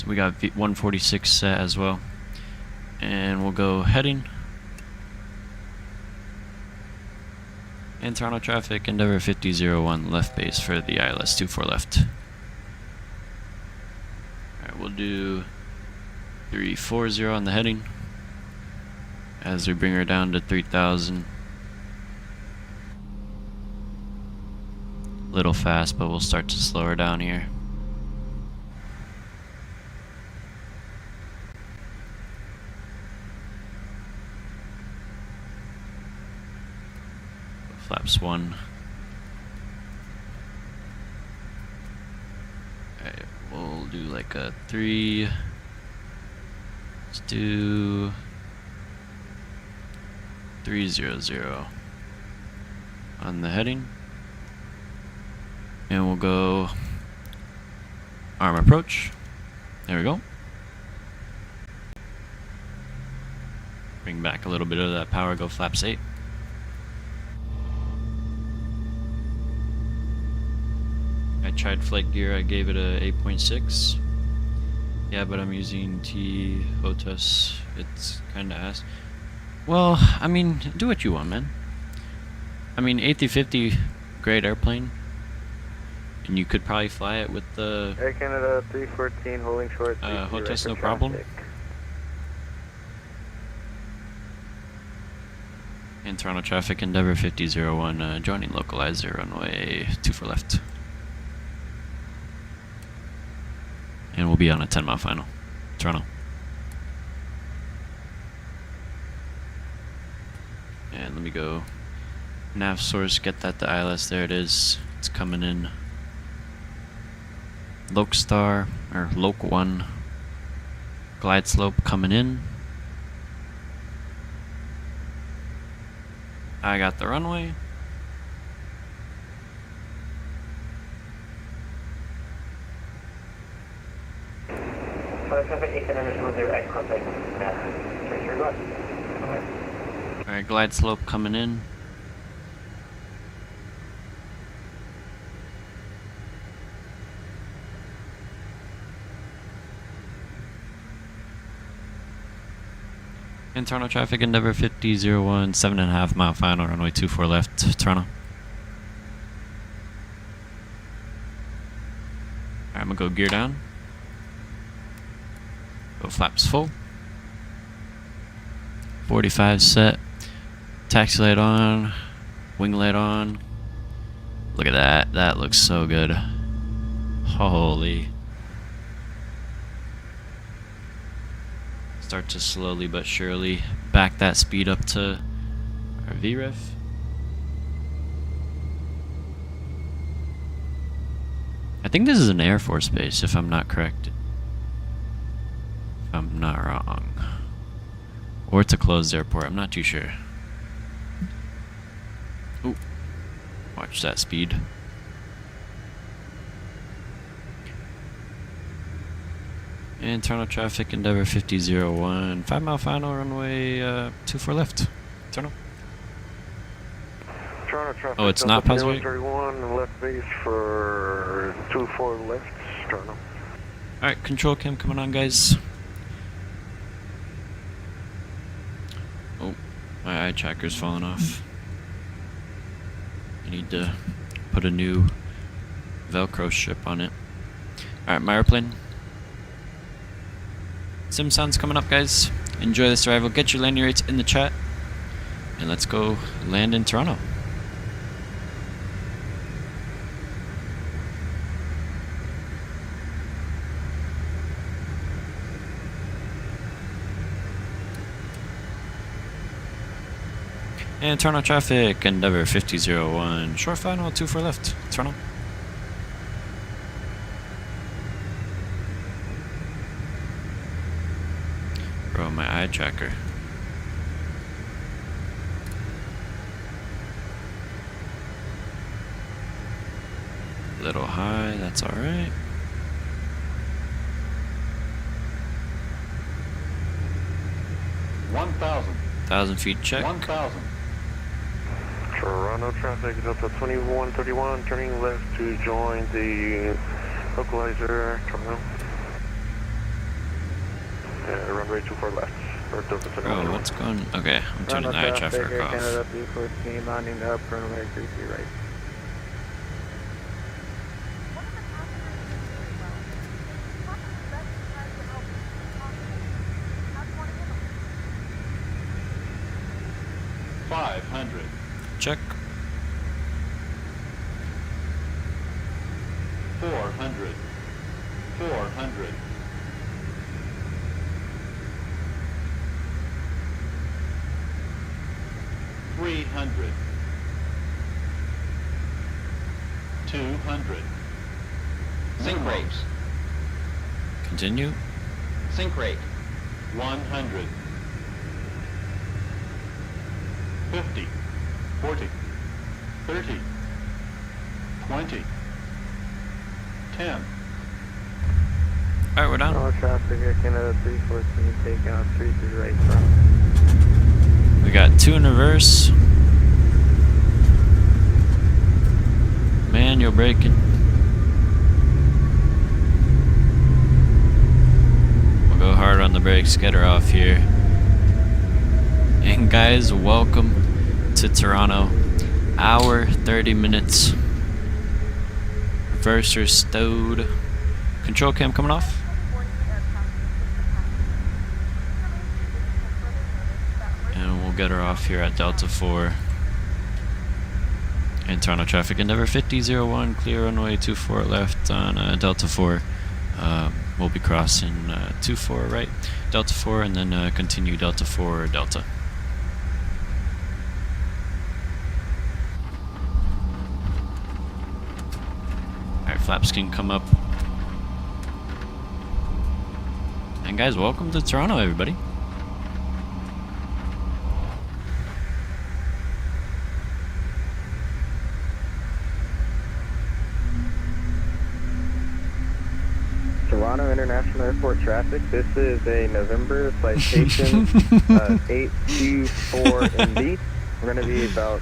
we got 146 set as well. And we'll go heading. And Toronto traffic, Endeavour 5001 left base for the ILS 24 left. Alright, we'll do 340 on the heading as we bring her down to 3,000. Little fast, but we'll start to slow her down here. Flaps 1. Alright, we'll do like a 3. Let's do 300 on the heading. And we'll go arm approach. There we go. Bring back a little bit of that power, go flaps 8. tried flight gear, I gave it a 8.6. Yeah, but I'm using T HOTAS. It's kinda ass. Well, I mean, do what you want, man. I mean, A350, great airplane. And you could probably fly it with the Air Canada 314 holding short. HOTAS, no problem. And Toronto traffic, Endeavour 5001, joining localizer, runway 24 left. And we'll be on a 10-mile final. Toronto. And let me go nav source, get that to ILS. There it is. It's coming in. Lokestar, or Loke 1. Glide slope coming in. I got the runway. Alright, glide slope coming in. Internal traffic, Endeavour 5001, 7.5 mile final, runway 24 left, Toronto. Alright, I'm gonna go gear down. Go flaps full. 45 set. Taxi light on. Wing light on. Look at that. That looks so good. Holy. Start to slowly but surely back that speed up to our VREF. I think this is an Air Force base, if I'm not correct. If I'm not wrong. Or it's a closed airport, I'm not too sure. Ooh. Watch that speed. Internal traffic, Endeavour 5001, 5 mile final, runway 24 left. Toronto. Toronto traffic. Oh, it's not positive? 31 left base for 24 left, Toronto. Alright, control cam coming on, guys. Oh, my eye tracker's falling off. I need to put a new Velcro strip on it. Alright, my airplane. Sim sounds coming up, guys. Enjoy this arrival. Get your landing rates in the chat. And let's go land in Toronto. And Toronto traffic, Endeavour 5001. Short final, 24 left. Toronto. Bro, my eye tracker. Little high, that's alright. 1,000 feet check. 1,000. Toronto traffic Delta 2131, turning left to join the localizer. Toronto. Runway 24 left. Or Delta 21. Oh, what's going on? Okay, I'm turning the eye traffic off. Canada 314, landing up, runway 33 right. Check. 400. 300. 200. Sink rate. Continue. Sink rate. 100. 50. 40. 30. 20. 10. Alright, we're done. Toronto traffic, Air Canada 314, takeoff 33 right front. We got 2 in reverse. Manual braking. hard on the brakes, get her off here. And guys, welcome to Toronto. Hour 30 minutes. Reverser stowed. Control cam coming off. And we'll get her off here at Delta 4. And Toronto traffic, Endeavour 5001, clear runway 24 left on Delta 4. We'll be crossing 24 right, Delta 4, and then continue Delta 4, Delta. Alright, flaps can come up. And guys, welcome to Toronto, everybody. Toronto International Airport traffic. This is a November citation 824MB. We're going to be about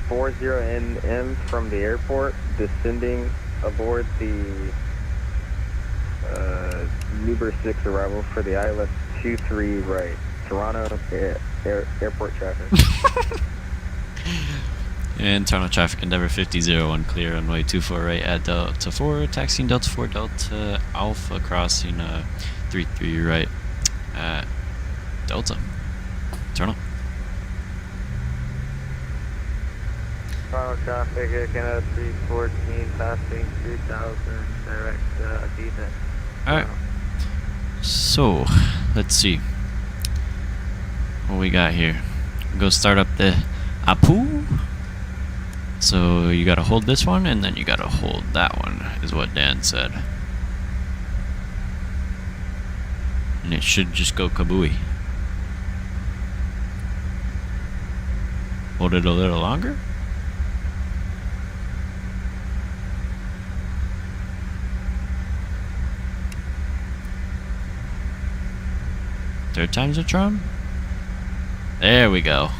40 nm from the airport, descending aboard the Uber 6 arrival for the ILS 23 right. Toronto airport traffic. And Toronto traffic, Endeavour 5001, clear runway 24 right at Delta 4, taxiing Delta 4 Delta Alpha, crossing 33 right at Delta. Toronto. Toronto traffic, Air Canada 314, passing 3000, direct defense. Alright. So, let's see what we got here. Go start up the Apu. So you gotta hold this one, and then you gotta hold that one, is what Dan said. And it should just go kabooey. Hold it a little longer. Third time's a charm. There we go.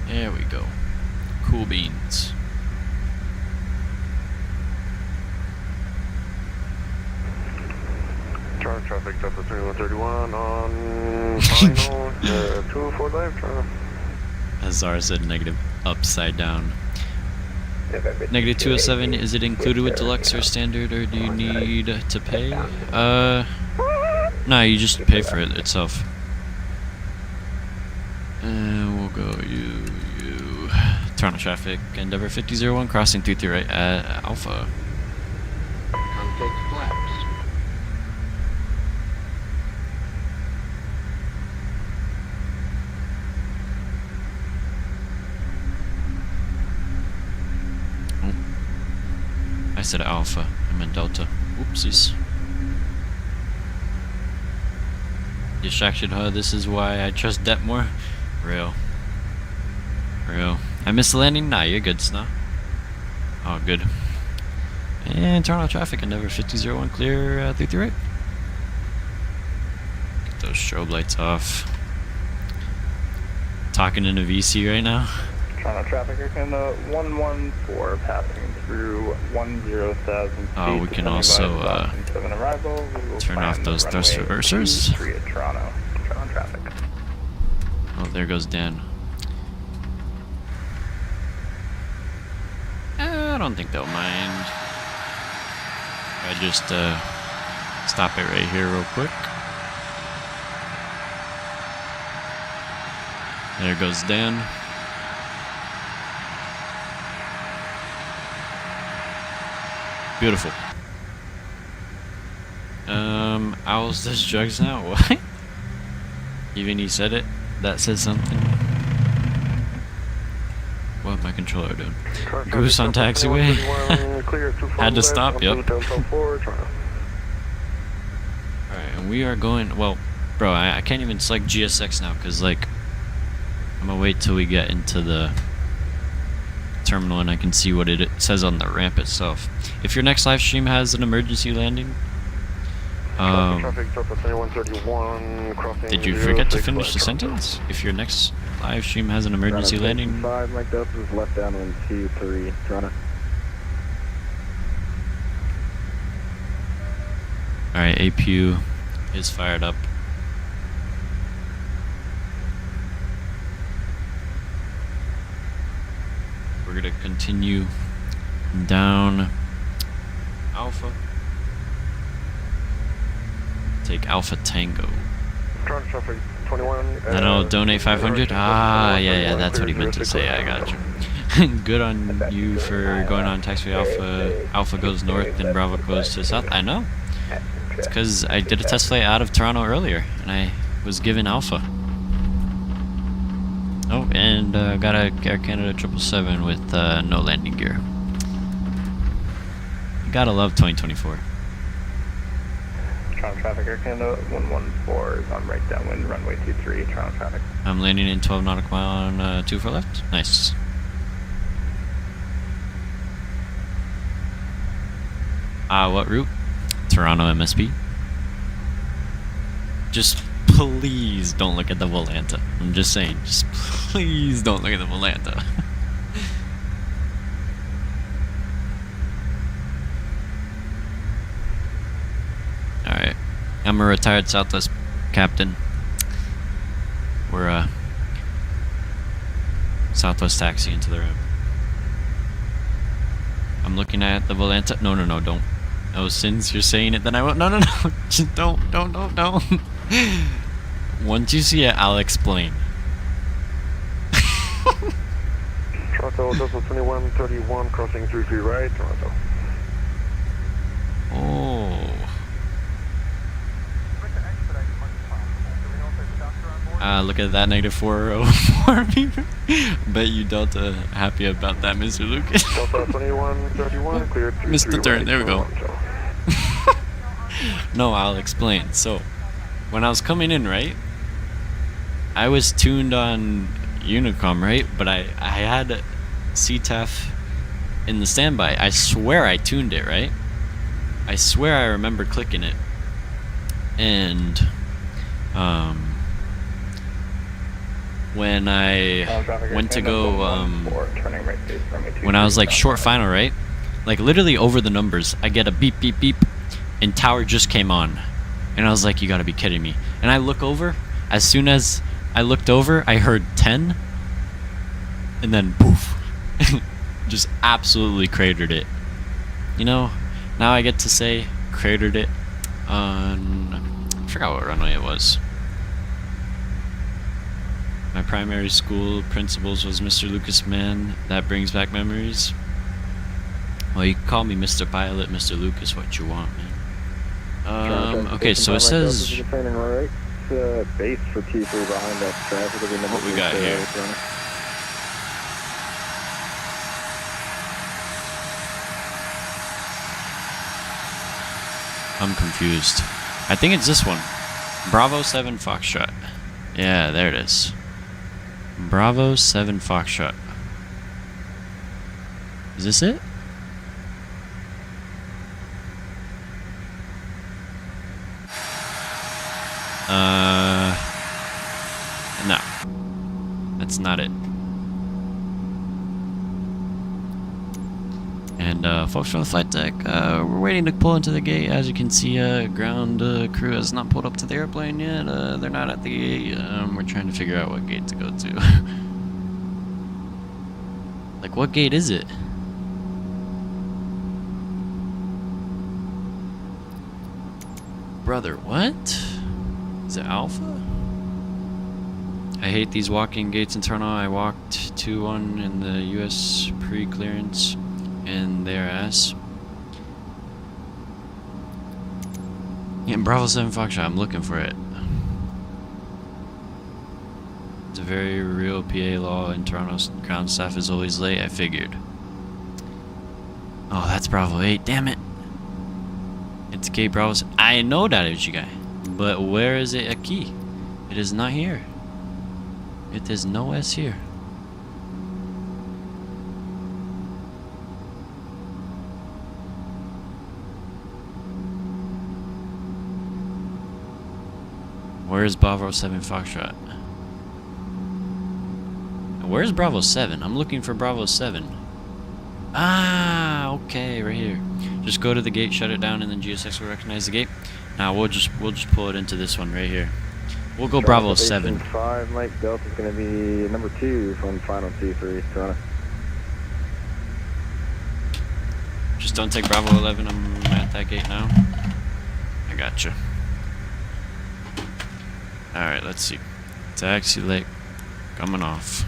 There we go. Cool beans. Toronto traffic, Delta 3131 on final 245, Toronto. As Zara said, negative upside down. Negative 207, is it included with deluxe or standard, or do you need to pay? No, you just pay for it itself. And we'll go you. Toronto traffic, Endeavour 5001, crossing 33 right at Alpha. Contact flaps. Oh. I said Alpha, I meant Delta. Oopsies. Distraction, huh? This is why I trust Det more. Real. I missed the landing? Nah, you're good, Snow. Oh, good. And Toronto traffic, Endeavour 5001, clear 33 right. Get those strobe lights off. Talking in a VC right now. Toronto traffic, in the 114 passing through 10,000 feet. Oh, we can also turn off those thrust reversers. Toronto traffic. Oh, there goes Dan. I don't think they'll mind. I just stop it right here real quick. There goes Dan. Beautiful. Owls does drugs now? What? Even he said it? That says something. What my controller doing? Goose on taxiway? Had to stop, yep. Alright, and we are going, well, bro, I can't even select GSX now, because, like, I'm gonna wait till we get into the terminal and I can see what it says on the ramp itself. If your next live stream has an emergency landing, did you forget to finish the sentence? If your next live stream has an emergency landing. 5, Mike Delta is left downwind 23, Toronto. Alright, APU is fired up. We're gonna continue down Alpha. Take Alpha Tango. Current traffic 21. Then I'll donate 500. Ah, yeah, that's what he meant to say. I got you. Good on you for going on taxiway Alpha. Alpha goes north, then Bravo goes to south. I know. It's because I did a test flight out of Toronto earlier, and I was given Alpha. Oh, and got a Air Canada 777 with no landing gear. You gotta love 2024. Toronto traffic, Air Canada 114 is on right downwind, runway 23, Toronto traffic. I'm landing in 12 nautical mile on 24 left. Nice. What route? Toronto MSP. Just please don't look at the Volanta. I'm just saying, just please don't look at the Volanta. Alright. I'm a retired Southwest captain. We're Southwest taxi into the ramp. I'm looking at the Volanta. No, don't. Oh, since you're saying it, then I won't. No. Just don't. Once you see it, I'll explain. Toronto, Delta 2131, crossing 33 right, Toronto. Oh. Look at that, -404 people. Bet you Delta happy about that, Mr. Lucas. Delta 2131, cleared 33 Missed the turn, right, there we go. Toronto. No, I'll explain. So, when I was coming in, right, I was tuned on Unicom, right, but I had CTAF in the standby. I swear I tuned it, right? I swear I remember clicking it. And, when I went to go, when I was like short final, right? Like literally over the numbers, I get a beep, beep, beep, and tower just came on. And I was like, you gotta be kidding me. And I look over, as soon as I looked over, I heard 10, and then poof. Just absolutely cratered it. You know, now I get to say cratered it on, I forgot what runway it was. My primary school principals was Mr. Lucas Mann. That brings back memories. Well, you can call me Mr. Pilot, Mr. Lucas, what you want, man. Okay, so it says... base for T3 behind us. Traffic will be number what we got here? I'm confused. I think it's this one. Bravo 7 Foxtrot. Yeah, there it is. Bravo 7 Foxtrot. Is this it? No. That's not it. And folks from the flight deck, we're waiting to pull into the gate. As you can see, ground crew has not pulled up to the airplane yet. They're not at the gate. We're trying to figure out what gate to go to. Like, what gate is it? Brother, what? Is it Alpha? I hate these walk-in gates in Toronto. I walked to one in the US pre-clearance, and they're ass. Yeah, Bravo 7 Foxtrot, I'm looking for it. It's a very real PA law in Toronto. Ground staff is always late, I figured. Oh, that's Bravo 8, damn it. It's Gate Bravo 7. I know that is you guy, but where is it a key? It is not here. It is no S here. Where's Bravo 7 Foxtrot? Where's Bravo 7? I'm looking for Bravo 7. Ah, okay, right here. Just go to the gate, shut it down, and then GSX will recognize the gate. Now we'll just pull it into this one right here. We'll go Bravo 7. 5, Mike Delta is going to be number 2 from final 2-3, Toronto. Just don't take Bravo 11. I'm at that gate now. I gotcha. Alright, let's see. Taxi lake coming off.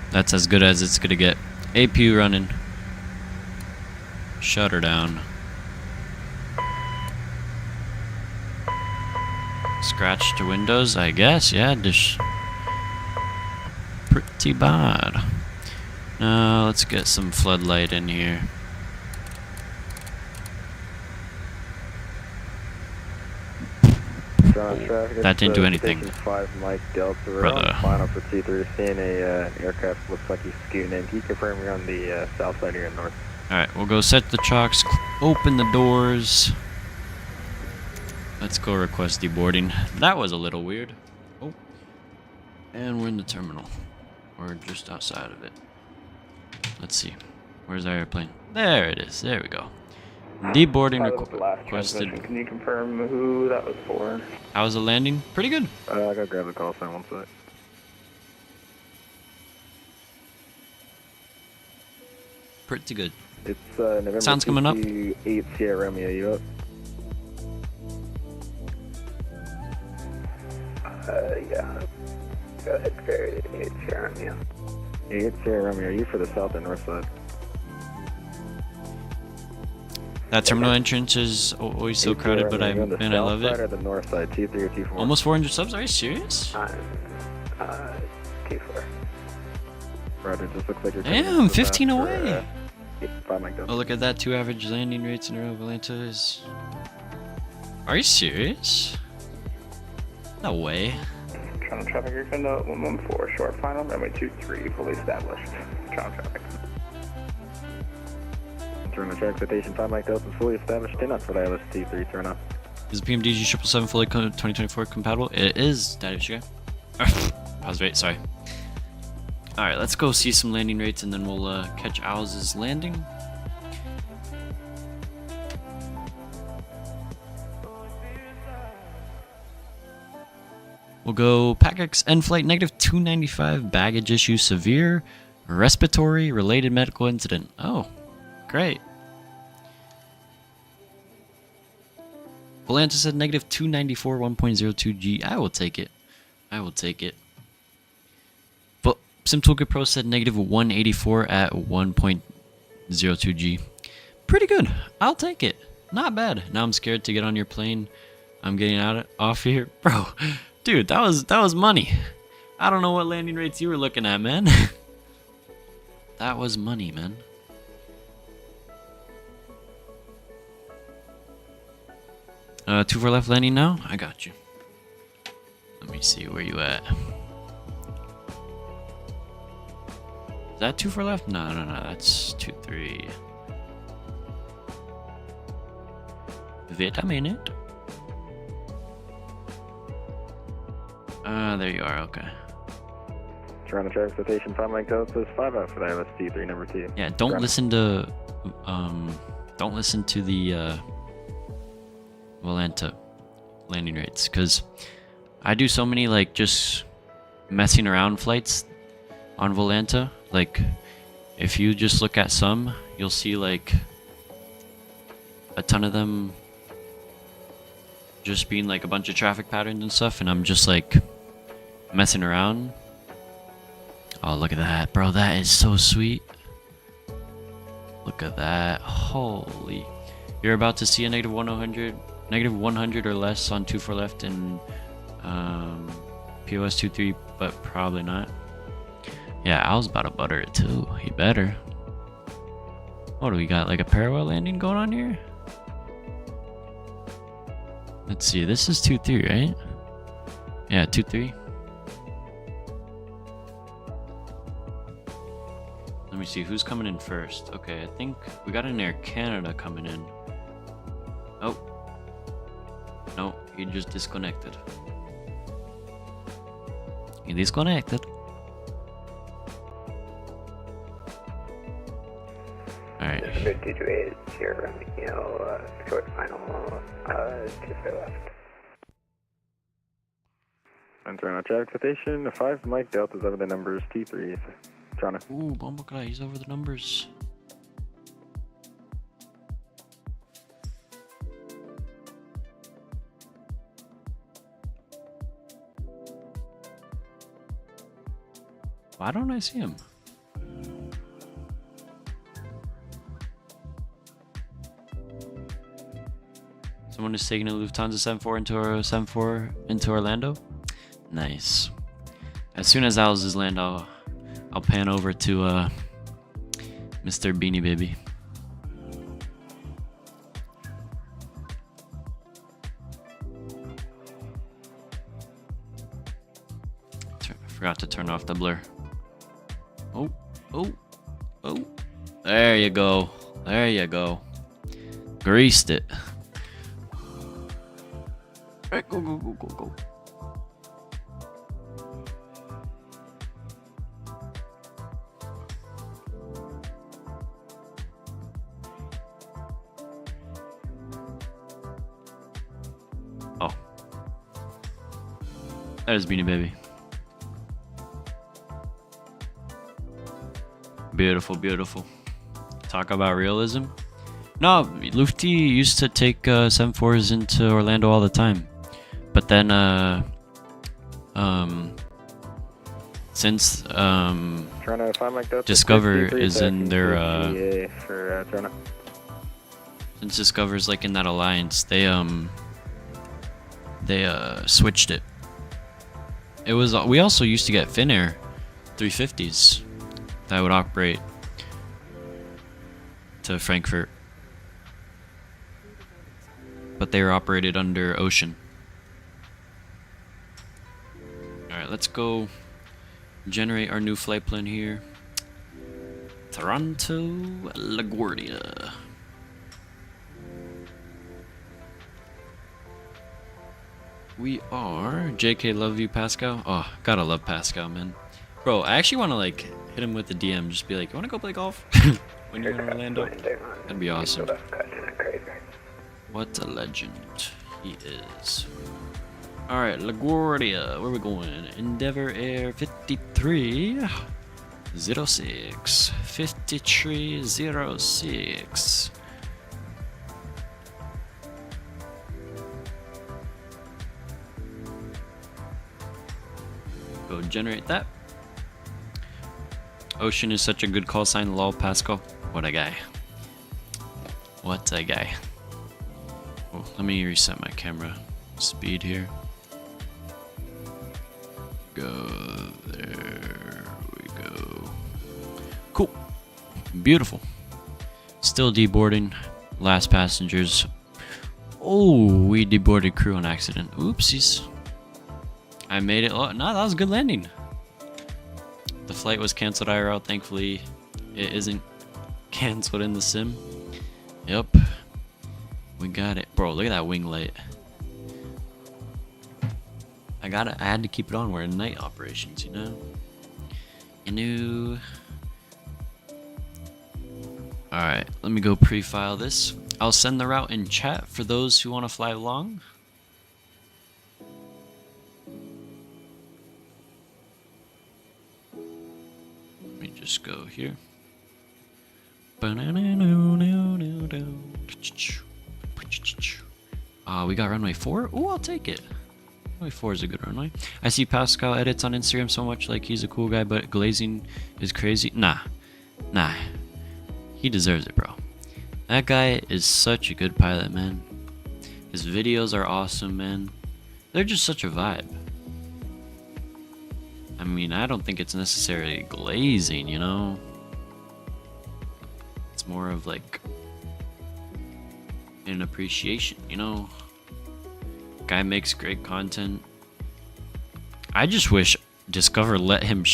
That's as good as it's gonna get. APU running. Shutter down. Scratched windows, I guess. Yeah, just pretty bad. Now let's get some floodlight in here. That didn't do anything. 5 Mike Delta, we're Brother. on final for 2-3. Seeing a aircraft looks like he's scooting in. Can you confirm you're on the south side here in north? Alright, we'll go set the chocks, open the doors. Let's go request deboarding. That was a little weird. Oh. And we're in the terminal. We're just outside of it. Let's see. Where's our airplane? There it is. There we go. Deboarding requested. Can you confirm who that was for? How was the landing? Pretty good. I gotta grab the call sign 1 sec. Pretty good. It's November Sounds coming up. 8 Sierra Romeo, you up? Yeah. Go ahead, Barry. 8 Sierra Romeo. 8 Sierra Romeo, are you for the south and north side? That terminal entrance is always so crowded, but I love it. Or it. the north side, 2-3 or 2-4? Almost 400 subs. Are you serious? 2-4. Roger, just looks like you're Damn, 15 away. 5 Mike Delta. Oh, look at that. 2 average landing rates in a row. Atlanta is. Are you serious? No way. Toronto traffic, you're going to 114, short final, runway 23, fully established. Toronto traffic. Toronto traffic, expectation 5 Mike Delta is fully established. 10 knots for the ILS-T3, turn off. Is the PMDG 777 fully 2024 compatible? It is, Daddy Sugar. I was right, sorry. Alright, let's go see some landing rates and then we'll catch Owl's landing. We'll go PACX Inflight -295, baggage issue severe, respiratory related medical incident. Oh, great. Volanta said -294, 1.02G. I will take it. I will take it. But SimToolkit Pro said -184 at 1.02G. Pretty good. I'll take it. Not bad. Now I'm scared to get on your plane. I'm getting off here. Bro, dude, that was money. I don't know what landing rates you were looking at, man. That was money, man. Two for left landing now? I got you. Let me see where you at. Is that 2 for left? No, that's 2-3. Wait a minute. There you are, okay. Toronto traffic, expectation 5 Mike Delta is 5 out for the ILS-T3, number 2. Yeah, don't listen to the Volanta landing rates, because I do so many like just messing around flights on Volanta. Like if you just look at some, you'll see like a ton of them just being like a bunch of traffic patterns and stuff, and I'm just like messing around. Oh, look at that, bro. That is so sweet. Look at that. Holy. You're about to see a -100 or less on 2 for left and POS 23, but probably not. Yeah, I was about to butter it too. He better. What do we got? Like a parallel landing going on here? Let's see. This is 2-3, right? Yeah, 2-3. Let me see who's coming in first. Okay, I think we got an Air Canada coming in. Oh. No, he just disconnected. Disconnected. Alright. Good 228 here, short final, 2 left. Entering traffic citation, 5 Mike Delta's over the numbers, T3, Toronto. Ooh, Bomba guy, he's over the numbers. Why don't I see him? Someone is taking a Lufthansa 74 into Orlando. Nice. As soon as houses land, I'll pan over to Mr. Beanie Baby. Forgot to turn off the blur. Oh. There you go. There you go. Greased it. Alright, go. Oh. There's Beanie Baby. Beautiful, beautiful. Talk about realism. No, Lufty used to take 74s into Orlando all the time. But then, since Discover is in their since Discover's like in that alliance, they switched it. It was we also used to get Finnair 350s that would operate to Frankfurt, but they were operated under Ocean. Alright, let's go generate our new flight plan here. Toronto, LaGuardia. We are JK, love you, Pascal. Oh, gotta love Pascal, man. Bro, I actually want to like hit him with the DM, just be like, you want to go play golf when you're in Orlando? That'd be awesome. What a legend he is. Alright, LaGuardia, where are we going? Endeavor Air 5306. 5306. Go generate that. Ocean is such a good call sign, lol, Pascal. What a guy. What a guy. Oh, let me reset my camera speed here. Go, there we go. Cool. Beautiful. Still deboarding. Last passengers. Oh, we deboarded crew on accident. Oopsies. I made it. Oh, no, that was a good landing. The flight was canceled IRL. Thankfully, it isn't canceled in the sim. Yep. We got it. Bro, look at that wing light. I had to keep it on. We're in night operations, you know? Alright, let me go pre-file this. I'll send the route in chat for those who want to fly along. Let me just go here. We got runway 4? Ooh, I'll take it. Runway 4 is a good runway. I see Pascal edits on Instagram so much like he's a cool guy, but glazing is crazy. Nah. He deserves it, bro. That guy is such a good pilot, man. His videos are awesome, man. They're just such a vibe. I mean, I don't think it's necessarily glazing, you know? It's more of like an appreciation, you know? Guy makes great content. I just wish Discover let him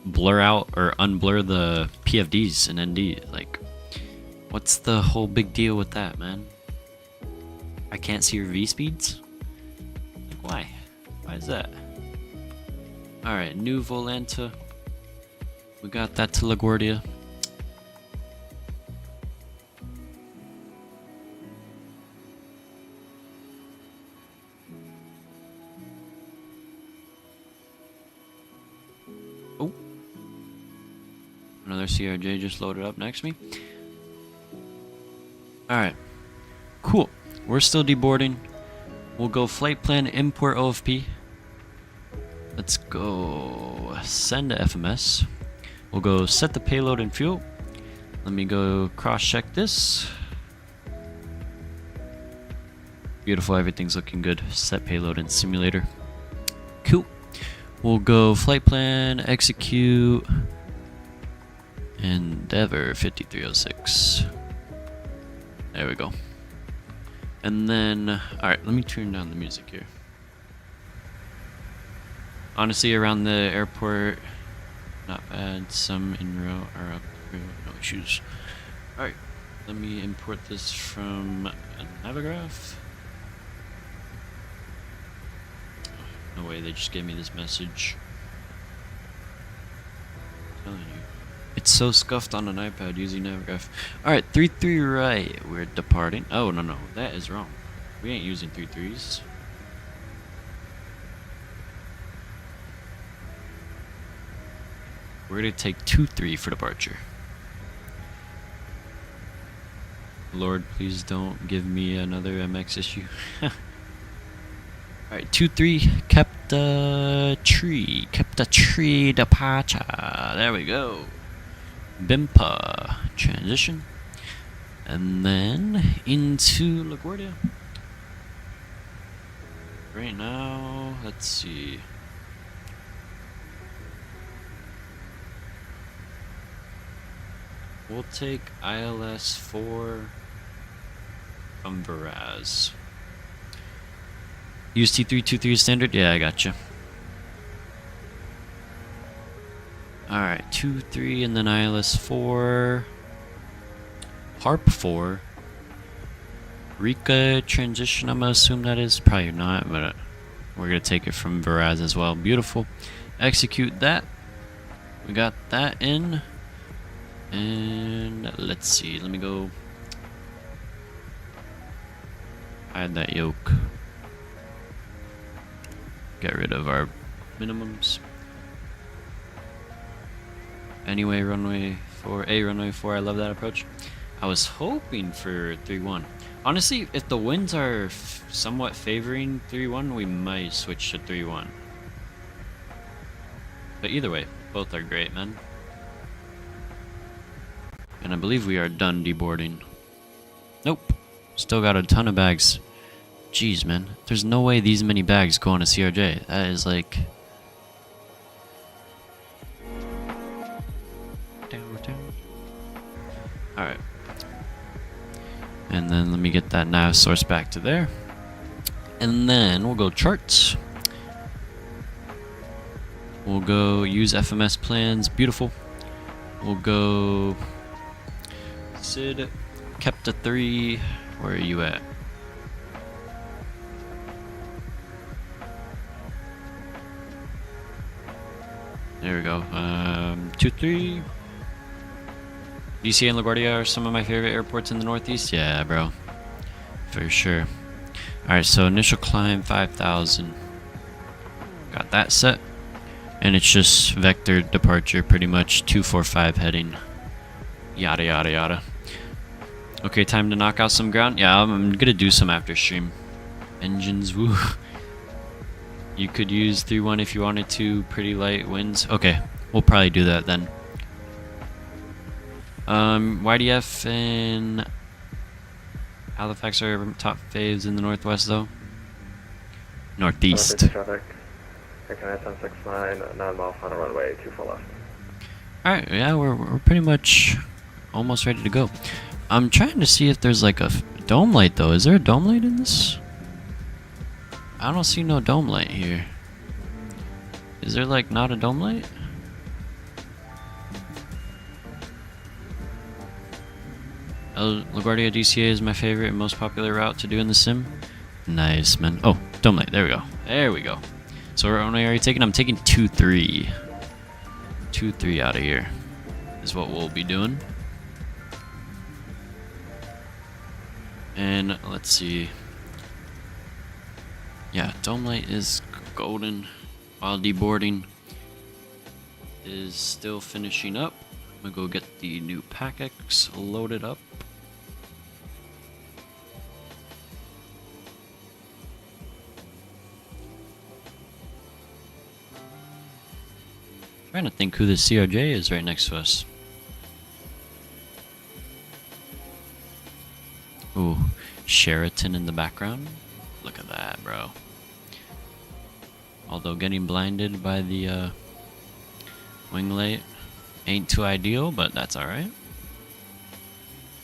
blur out or unblur the PFDs and ND. Like, what's the whole big deal with that, man? I can't see your V speeds? Like, why? Why is that? Alright, new Volanta. We got that to LaGuardia. Oh. Another CRJ just loaded up next to me. Alright. Cool. We're still deboarding. We'll go flight plan, import OFP. Let's go send to FMS. We'll go set the payload and fuel. Let me go cross check this. Beautiful, everything's looking good. Set payload and simulator. Cool. We'll go flight plan, execute. Endeavor 5306. There we go. And then, alright, let me turn down the music here. Honestly, around the airport, not bad. Some in row are up through, no issues. Alright, let me import this from a Navigraph. No way, they just gave me this message. I'm telling you. It's so scuffed on an iPad using Navigraph. Alright, 33 right. We're departing. Oh, no, that is wrong. We ain't using 33s. We're gonna take 23 for departure. Lord, please don't give me another MX issue. Alright, 23, kept a tree departure. There we go. Bimpa transition. And then into LaGuardia. Right now, let's see. We'll take ILS 4 from Veraz. Use T323 standard? Yeah, I gotcha. Alright, 2-3 and then ILS 4. Harp 4. Rika transition, I'm gonna assume that is. Probably not, but we're gonna take it from Veraz as well. Beautiful. Execute that. We got that in. And let's see, let me go hide that yoke. Get rid of our minimums. Anyway, runway 4, runway 4, I love that approach. I was hoping for 3-1. Honestly, if the winds are somewhat favoring 3-1, we might switch to 3-1. But either way, both are great, man. And I believe we are done deboarding. Nope. Still got a ton of bags. Jeez, man. There's no way these many bags go on a CRJ. That is like... Alright. And then let me get that nav source back to there. And then we'll go charts. We'll go use FMS plans. Beautiful. We'll go... Sid, kept a 3. Where are you at? There we go. 2-3. DCA and LaGuardia are some of my favorite airports in the Northeast. Yeah, bro. For sure. Alright, so initial climb 5,000. Got that set. And it's just vector departure, pretty much 245 heading. Yada yada yada. Okay, time to knock out some ground. Yeah, I'm gonna do some after stream. Engines, woo. You could use 3-1 if you wanted to. Pretty light winds. Okay, we'll probably do that then. YDF and Halifax are top faves in the Northwest though. Northeast. Traffic. Recognize 769, 9 mile final runway, 24 left. Alright, yeah, we're pretty much almost ready to go. I'm trying to see if there's like a dome light though. Is there a dome light in this? I don't see no dome light here. Is there like not a dome light? LaGuardia DCA is my favorite and most popular route to do in the sim. Nice, man. Oh, dome light. There we go. There we go. So what are you taking? I'm taking 2-3. 2-3 out of here is what we'll be doing. And let's see. Yeah, dome light is golden while deboarding is still finishing up. I'm gonna go get the new PACX loaded up. Trying to think who the CRJ is right next to us. Ooh, Sheraton in the background. Look at that, bro. Although getting blinded by the wing light ain't too ideal, but that's alright.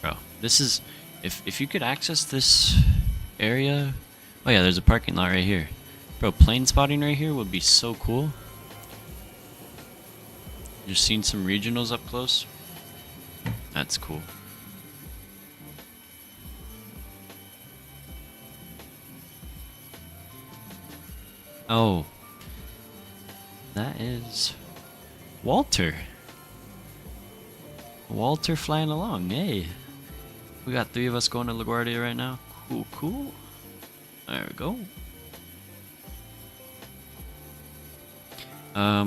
Bro, this is... If you could access this area... Oh yeah, there's a parking lot right here. Bro, plane spotting right here would be so cool. Just seen some regionals up close. That's cool. Oh. That is Walter. Walter flying along, hey. We got 3 of us going to LaGuardia right now. Cool, cool. There we go.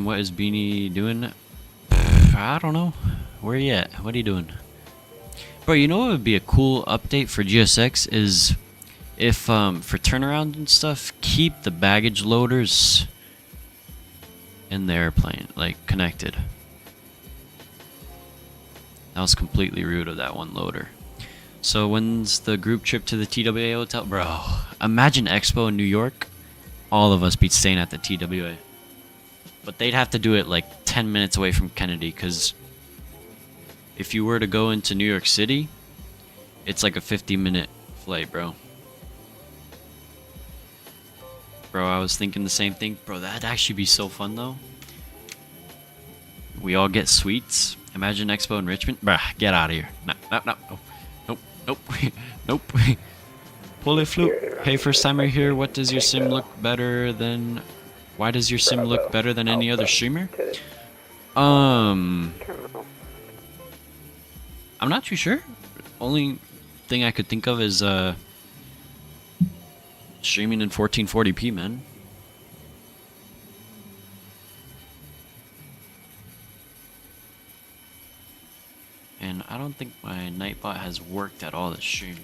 What is Beanie doing? I don't know. Where you at? What are you doing? Bro, you know what would be a cool update for GSX is if, for turnaround and stuff, keep the baggage loaders in the airplane, like, connected. That was completely rude of that one loader. So when's the group trip to the TWA hotel? Bro, imagine Expo in New York. All of us be staying at the TWA. But they'd have to do it like 10 minutes away from Kennedy, because if you were to go into New York City, it's like a 50-minute flight, bro. Bro, I was thinking the same thing. Bro, that'd actually be so fun, though. We all get suites. Imagine Expo in Richmond. Bruh, get out of here. No, no, no, no. Nope, nope, nope. Pull a flute. Hey, first timer here, what does your sim look better than... Why does your sim look better than any other streamer? I'm not too sure. Only thing I could think of is streaming in 1440p, man. And I don't think my Nightbot has worked at all this stream.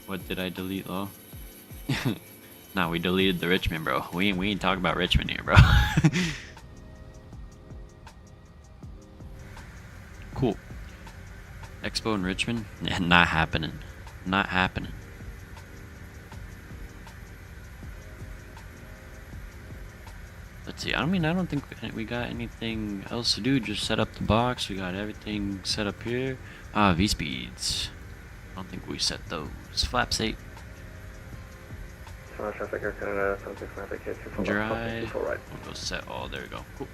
What did I delete, though? Nah, we deleted the Richmond, bro. We ain't talking about Richmond here, bro. Cool. Expo in Richmond? Yeah, not happening. Not happening. Let's see. I don't think we got anything else to do. Just set up the box. We got everything set up here. Ah, V-speeds. I don't think we set those. Flaps 8. Dry. We'll go set all. There we go. Cool.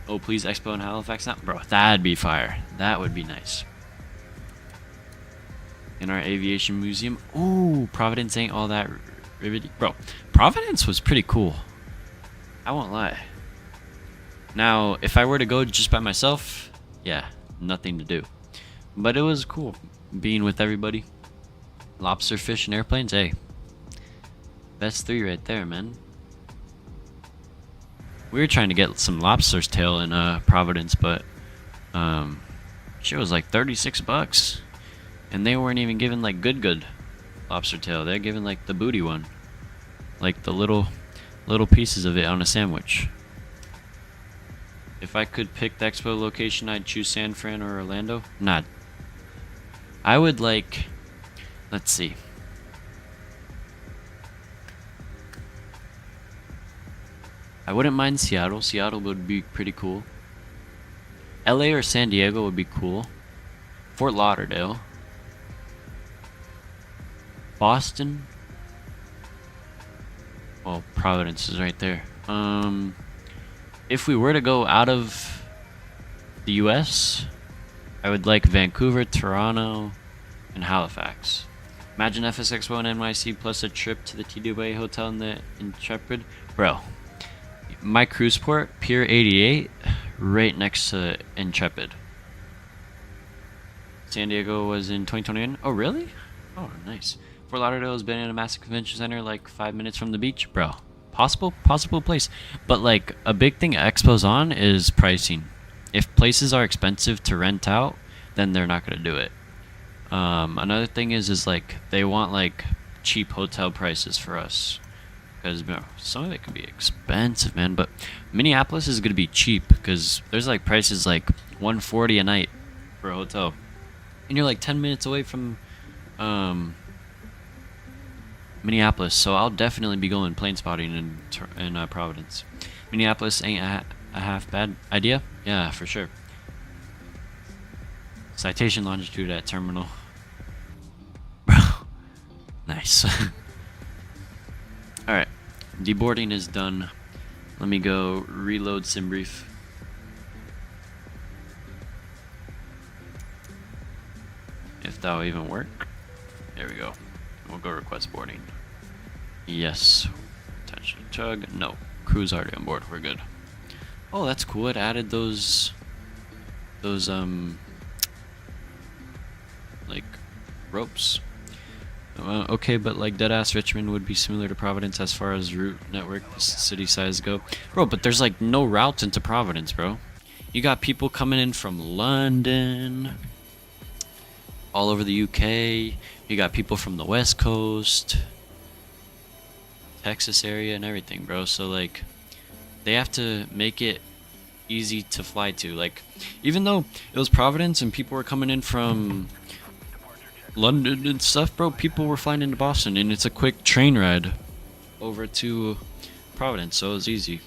Oh, please, Expo in Halifax now? Bro, that'd be fire. That would be nice. In our aviation museum. Ooh, Providence ain't all that riveting. Bro, Providence was pretty cool. I won't lie. Now, if I were to go just by myself, yeah, nothing to do. But it was cool being with everybody. Lobster, fish, and airplanes, hey. Best 3 right there, man. We were trying to get some lobster's tail in Providence, but shit was like $36. And they weren't even giving like good lobster tail. They're giving like the booty one. Like the little pieces of it on a sandwich. If I could pick the expo location, I'd choose San Fran or Orlando. Nah. I would like... Let's see. I wouldn't mind Seattle. Seattle would be pretty cool. LA or San Diego would be cool. Fort Lauderdale. Well, Providence is right there. If we were to go out of the US, I would like Vancouver, Toronto, and Halifax. Imagine FSEXPO and NYC plus a trip to the TWA hotel in the Intrepid. Bro, my cruise port, Pier 88, right next to Intrepid. San Diego was in 2021. Oh, really? Oh, nice. Fort Lauderdale has been in a massive convention center like 5 minutes from the beach. Bro, possible place. But like a big thing Expo's on is pricing. If places are expensive to rent out, then they're not going to do it. Another thing is like they want like cheap hotel prices for us, because some of it can be expensive, man. But Minneapolis is gonna be cheap because there's like prices like $140 a night for a hotel, and you're like 10 minutes away from Minneapolis. So I'll definitely be going plane spotting in Providence. Minneapolis ain't a half bad idea. Yeah, for sure. Citation longitude at terminal. Bro. Nice. Alright. Deboarding is done. Let me go reload sim brief. If that will even work. There we go. We'll go request boarding. Yes. Attention chug. No. Crew's already on board. We're good. Oh, that's cool. It added those like ropes. Okay, but like deadass Richmond would be similar to Providence as far as route network city size go. Bro, but there's like no routes into Providence, bro. You got people coming in from London, all over the UK. You got people from the West Coast, Texas area and everything, bro. So like they have to make it easy to fly to. Like even though it was Providence and people were coming in from London and stuff, bro, people were flying into Boston, and it's a quick train ride over to Providence, so it's easy.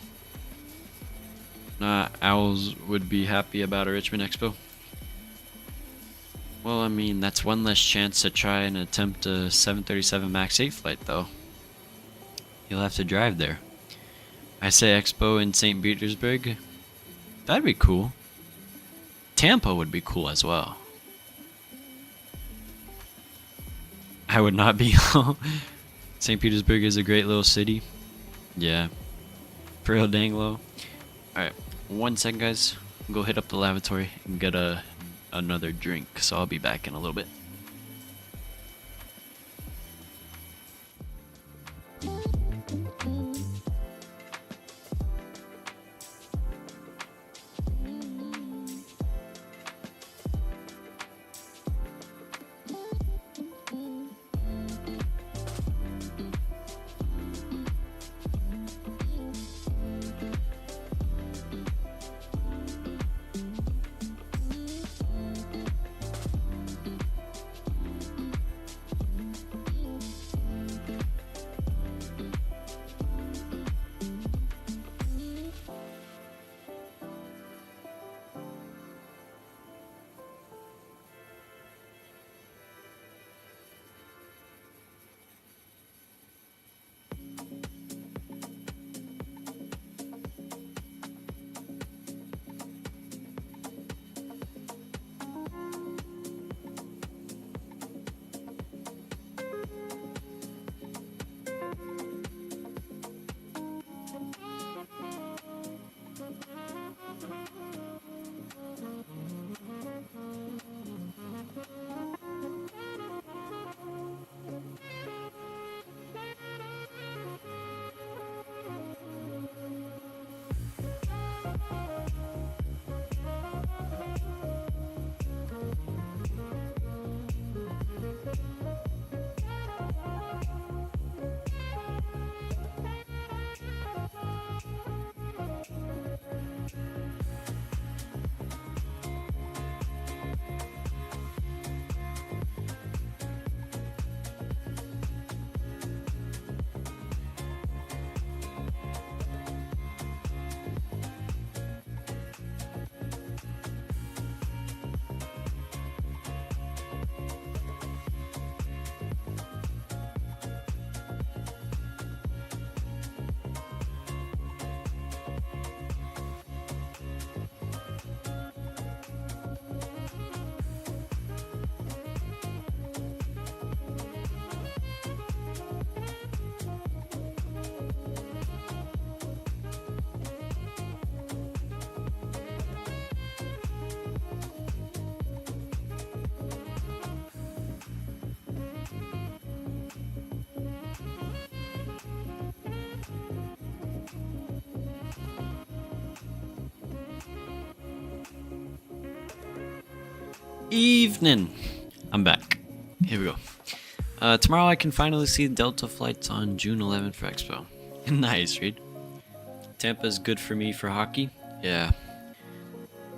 Owls would be happy about a Richmond Expo. Well, I mean, that's one less chance to try and attempt a 737 MAX 8 flight, though. You'll have to drive there. I say Expo in St. Petersburg. That'd be cool. Tampa would be cool as well. I would not be. St. Petersburg is a great little city. Yeah. For real dang low. Alright, 1 second, guys. Go hit up the lavatory and get another drink. So I'll be back in a little bit. evening. I'm back. Here we go. Tomorrow I can finally see Delta flights on June 11th for Expo. Nice, Reed. Tampa's good for me for hockey. Yeah.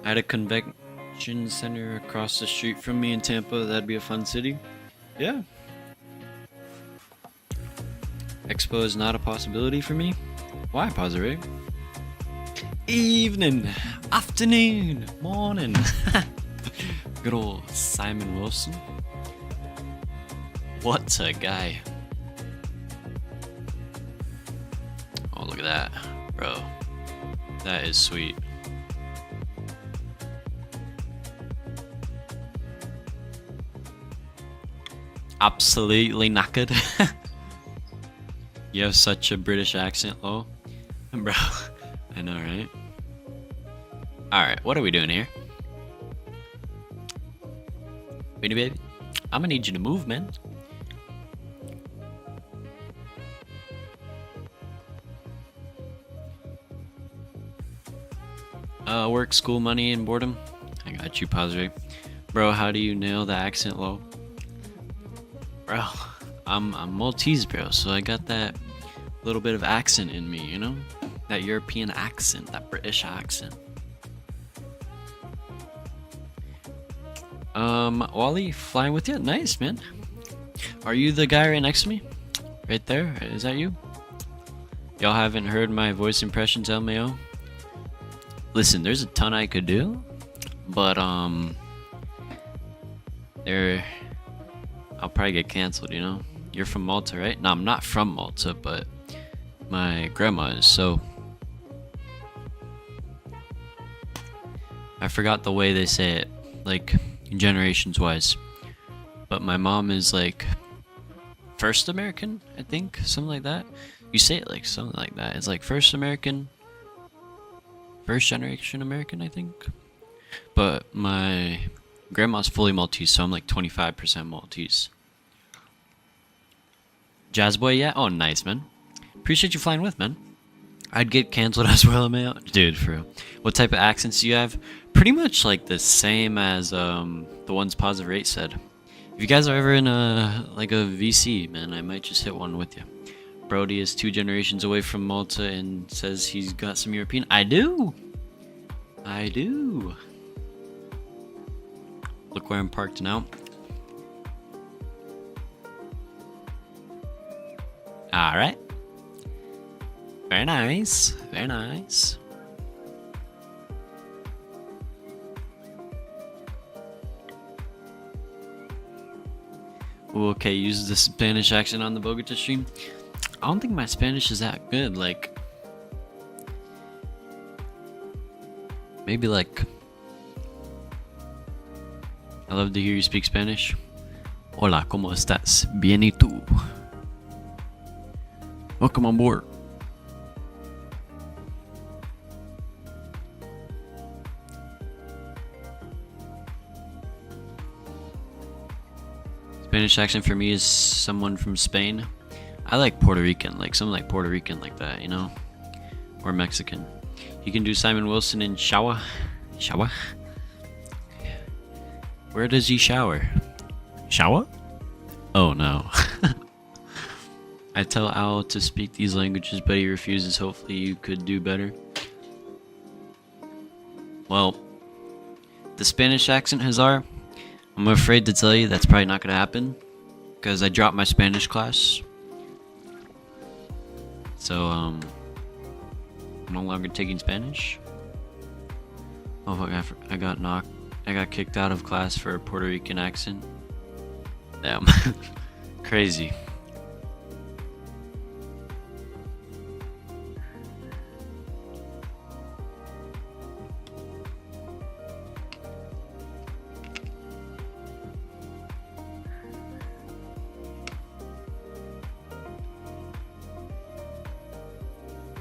I had a convention center across the street from me in Tampa. That'd be a fun city. Yeah. Expo is not a possibility for me. Why, Positive? Evening, afternoon, morning. Good old Simon Wilson. What a guy. Oh, look at that, bro. That is sweet. Absolutely knackered. You have such a British accent, Lo. Bro, I know, right? Alright, what are we doing here? Beanie baby, I'm gonna need you to move, man. Work, school, money, and boredom. I got you, Positive. Bro, how do you nail the accent, Lo? Bro, I'm Maltese, bro, so I got that little bit of accent in me, you know? That European accent, that British accent. Wally, flying with you? Nice, man. Are you the guy right next to me? Right there? Is that you? Y'all haven't heard my voice impressions, LMAO? Listen, there's a ton I could do, but I'll probably get canceled, you know? You're from Malta, right? No, I'm not from Malta, but my grandma is, so I forgot the way they say it, like generations wise, but my mom is like first American, I think, something like that. You say it like something like that. It's like first American, first generation American, I think. But my grandma's fully Maltese, so I'm like 25% Maltese. Jazz boy, yeah? Oh, nice, man. Appreciate you flying with, man. I'd get canceled as well, man. Dude, for real. What type of accents do you have? Pretty much like the same as the ones Positive Rate said. If you guys are ever in a VC, man, I might just hit one with you. Brody is 2 generations away from Malta and says he's got some European. I do. Look where I'm parked now. Alright. Very nice. Very nice. Ooh, okay, use the Spanish accent on the Bogota stream. I don't think my Spanish is that good. Like, maybe like, I love to hear you speak Spanish. Hola, ¿cómo estás? Bien, ¿y tú? Welcome on board. Spanish accent for me is someone from Spain. I like Puerto Rican, like someone like Puerto Rican like that, you know? Or Mexican. You can do Simon Wilson in shower. Shower? Where does he shower? Shower? Oh no. I tell Al to speak these languages, but he refuses. Hopefully you could do better. Well, the Spanish accent, Hazar, I'm afraid to tell you that's probably not going to happen. Because I dropped my Spanish class. So, I'm no longer taking Spanish. Oh fuck, I got kicked out of class for a Puerto Rican accent. Damn. Crazy.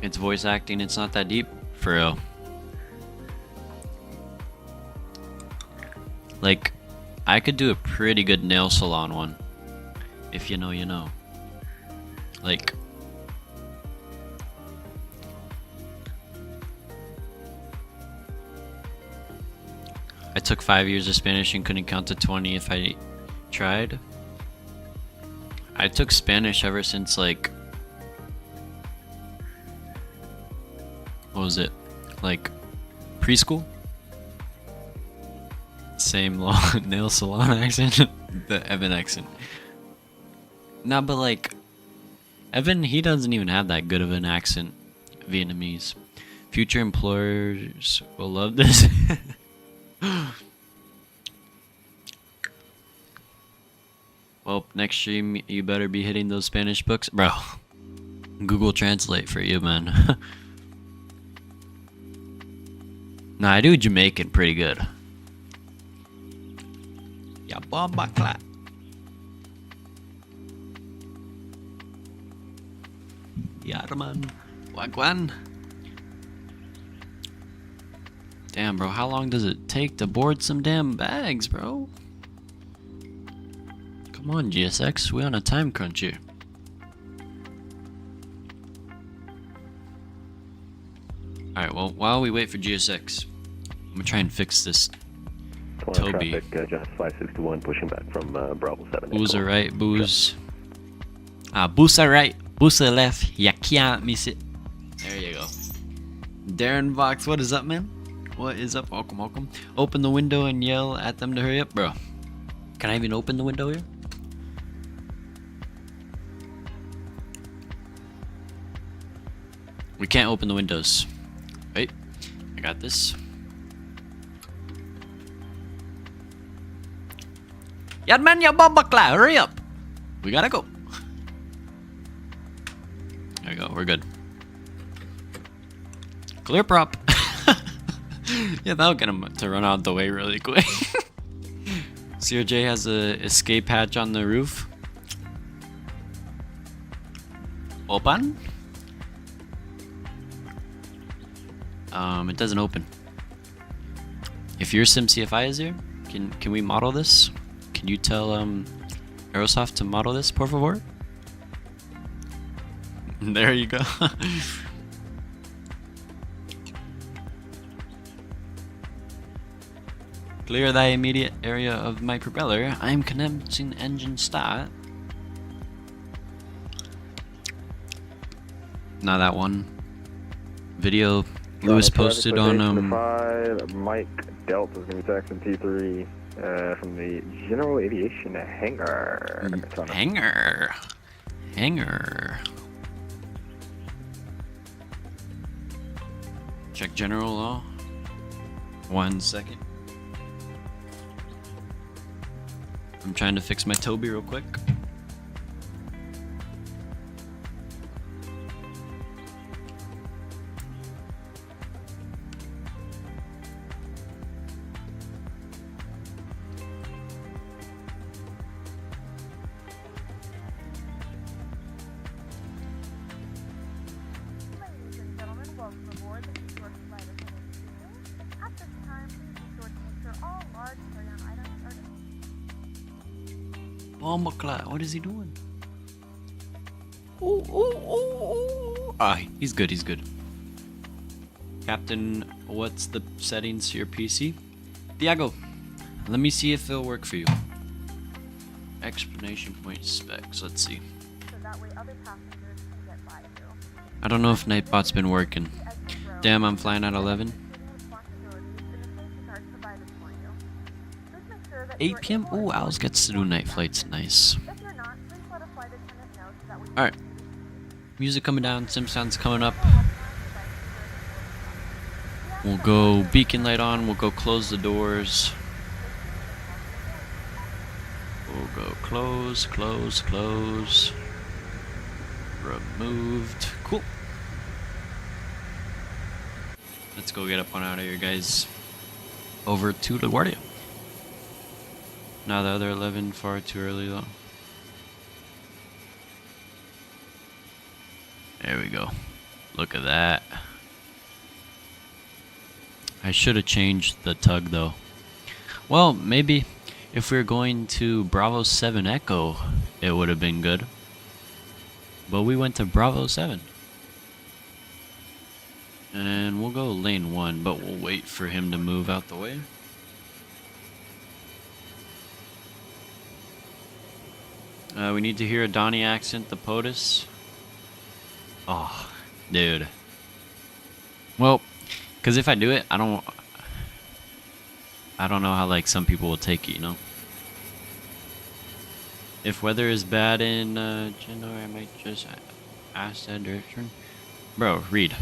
It's voice acting, it's not that deep. For real. Like, I could do a pretty good nail salon one. If you know, you know. Like, I took 5 years of Spanish and couldn't count to 20 if I tried. I took Spanish ever since like, what was it? Like preschool? Same long nail salon accent. The Evan accent. Nah, but like Evan, he doesn't even have that good of an accent. Vietnamese. Future employers will love this. Well, next stream you better be hitting those Spanish books, bro. Google Translate for you, man. Nah, I do Jamaican pretty good. Yeah, bomba clap. Yeah, man. Wagwan. Damn, bro, how long does it take to board some damn bags, bro? Come on, GSX, we on a time crunch here. Alright, well, while we wait for GSX, I'm gonna try and fix this Toby. Traffic, just 561 pushing back from Bravo 7. Booze are right, booze. Booze are right, booze are left, you can't miss it. There you go. Darren Vox, what is up, man? What is up? Welcome, welcome. Open the window and yell at them to hurry up, bro. Can I even open the window here? We can't open the windows. Wait, I got this. Yad man, ya babakla, hurry up. We gotta go. There we go, we're good. Clear prop. Yeah, that'll get him to run out the way really quick. CRJ has a escape hatch on the roof. Open. It doesn't open. If your SimCFI is here, can we model this? Can you tell Aerosoft to model this, por favor? There you go. Clear the immediate area of my propeller. I'm commencing engine start. Not that one. Video Lewis posted on Mike Delta is gonna be taxing T3 from the General Aviation hangar. Hangar. Check general law. 1 second. I'm trying to fix my Toby real quick. What is he doing? He's good, he's good. Captain, what's the settings to your PC? Diago, let me see if it'll work for you. Explanation point specs, let's see. I don't know if Nightbot's been working. Damn, I'm flying at 11. 8 p.m? Ooh, Owls gets to do night flights, nice. Alright. Music coming down, sim sounds coming up. We'll go beacon light on, we'll go close the doors. We'll go close. Removed. Cool. Let's go get up on out of here, guys. Over to LaGuardia. Now the other 11 far too early though. There we go. Look at that. I should have changed the tug though. Well, maybe if we were going to Bravo 7 Echo, it would have been good. But we went to Bravo 7. And we'll go lane 1, but we'll wait for him to move out the way. We need to hear a Donnie accent, the POTUS. Oh, dude. Well, because if I do it, I don't know how like some people will take it, you know. If weather is bad in January, I might just ask that direction. Bro, Reed,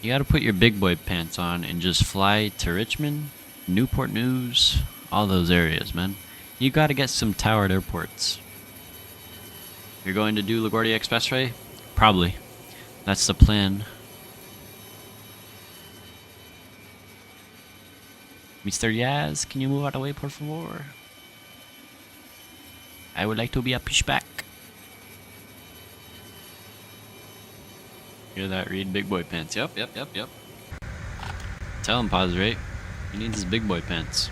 you gotta put your big boy pants on and just fly to Richmond, Newport News, all those areas, man. You gotta get some towered airports. You're going to do LaGuardia Expressway? Probably. That's the plan. Mr. Yaz, can you move out of the way, por favor? I would like to be a pushback. Hear that, Reed? Big boy pants. Yep. Tell him, pause rate. He needs his big boy pants.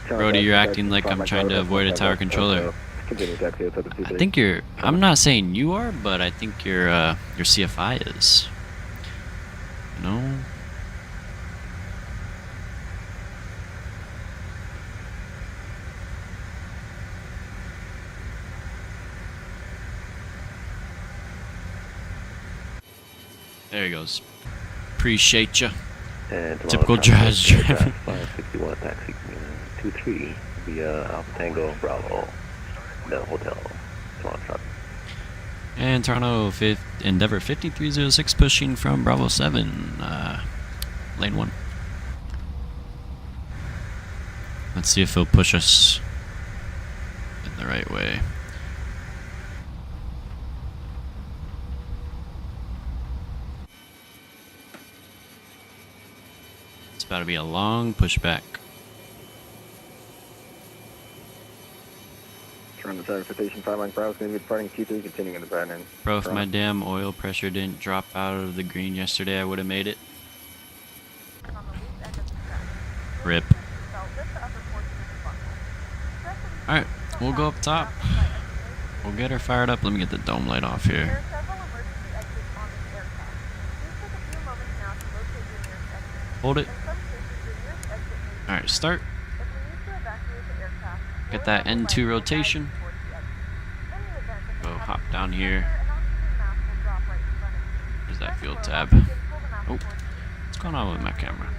Brody, you're acting like I'm trying to avoid a tower controller. I think you're... I'm not saying you are, but I think your CFI is. You know? There he goes. Appreciate you. Typical jazz driving. 561 taxi 23 via Alpha Tango Bravo, the hotel, Toronto traffic. And Toronto Endeavor 5306 pushing from Bravo 7, lane 1. Let's see if he'll push us in the right way. It's about to be a long pushback. Toronto Tower Station 5 Mike Bravo is going to be departing Q3, continuing the pattern. Bro, if my damn oil pressure didn't drop out of the green yesterday, I would have made it. Rip. Alright, we'll go up top. We'll get her fired up. Let me get the dome light off here. Hold it. Alright, start. Get that N2 rotation. Go hop down here. There's that field tab. Oh, what's going on with my camera?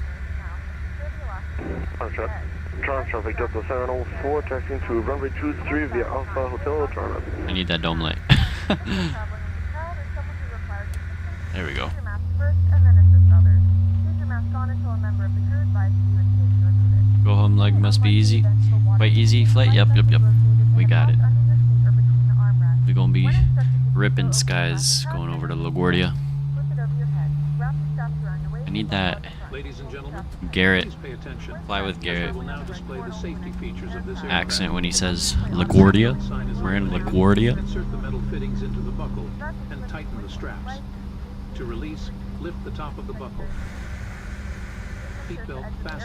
Toronto traffic Delta 704, taxiing to runway 23 via Alpha Hotel Toronto. I need that dome light. There we go. Go home leg must be easy. Quite easy flight? Yep. We got it. We're gonna be ripping skies going over to LaGuardia. I need that Garrett, fly with Garrett accent when he says LaGuardia. We're in LaGuardia. Insert the metal fittings into the buckle and tighten the straps. To release, lift the top of the buckle.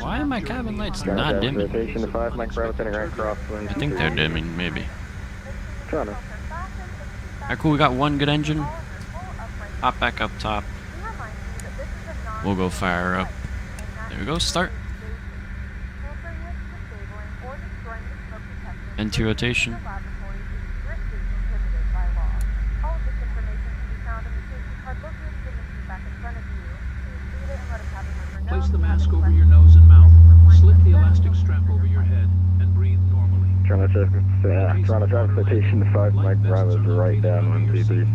Why are my cabin lights not dimming? Rotation 5 Mike Bravo, Crosswind. I think they're dimming, maybe. Toronto. Alright, cool, we got one good engine. Hop back up top. We'll go fire up. There we go, start. N2 rotation. Place the mask over your nose and mouth, slip the elastic strap over your head, and breathe normally. Toronto traffic Station 5 Mike Bravo, right down 123.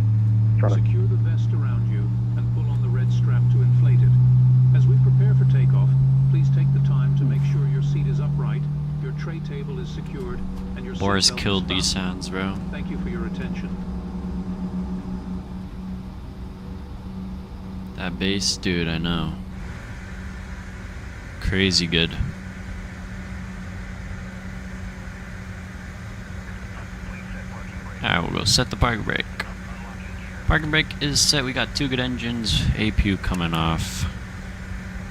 Secure the vest around you and pull on the red strap to inflate it. As we prepare for takeoff, please take the time to make sure your seat is upright, your tray table is secured, and your Boris seatbelt killed is these fastened. sounds, bro. Thank you for your attention. That bass, dude, I know. Crazy good. Alright, we'll go set the parking brake. Parking brake is set. We got two good engines. APU coming off.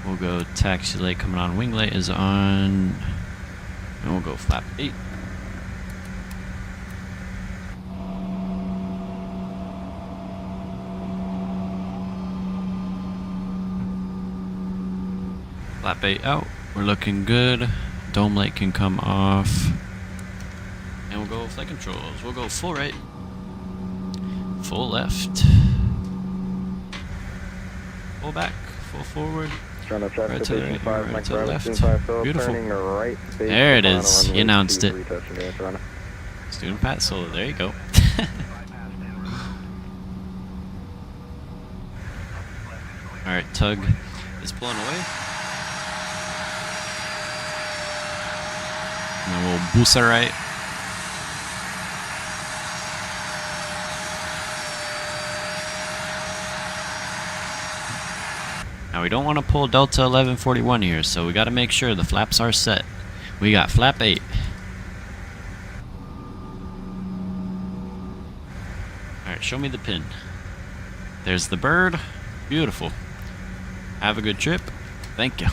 We'll go taxi light coming on. Wing light is on. And we'll go flap 8. Flap 8 out. We're looking good. Dome light can come off. And we'll go flight controls. We'll go full right, full left, full back, full forward. Toronto traffic Right to the station right, 5, right Mike to the Bravo, left. student 5 Phil, Beautiful. turning right. base There it to is. final You runway announced it. 23, touching down, Toronto. Student Pat Solo. There you go. All right, tug is pulling away. And then we'll boost her right. Now we don't want to pull Delta 1141 here, so we got to make sure the flaps are set. We got flap 8. Alright, show me the pin. There's the bird. Beautiful. Have a good trip. Thank you.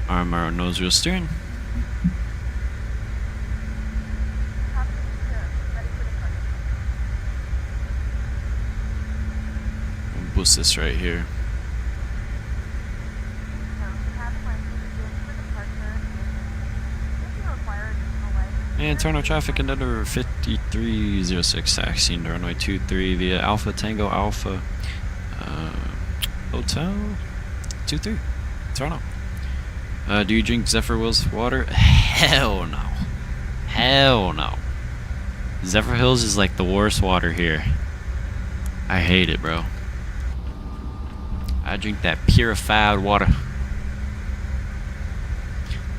Arm our nose wheel steering. Boost this right here. And turn our traffic into 5306 taxiing to runway 23 via Alpha Tango Alpha Hotel 23 Toronto. Do you drink Zephyr Hills water? Hell no. Hell no. Zephyr Hills is like the worst water here. I hate it, bro. I drink that purified water.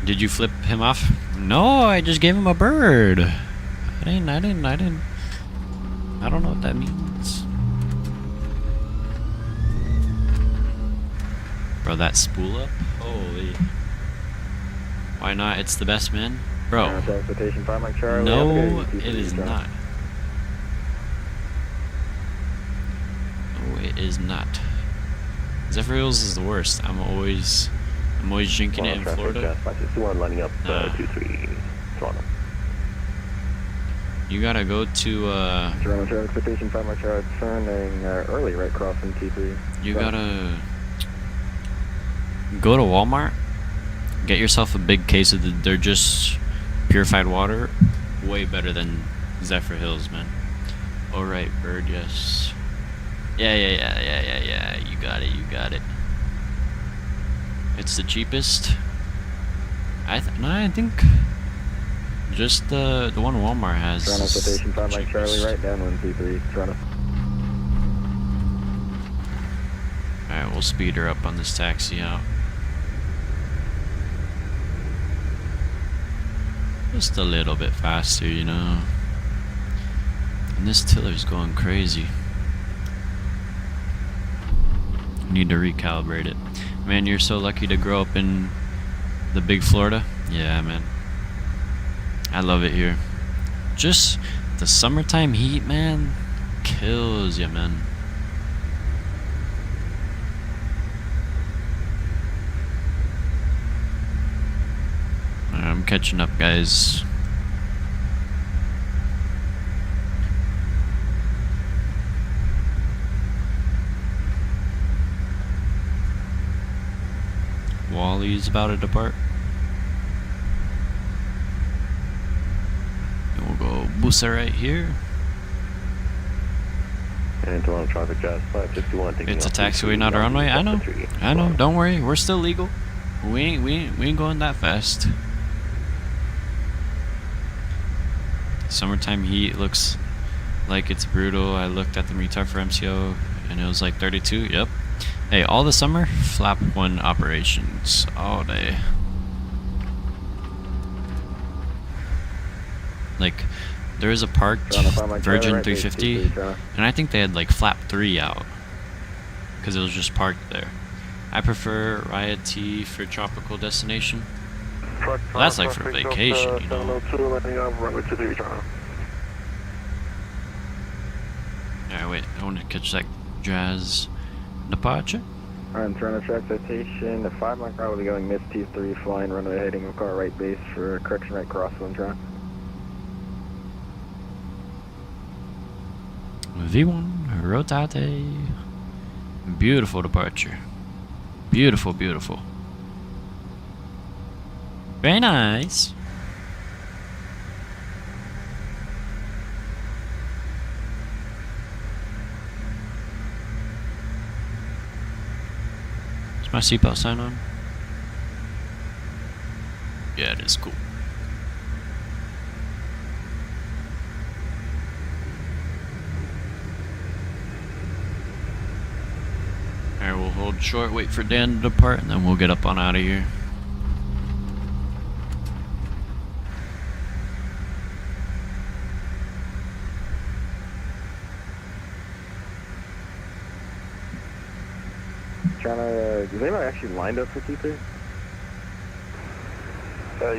Did you flip him off? No, I just gave him a bird. I don't know what that means. Bro, that spool up? Holy. Why not? It's the best, man. Bro. Transportation 5, Mike Charlie. No, it is not. No, it is not. Zephyr Hills is the worst. I'm always drinking it in Florida. Lining up 23 Toronto. You gotta go to Toronto transportation 5, Mike Charlie, turning early right crossing T3. You gotta go to Walmart, get yourself a big case of they're just purified water. Way better than Zephyr Hills, man. Alright, bird, yes. Yeah. You got it. It's the cheapest. I think just the one Walmart has. Toronto Station 5 Mike Charlie, right down 123, Toronto. Alright, we'll speed her up on this taxi out. Just a little bit faster, you know. And this tiller's going crazy. Need to recalibrate it. Man, you're so lucky to grow up in the big Florida. Yeah, man. I love it here. Just the summertime heat, man, kills you, man. I'm catching up, guys. Wally's about to depart. And we'll go Busa right here. And Toronto traffic jazz 551. It's a taxiway, not a runway. I know. Don't worry. We're still legal. We ain't going that fast. Summertime heat looks like it's brutal. I looked at the retard for MCO and it was like 32. Yep. Hey, all the summer, flap 1 operations all day. Like, there is a parked Virgin 350, and I think they had like flap 3 out because it was just parked there. I prefer Riot T for tropical destination. Well, that's like for vacation, you know. Alright, wait, I want to catch that jazz departure. On Toronto track citation, the 5 Mike will be going Miss T3, flying runway heading car right base for correction right crosswind, Toronto. V1, rotate. Beautiful departure. Beautiful. Very nice. Is my seatbelt sign on? Yeah, it is cool. Alright, we'll hold short, wait for Dan to depart, and then we'll get up on out of here. Is anybody actually lined up for T3?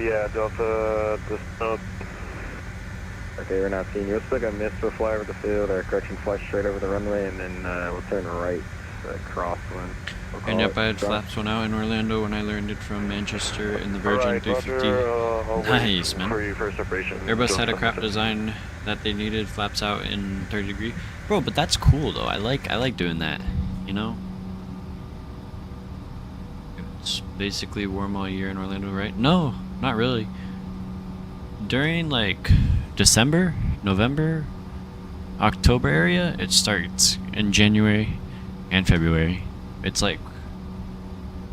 Yeah, Delta, Okay, we're not seeing you. Looks like a mist will fly over the field, or correction, fly straight over the runway, and then we'll turn right, crosswind. And yep, I had flaps one out in Orlando when I learned it from Manchester in the Virgin 350. Nice, man. Airbus had a crap design that they needed, flaps out in 30 degree. Bro, but that's cool though. I like doing that, you know? It's basically warm all year in Orlando, right? No, not really. During like December, November, October area, it starts in January and February. It's like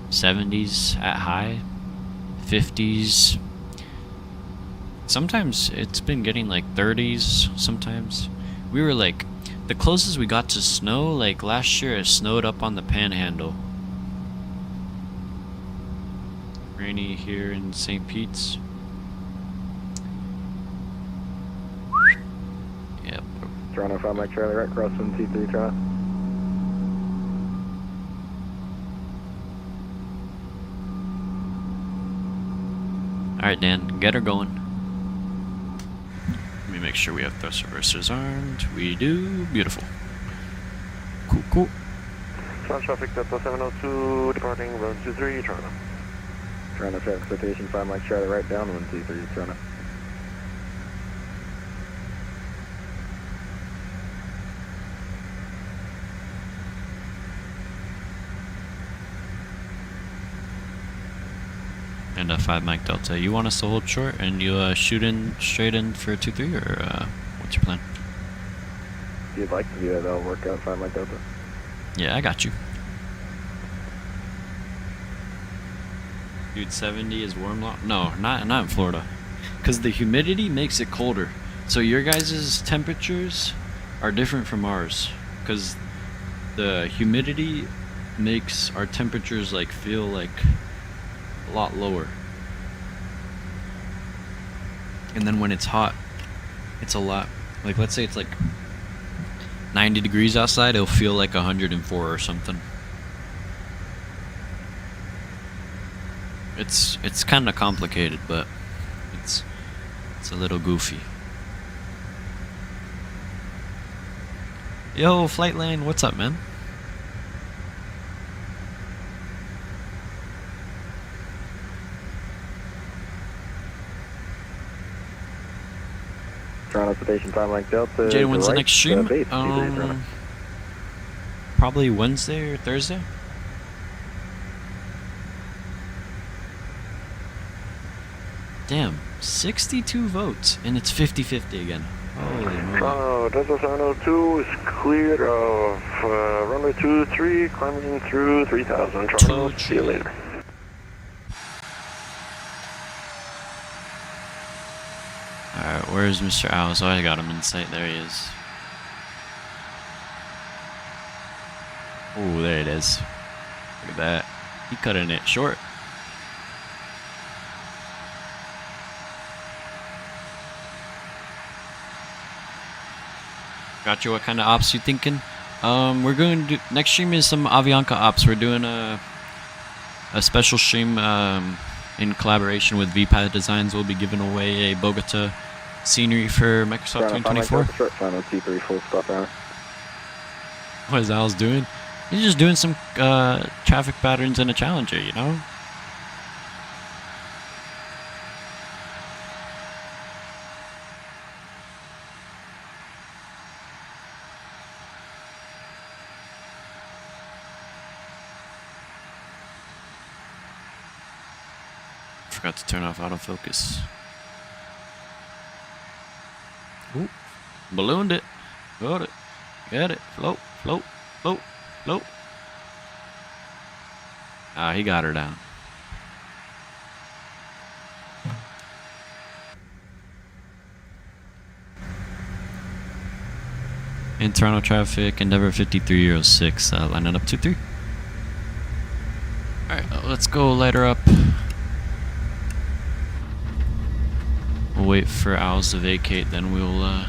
70s at high, 50s. Sometimes it's been getting like 30s sometimes. We were like, the closest we got to snow, like last year it snowed up on the Panhandle. Rainy here in St. Pete's. Yep. Toronto 5 Mike Charlie, right crosswind T3 Toronto. Alright, Dan, get her going. Let me make sure we have thrust reversers armed. We do. Beautiful. Cool, cool. Ground traffic Delta 702, departing road 23, Toronto. Toronto traffic citation 5 Mike Charlie, right down 123, Toronto. And 5 Mike Delta. You want us to hold short and you shoot in straight in for 2-3, or what's your plan? If you'd like to do that, that'll work out 5 Mike Delta. Yeah, I got you. Dude, 70 is warm. No, not in Florida, because the humidity makes it colder. So your guys' temperatures are different from ours, because the humidity makes our temperatures like feel like a lot lower. And then when it's hot, it's a lot, like let's say it's like 90 degrees outside, it'll feel like 104 or something. It's kind of complicated, but it's a little goofy. Yo, Flightline, what's up, man? Toronto Station 5 Mike Delta. Jaden, when's the next stream? Base, T3, Probably Wednesday or Thursday. Damn, 62 votes, and it's 50-50 again. Holy moly. Delta 702 is cleared of runway 23, climbing through 3000. Toronto, see you later. Alright, where's Mr. Owls? Oh, I got him in sight. There he is. Oh, there it is. Look at that. He cutting it short. Got you. What kind of ops you thinking? We're going to do, next stream is some Avianca ops. We're doing a special stream in collaboration with VPilot Designs. We'll be giving away a Bogota scenery for Microsoft 2024. What is Al's doing? He's just doing some traffic patterns in a Challenger, you know? forgot to turn off autofocus. Ooh, ballooned it. Got it. Get it. Float, float, float, float. Ah, he got her down. In Toronto traffic, Endeavour 5306, lining up 2-3. Alright, let's go light her up. We'll wait for Owls to vacate, then we'll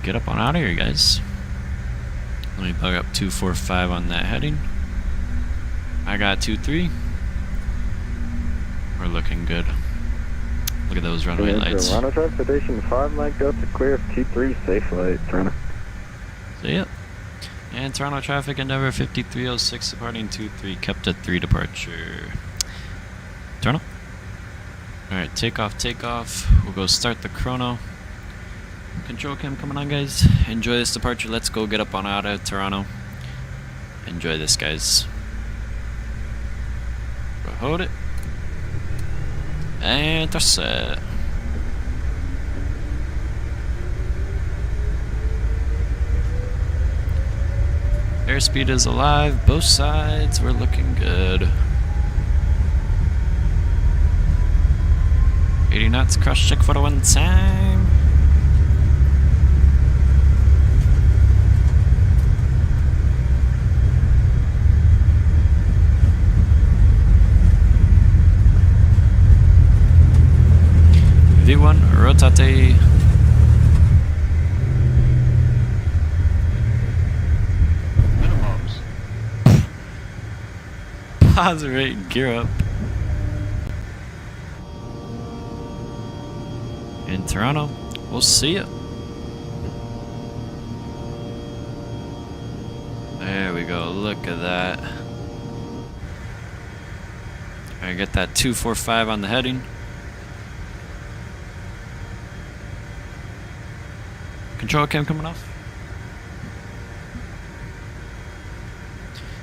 get up on out of here, guys. Let me bug up 245 on that heading. I got 2-3. We're looking good. Look at those runway lights. Toronto traffic station 5 Mike Delta clear of T3 safe flight, Toronto. So yep. And Toronto traffic Endeavour 5306 departing 2-3, kept at 3 departure. Toronto. Alright, takeoff, takeoff. We'll go start the chrono. Control cam coming on, guys. Enjoy this departure. Let's go get up on out of Toronto. Enjoy this, guys. Hold it. And they're set. Airspeed is alive, both sides, we're looking good. 80 knots, cross check for the one time. V1, rotate. Pause rate, gear up. In Toronto, we'll see ya. There we go, look at that. I get that 245 on the heading. Control cam coming off.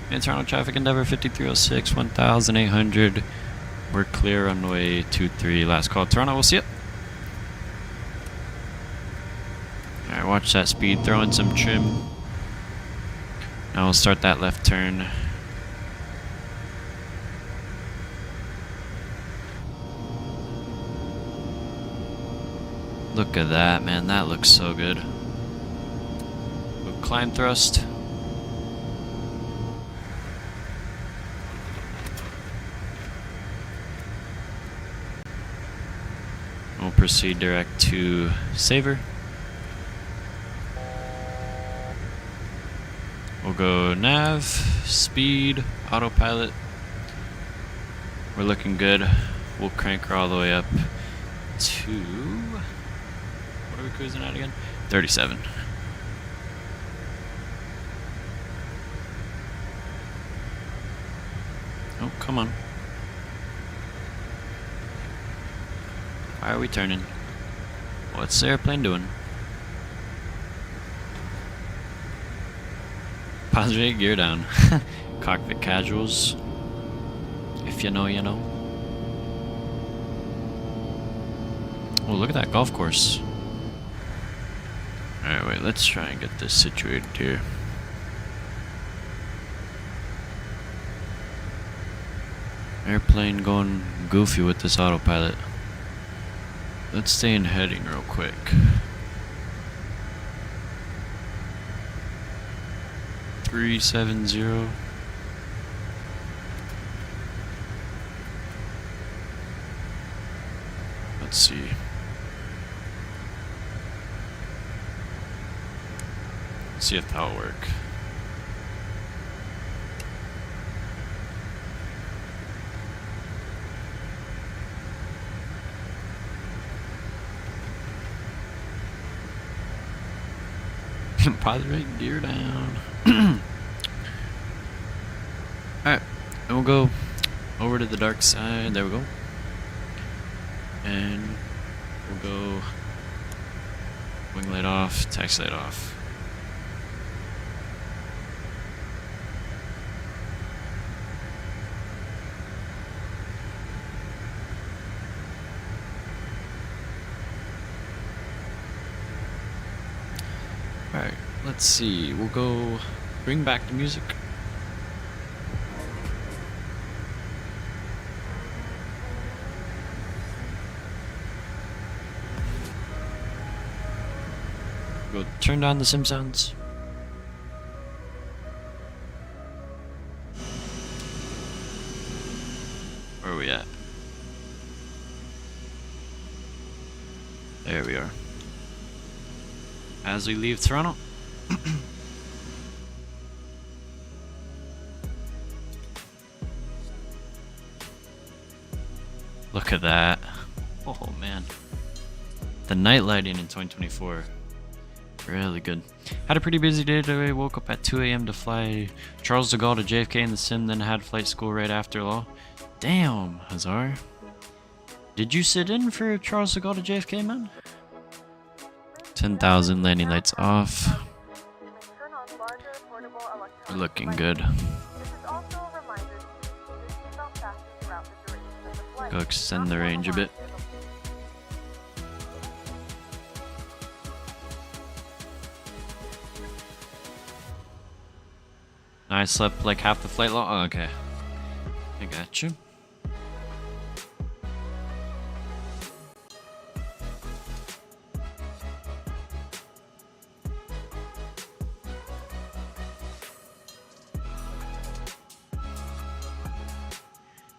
Internal traffic Endeavour 5306, 1800. We're clear runway 23. Last call, Toronto. We'll see it. Alright, watch that speed. Throw in some trim. Now we'll start that left turn. Look at that, man. That looks so good. We'll climb thrust. We'll proceed direct to Saver. We'll go nav, speed, autopilot. We're looking good. We'll crank her all the way up to... what are we cruising at again? 37. Oh, come on. Why are we turning? What's the airplane doing? Pause rate, gear down. Cockpit casuals. If you know, you know. Oh, look at that golf course. Alright, wait, let's try and get this situated here. Airplane going goofy with this autopilot. Let's stay in heading real quick. $370. Let's see. Let's see if that'll work. Pause rate, gear down. Alright, and we'll go over to the dark side. There we go. And we'll go wing light off, taxi light off. let's see. We'll go bring back the music. Go turn down the sim sounds. Where are we at? There we are. As we leave Toronto. Look at that. Oh man. The night lighting in 2024. Really good. Had a pretty busy day today. Woke up at 2 a.m. to fly Charles de Gaulle to JFK in the sim, then had flight school right after law. Damn, Hazar. Did you sit in for Charles de Gaulle to JFK, man? 10,000 landing lights off. We're looking good. Go extend the range a bit. I slept like half the flight long. Oh, okay. I got you.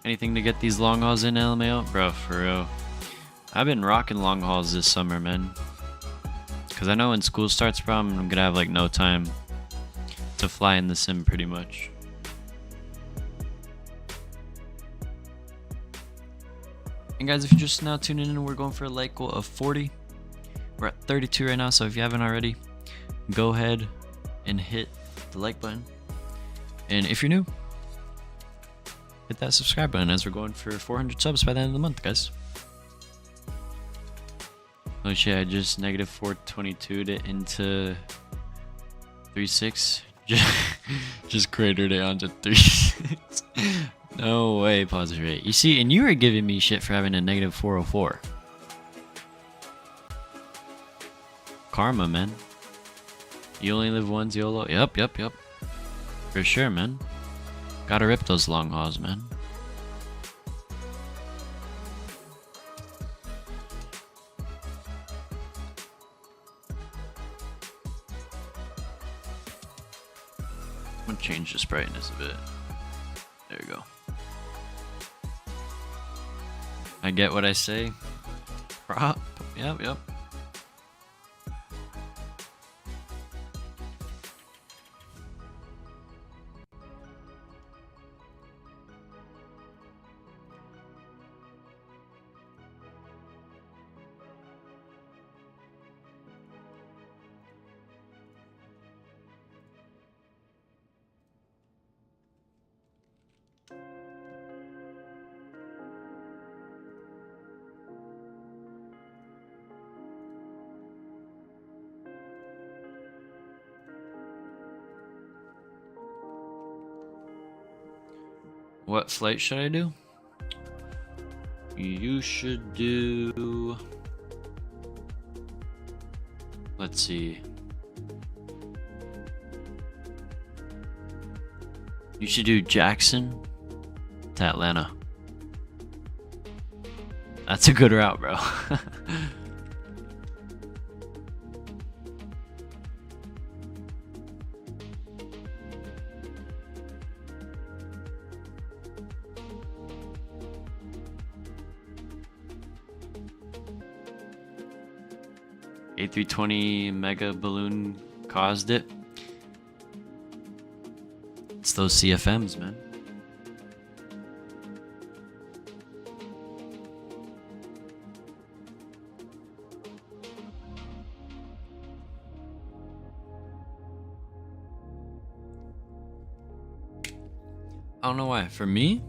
Anything to get these long hauls in, LMAO? Bro, for real. I've been rocking long hauls this summer, man. Because I know when school starts, bro, I'm going to have like no time to fly in the sim pretty much. And guys, if you're just now tuning in, we're going for a like goal of 40. We're at 32 right now, so if you haven't already, go ahead and hit the like button. And if you're new, hit that subscribe button as we're going for 400 subs by the end of the month, guys. Oh shit, I just negative 422'd it into 3.6. Just cratered it onto 3.6. No way, pause rate. You see, and you were giving me shit for having a negative 404. Karma, man. You only live once, YOLO. Yep. For sure, man. Gotta rip those long hauls, man. I'm gonna change this brightness a bit. There we go. I get what I say. Prop. Yep. What flight should I do? You should do... Let's see. You should do Jackson to Atlanta. That's a good route, bro. A320 mega balloon caused it. It's those CFMs, man. I don't know why. For me,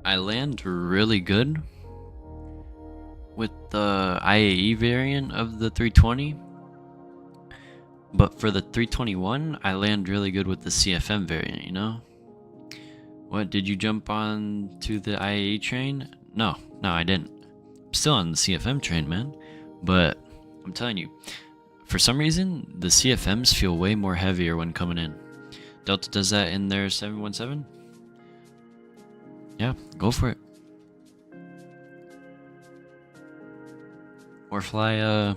I land really good with the IAE variant of the 320, but for the 321 I land really good with the CFM variant, you know? What, did you jump on to the IAE train? No, I didn't. I'm still on the CFM train, man. But I'm telling you, For some reason, the CFMs feel way more heavier when coming in. Delta does that in their 717? Yeah, go for it. Or fly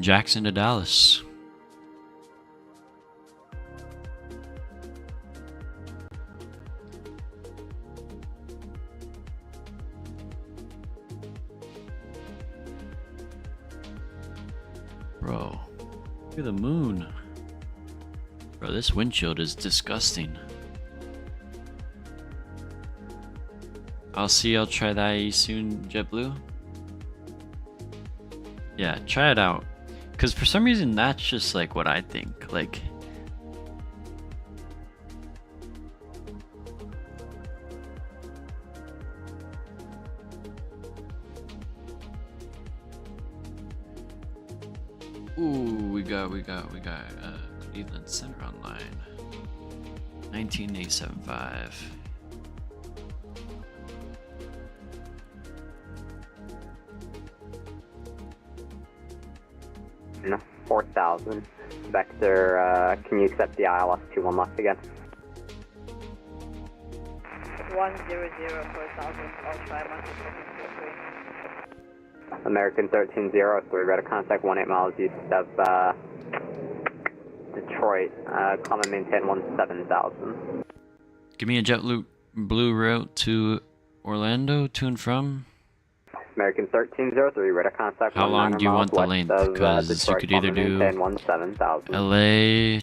Jackson to Dallas. Bro, look at the moon. Bro, this windshield is disgusting. I'll try that IE soon, JetBlue. Yeah, try it out. Because for some reason, that's just like what I think. Like, ooh, we got Cleveland Center online. 19875. No, 4,000. Vector, can you accept the ILS 21 left again? 100, 4,000, I'll try my American 1303, radar contact 18 miles east of Detroit, climb and maintain 17,000. Give me a JetBlue route to Orlando, to and from. American 1303, radar contact. How long do you want the length? Because you could either do LA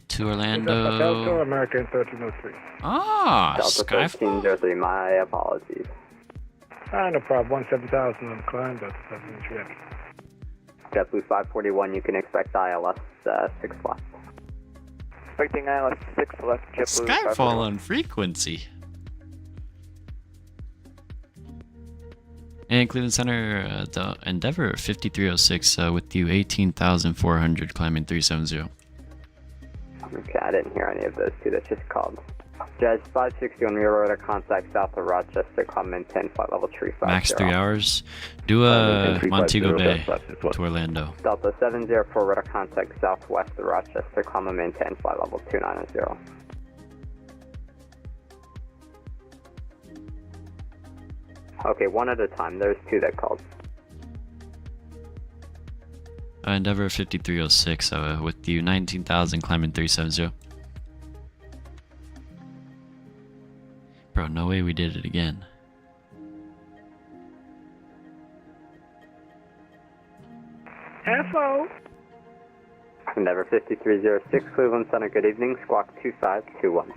to Orlando. Delta American 1303. Ah, Delta Skyfall. 1303, my apologies. No problem, 17,000 on the climb, Delta 1303. JetBlue 541, you can expect ILS 6 left. Expecting ILS 6 left, JetBlue Skyfall on frequency. And Cleveland Center, the Endeavor 5306 with you 18,400 climbing 370. Okay, I didn't hear any of those two that just called. Jazz 561, rear radar contact south of Rochester, climb maintain flight level 350. Max 3 hours. Do a Montego Bay to Orlando. Delta 704, radar contact southwest of Rochester, climb and maintain flight level 290. Okay, one at a time. There's two that called. Endeavor 5306 with you 19,000 climbing 370. Bro, no way we did it again. Hello. Endeavor 5306, Cleveland Center, good evening. Squawk 2521.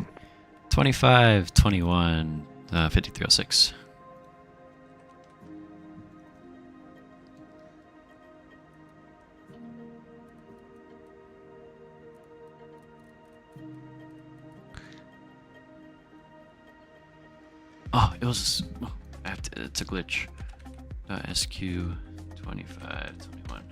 2521, 5306. Oh, it was. Oh, it's a glitch. SQ2521.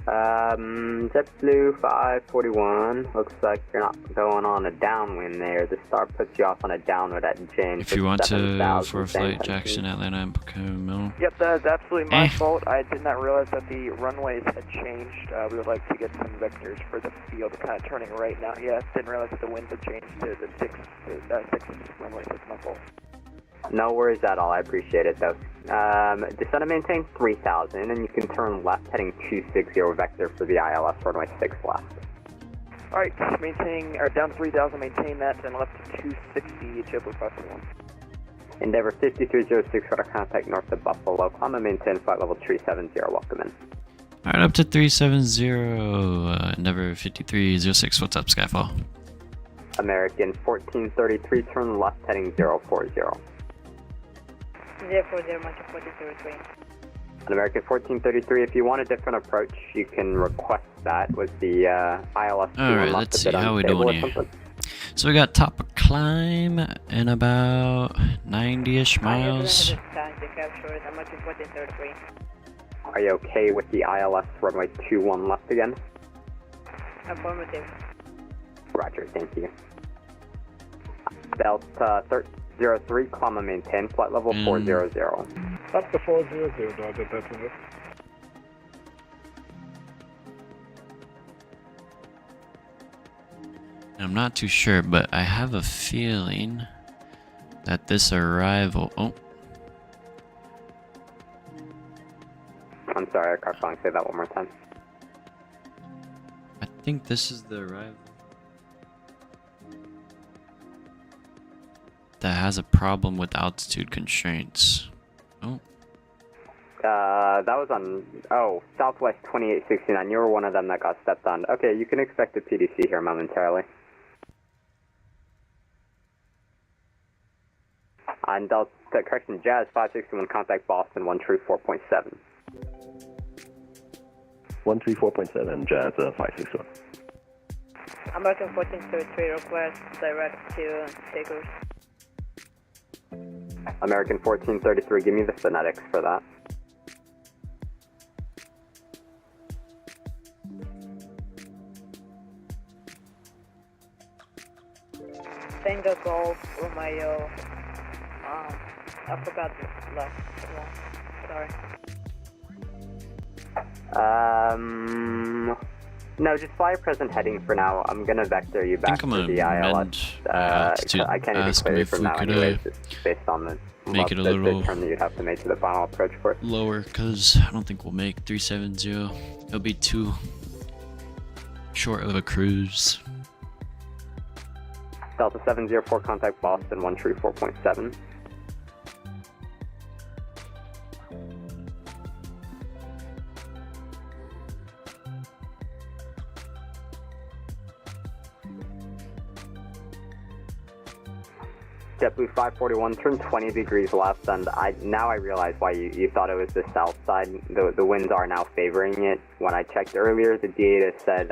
JetBlue 541. Looks like you're not going on a downwind there. The star puts you off on a downwind at Jane. If you want to for a flight Jackson, Atlanta, and Pocono. Yep, that is absolutely my fault. I did not realize that the runways had changed. We would like to get some vectors for the field kind of turning right now. Yeah, didn't realize that the winds had changed to the 6 runways. That's my fault. No worries at all. I appreciate it, though. Descend and maintain 3,000, and you can turn left heading 260 vector for the ILS runway 6 left. Alright, maintaining, or down 3,000, maintain that, and left to 260, JetBlue 541. Endeavor 5306, radar contact north of Buffalo. Climb and maintain flight level 370. Welcome in. Alright, up to 370. Endeavor 5306. What's up, Skyfall? American 1433, turn left heading 040. 040, Monkey 43. An American 1433, if you want a different approach, you can request that with the ILS. Alright, let's see how we doing here. So we got top of climb and about 90-ish miles. Are you okay with the ILS runway 21 left again? Affirmative. Roger, thank you. Delta 03, climb and maintain flight level 400. Up to 400, Delta, that's it. I'm not too sure, but I have a feeling that this arrival... Oh. I'm sorry, I car calling. Say that one more time. I think this is the arrival that has a problem with altitude constraints. Oh. That was on, Southwest 2869. You were one of them that got stepped on. Okay, you can expect a PDC here momentarily. On Delta, correction, Jazz 561, contact Boston 134.7. 134.7, Jazz 561. American 1433 request direct to Takeoff. American 1433, give me the phonetics for that. Tango Golf, Romeo. I forgot the last one. Sorry. No, just fly present heading for now. I'm gonna vector you back to the ILS. I can't even clear you from now anyways, just based on the make it a little turn that you'd have to make to the final approach for it. Lower, because I don't think we'll make 370. It'll be too short of a cruise. Delta 704, contact Boston 134.7. JetBlue 541, turn 20 degrees left, and now I realize why you thought it was the south side. The winds are now favoring it. When I checked earlier, the data said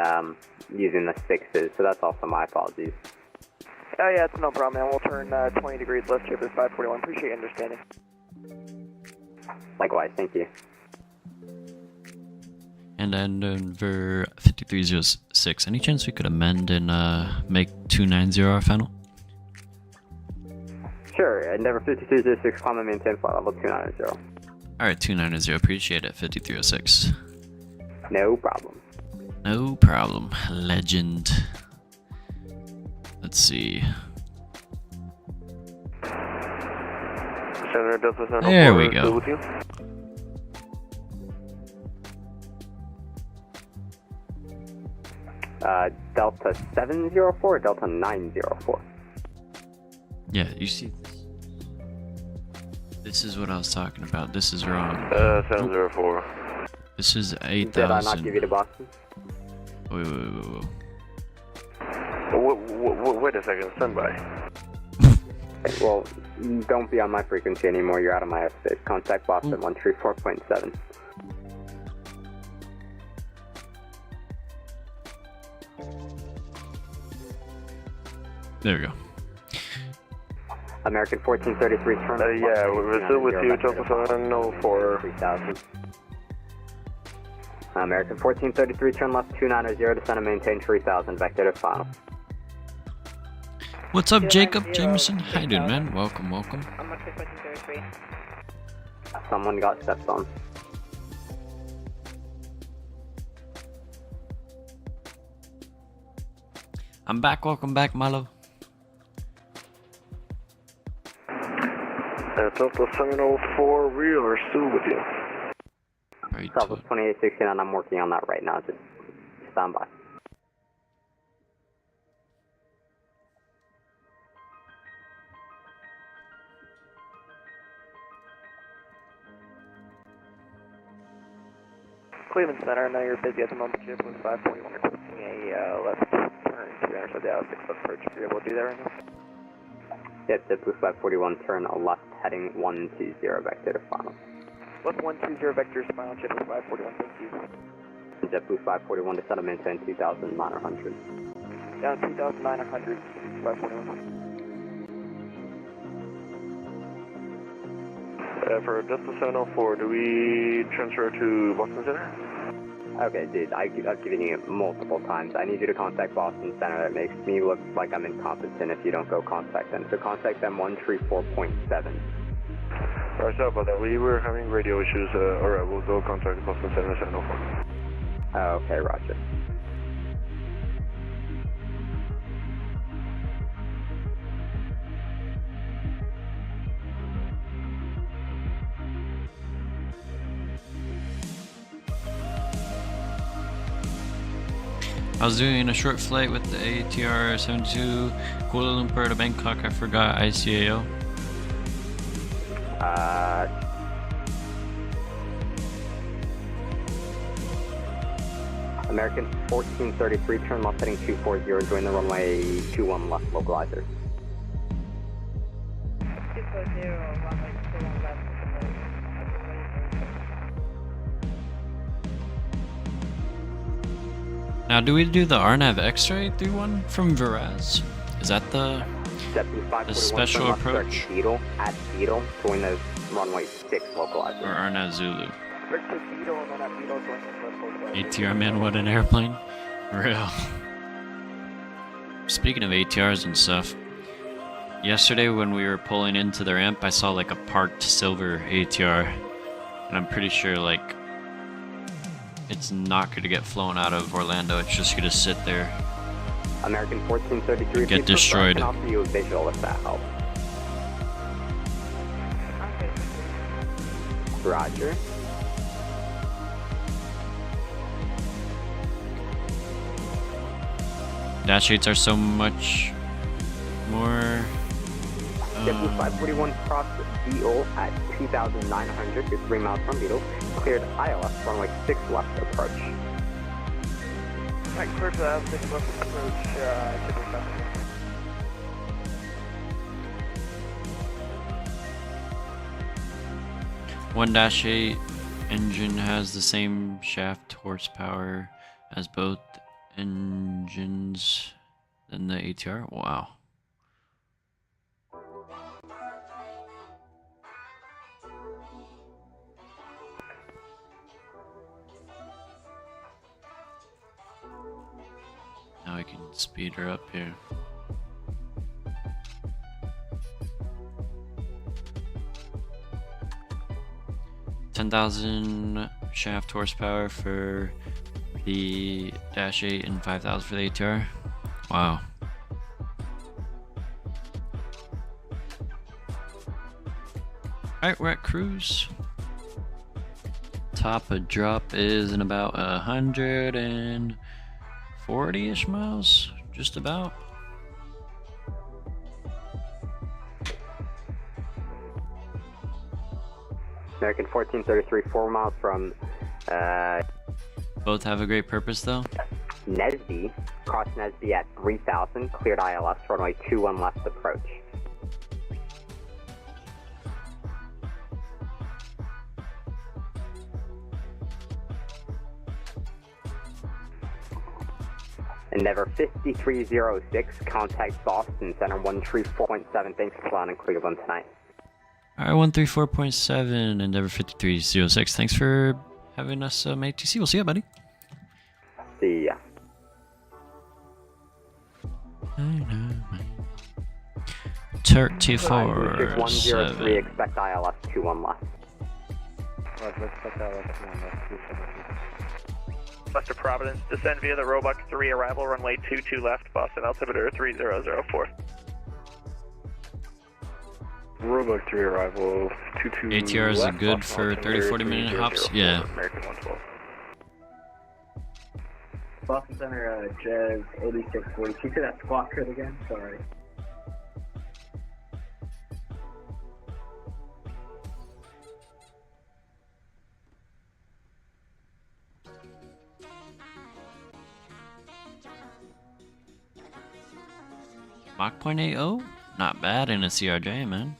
using the 6s, so that's also my apologies. Oh yeah, it's no problem, man. We'll turn 20 degrees left here for 541. Appreciate your understanding. Likewise, thank you. And Endeavour 5306. Any chance we could amend and make 290 our final? Sure, Endeavour 5306, climb and maintain flight level 290. Alright, 290, appreciate it, 5306. No problem. No problem, legend. Let's see. There we go. Delta 704 or Delta 904? Yeah, you see this? This is what I was talking about. This is wrong. 704. This is 8,000. Did I not give you to Boston? Wait. Wait a second, stand by. Well, don't be on my frequency anymore. You're out of my airspace. Contact Boston 134.7. There we go. American 1433, turn yeah, we're still with you, Delta 704. 3000. American 1433, turn left 290, descend and maintain 3000, vector to final. What's up, Jacob Jameson? How you doing, man? Welcome. American 1433. Someone got stepped on. I'm back, welcome back, my love. Delta 704, we are still with you. Right. Southwest 2869, I'm working on that right now, just stand by. Cleveland Center, I know you're busy at the moment. JetBlue 541 requesting a left turn to enter the Dallas 6 approach. If you're able to do that right now. Yep, JetBlue 541, turn left, heading 120, vector to final. Left 120 vectors, final JetBlue 541, thank you. JetBlue 541, descend and maintain 2,900. Down 2,900, 541. For Delta 704, do we transfer to Boston Center? Okay, dude, I've given you multiple times. I need you to contact Boston Center. That makes me look like I'm incompetent if you don't go contact them. So contact them 134.7. Sorry about that. We were having radio issues. Alright, we'll go contact Boston Center 704. Okay, roger. I was doing a short flight with the ATR 72 Kuala Lumpur to Bangkok. I forgot ICAO. American 1433, turn left heading 240, join the runway 21 left, localizer. 240, runway 21 left. Now, do we do the RNAV X-ray through one from Viraz? Is that the special approach? Beetle, at Beetle, join the runway 6 localizer. Or RNAV Zulu? Victor Beetle, and then at Beetle, join the left localizer. ATR, man, what an airplane. Real. Speaking of ATRs and stuff, yesterday when we were pulling into the ramp, I saw like a parked silver ATR. And I'm pretty sure like it's not going to get flown out of Orlando. It's just going to sit there. American 1433, get destroyed. I'll see you a visual if that helps. Roger. Dash 8s are so much more. W541 cross Beetle at 2,900. You're 3 miles from Beetle. Cleared ILS runway 6 left approach. Alright, cleared for 6 left approach, Tipping 1-8 engine has the same shaft horsepower as both engines than the ATR. Wow. Now we can speed her up here. $10,000 shaft horsepower for the Dash 8 and 5,000 for the ATR. Wow. Alright, we're at cruise. Top of drop is in about 140-ish miles, just about. American 1433, 4 miles from Both have a great purpose though. Nesby, cross Nesby at 3,000, cleared ILS, runway 21 left approach. Endeavor 5306, contact Boston Center 134.7. Thanks for flying in Cleveland tonight. Alright, 134.7, Endeavor 5306. Thanks for having us, ATC. We'll see you, buddy. See ya. 34. 103, expect ILS 21 left. Let's expect ILS 21 left. West of Providence, descend via the Roebuck 3, arrival runway 22 left, Boston altimeter 3004. Roebuck 3 arrival 22 ATRs left, are good Boston for altimeter 30-40 minute 3004, hops. Yeah. American 112. Boston Center, Jazz 8640. Can you say that squawk code again? Sorry. Mach 0.80? Not bad in a CRJ, man.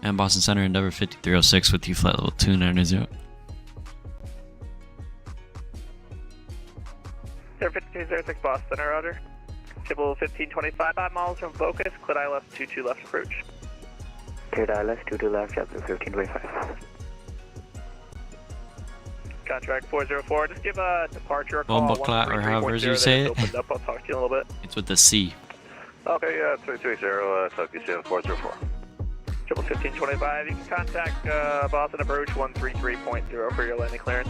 And Boston Center, Endeavor 5306 with you, flight level 290. Air 5206 Boston Center, Roger. Table 1525, 5 miles from Focus, cleared ILS 22 left approach. Cleared ILS 22 left, chapter 1525. Contract 404, just give a departure call. Bomboclat, or however you say it. Opened up, I'll talk to you in a little bit. It's with the C. Okay, 330, talk to you soon, 404. Triple 1525, you can contact Boston approach 133.0 for your landing clearance.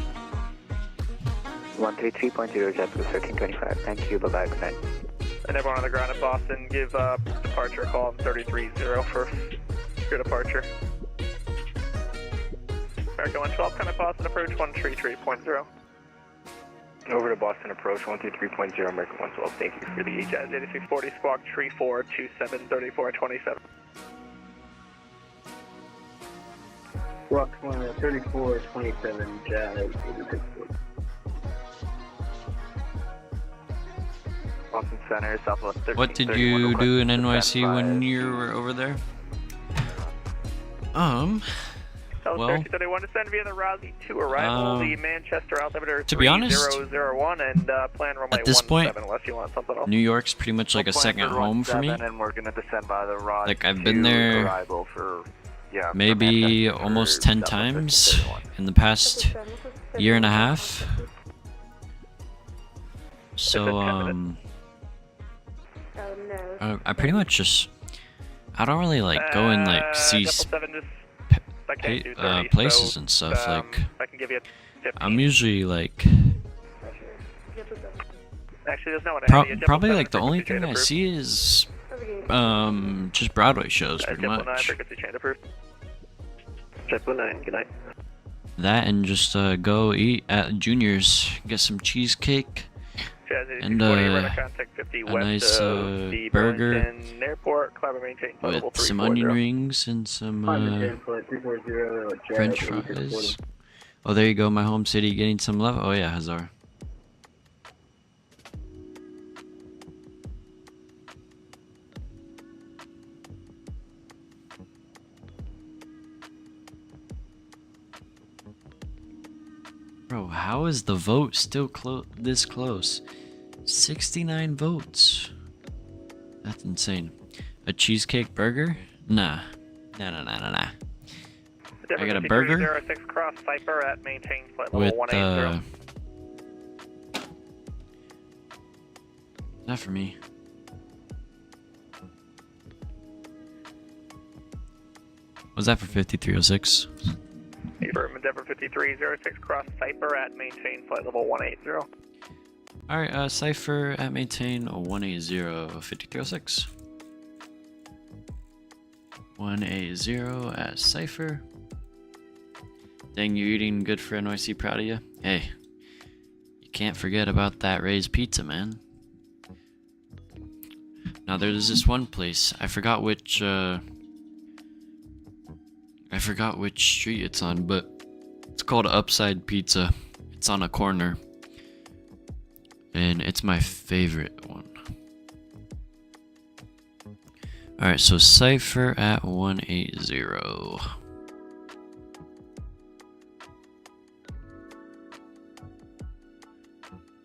133.0, chapter 1325. Thank you, bye-bye, good night. And everyone on the ground at Boston, give departure call 330 for your departure. American 112, kind of Boston approach 133.0. Over to Boston approach 123.0 American 112. Thank you for the Jazz 8640 squawk 3427 3427. Squawk 3427 Jazz 8640. Boston Center, Southwest 13. What did you do in NYC when you were over there? Well, 3031 descend via the Rousey 2 arrival, the Manchester altimeter to be honest, 3001 and plan runway at this point, unless you want something else. New York's pretty much like a second home for me. And we're gonna descend by the Rousey Like I've been there for, maybe almost 10 times in the past year and a half. So I pretty much just, I don't really like go and like see places and stuff. Like I'm usually like actually there's no one probably like the only thing I see is just Broadway shows pretty much. JetBlue9, good night. That and just go eat at Junior's, get some cheesecake and a nice burger with some onion rings and some French fries. Oh, there you go, my home city getting some love. Oh yeah, Hazar. Bro, how is the vote still this close? 69 votes. That's insane. A cheesecake burger? Nah. Nah. I got a burger 06 cross Cypher at maintain flight level with 180. not for me. Was that for 5306? Affirm, Endeavor 5306 cross Cypher at maintain flight level 180. Alright, Cypher at maintain 180 5306. 180 at Cypher. Dang, you're eating good for NYC, proud of you. Hey, you can't forget about that Ray's Pizza, man. Now there's this one place, I forgot which street it's on, but it's called Upside Pizza. It's on a corner. And it's my favorite one. Alright, so Cypher at 180.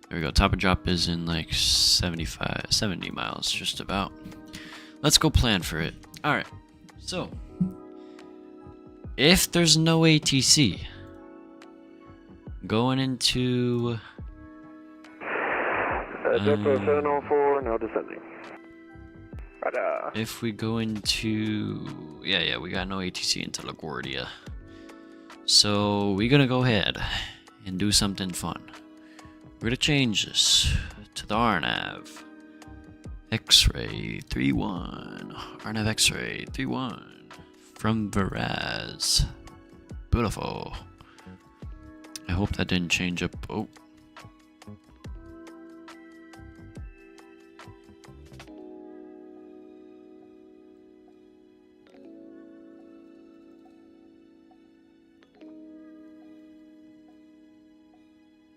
There we go. Top of drop is in like 70 miles, just about. Let's go plan for it. Alright, so if there's no ATC going into Depot 704, now descending. if we go into we got no ATC into LaGuardia, so we're gonna go ahead and do something fun. We're gonna change this to the RNAV X-ray 31, RNAV X-ray 31 from Veraz. Beautiful. I hope that didn't change up. Oh.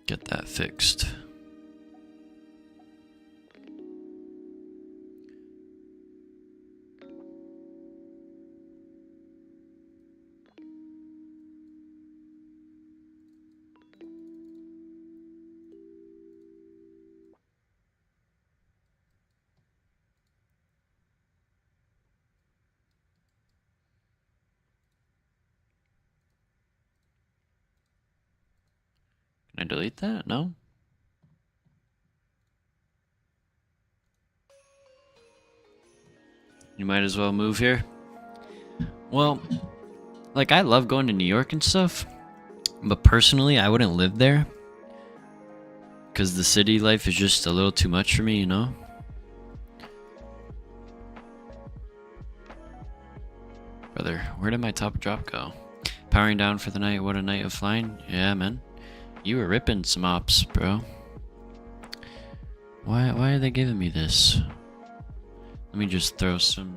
Get that fixed. Can I delete that? No? You might as well move here. Well, like I love going to New York and stuff, but personally I wouldn't live there because the city life is just a little too much for me, you know? Brother, where did my top drop go? Powering down for the night, what a night of flying. Yeah, man. You were ripping some ops, bro. Why are they giving me this? Let me just throw some.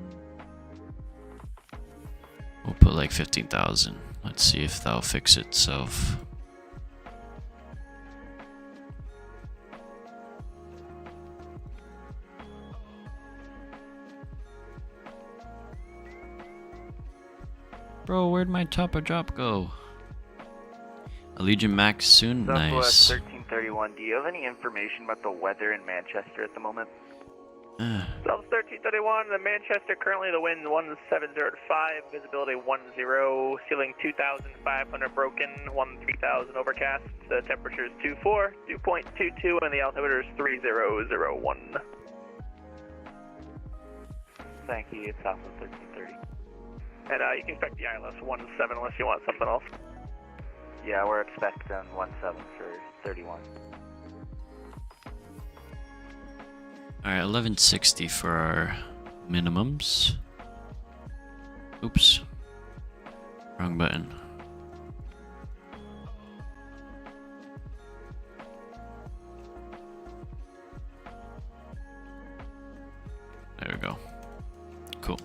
We'll put like 15,000. Let's see if that'll fix itself. Bro, where'd my top of drop go? Allegiant Max soon? Southwest Nice. 1331, do you have any information about the weather in Manchester at the moment? South 1331, the Manchester, currently the wind 170 at 5, visibility 10, ceiling 2,500 broken, 13,000 overcast, the temperature is 24, 2.22, and the altimeter is 3001. Thank you, it's Southwest 1330. And you can expect the ILS 17 unless you want something else. Yeah, we're expecting 17 for 31. Alright, 1160 for our minimums. Oops. Wrong button. There we go. Cool.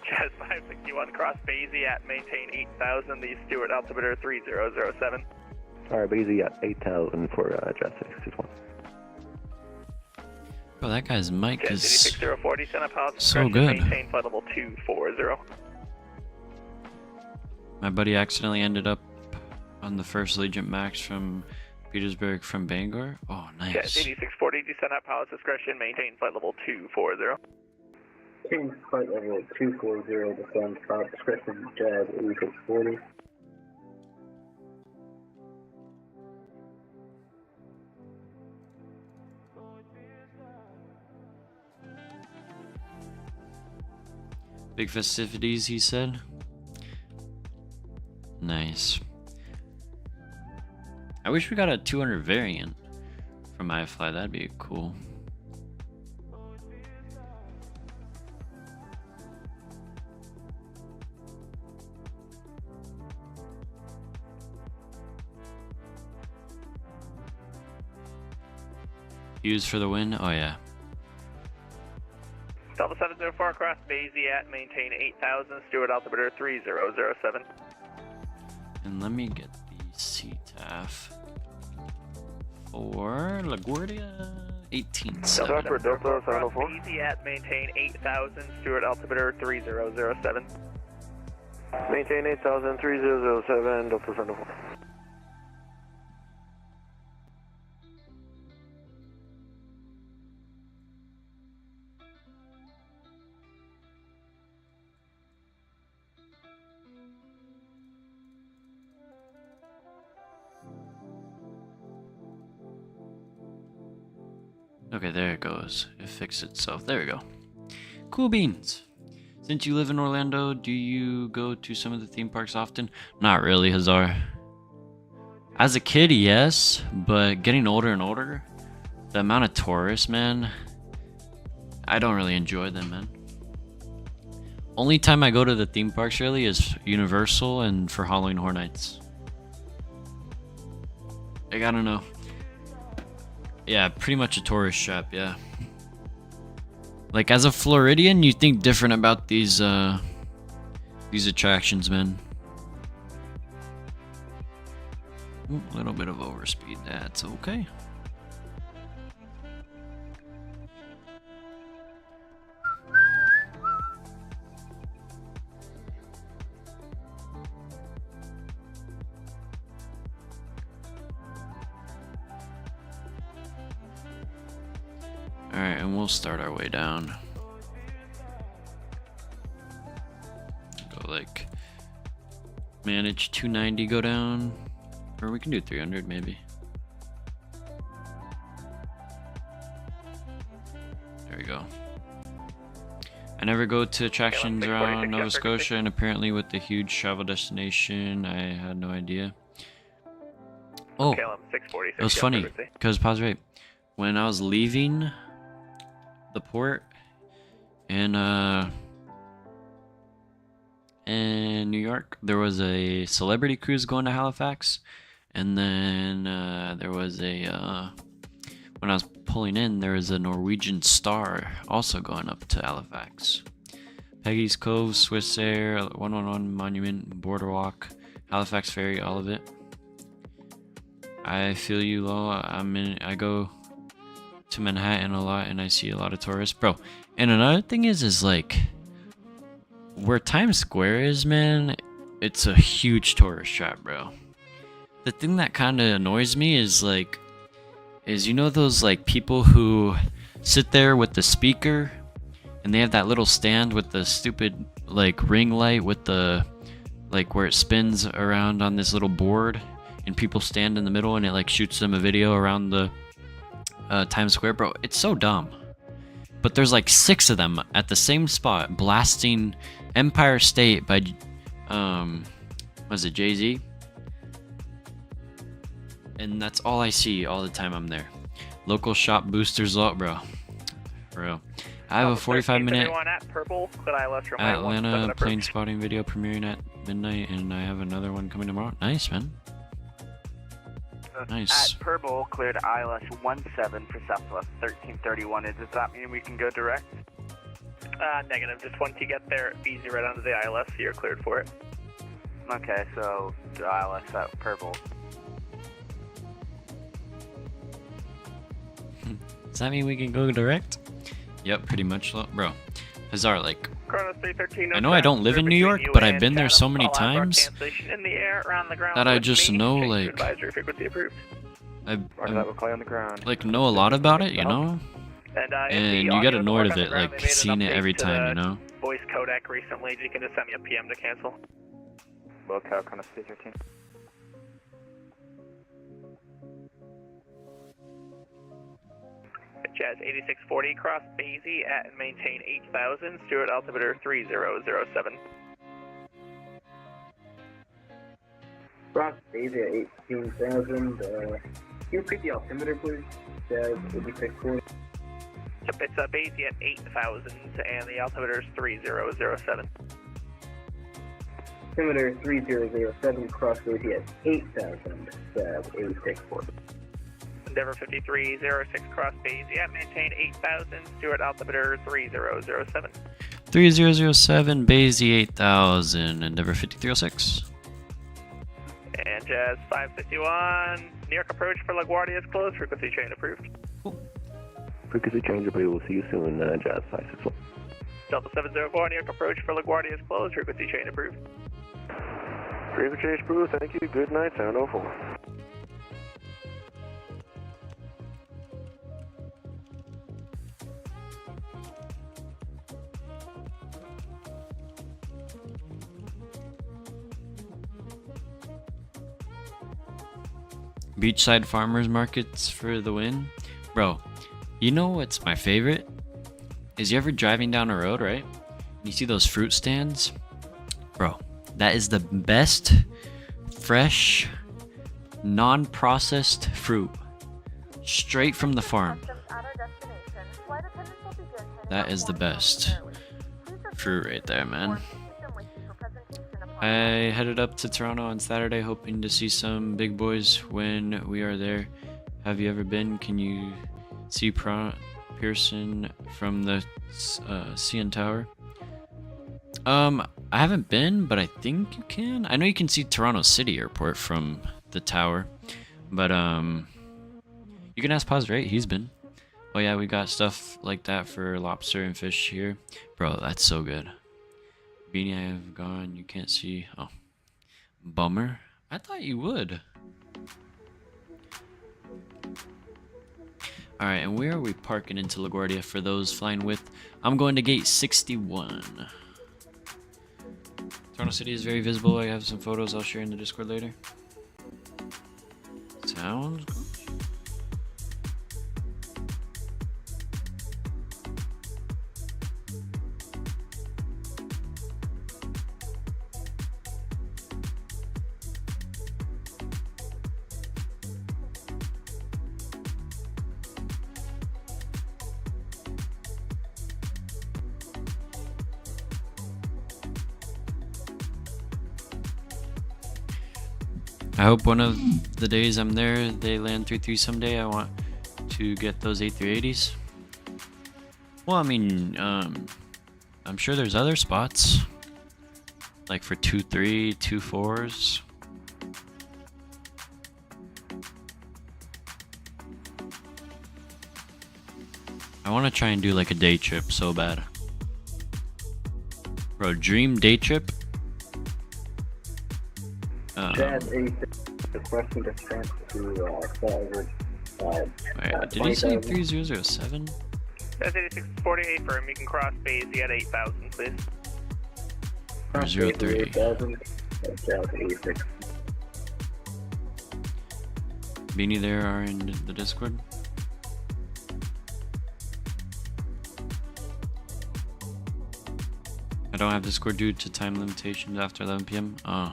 Jazz 561, cross Basie at maintain 8,000, the Stewart altimeter 3007. Alright, Basie at 8,000 for Jazz 661. Bro, that guy's mic Jet is 6040, center pilot so discretion, good. maintain flight level 240. My buddy accidentally ended up on the first Allegiant Max from Petersburg from Bangor. Oh, Jet nice. 8640, descend at pilot discretion, maintain flight level 240. Change flight level 240, descend pilot discretion, Jazz 8640. Big festivities, he said. Nice. I wish we got a 200 variant from iFly. That'd be cool. Hughes for the win. Oh yeah. Delta 704, cross Basie at maintain 8,000, Stewart altimeter 3007. And let me get the CTAF for LaGuardia 18.7. Delta 704, Basie at maintain 8,000, Stewart altimeter 3007. Maintain 8,000, 3007, Delta 704. Okay, there it goes. It fixed itself. There we go. Cool beans. Since you live in Orlando, do you go to some of the theme parks often? Not really, Hazar. As a kid, yes, but getting older and older, the amount of tourists, man, I don't really enjoy them, man. Only time I go to the theme parks really is Universal and for Halloween Horror Nights. Like, I don't know. Yeah, pretty much a tourist trap, yeah. Like, as a Floridian, you think different about these attractions, man. Ooh, a little bit of overspeed, that's okay. Alright, and we'll start our way down. Go like manage 290, go down. Or we can do 300 maybe. There we go. I never go to attractions around Nova Scotia, and apparently with the huge travel destination, I had no idea. Oh, it was funny, because pause right. When I was leaving the port in New York, there was a celebrity cruise going to Halifax, and then there was a when when I was pulling in, there was a Norwegian Star also going up to Halifax. Peggy's Cove, Swiss Air, 111 Monument, Boardwalk, Halifax Ferry, all of it. I feel you, Lo. I go to Manhattan a lot and I see a lot of tourists, bro. And another thing is like where Times Square is, man, it's a huge tourist trap, bro. The thing that kind of annoys me is you know those like people who sit there with the speaker and they have that little stand with the stupid like ring light with the like where it spins around on this little board and people stand in the middle and it like shoots them a video around the Times Square, bro. It's so dumb. But there's like 6 of them at the same spot blasting Empire State by was it Jay-Z? And that's all I see all the time I'm there. Local shop boosters lot, bro. For real. I have a 45-minute Atlanta plane spotting video premiering at midnight, and I have another one coming tomorrow. Nice, man. Nice. At Purple, cleared ILS 17 for Southwest 1331. Does that mean we can go direct? Negative. Just once you get there, easy right onto the ILS, so you're cleared for it. Okay, so the ILS at Purple. Does that mean we can go direct? Yep, pretty much, bro. Bizarre, like, I know I don't live in New York, but I've been there so many times that I just know, like, I like know a lot about it, you know? And you get annoyed of it, like, seeing it every time, you know? Voice codec recently, you can just send me a PM to cancel. Locale, kind of C13. Jazz 8640, cross Basie at and maintain 8000, Stewart altimeter 3007. Cross Basie at 18,000, can you repeat the altimeter, please? Jazz 8640. Yep, it's Basie at 8000, and the altimeter is 3007. Altimeter 3007, cross Basie at 8,000, Jazz 8640. Endeavor 5306, cross Basie at maintain 8000, Stewart altimeter 3007. 3007, Basie 8000, Endeavor 5306. And Jazz 561, New York approach for LaGuardia is closed, frequency change approved. Cool. Frequency change approved, we'll see you soon, Jazz 561. Delta 704, New York approach for LaGuardia is closed, frequency change approved. Frequency change approved, thank you, good night, 704. Beachside farmers markets for the win. Bro, you know what's my favorite? Is you ever driving down a road, right? You see those fruit stands? Bro, that is the best fresh, non-processed fruit. Straight from the farm. That is the best fruit right there, man. I headed up to Toronto on Saturday hoping to see some big boys when we are there. Have you ever been? Can you see Pearson from the CN Tower? I haven't been, but I think you can. I know you can see Toronto City Airport from the tower, but you can ask Paz, right? He's been. Oh yeah, we got stuff like that for lobster and fish here. Bro, that's so good. Beanie, I have gone. You can't see. Oh, bummer. I thought you would. All right, and where are we parking into LaGuardia for those flying with? I'm going to gate 61. Toronto City is very visible. I have some photos I'll share in the Discord later. Sounds good. I hope one of the days I'm there, they land 3-3 someday. I want to get those A380s? Well, I mean, I'm sure there's other spots. Like for 2-3, 2-4s. I want to try and do like a day trip so bad. Bro, dream day trip? Jazz 86 requesting to transfer to forward. Wait, did he say 3007? Jazz 86 48 firm. You can cross base. You at 8,000, please. Or 03. 8,000. Jazz 86. Beanie there are in the Discord. I don't have Discord due to time limitations after 11 p.m. Oh.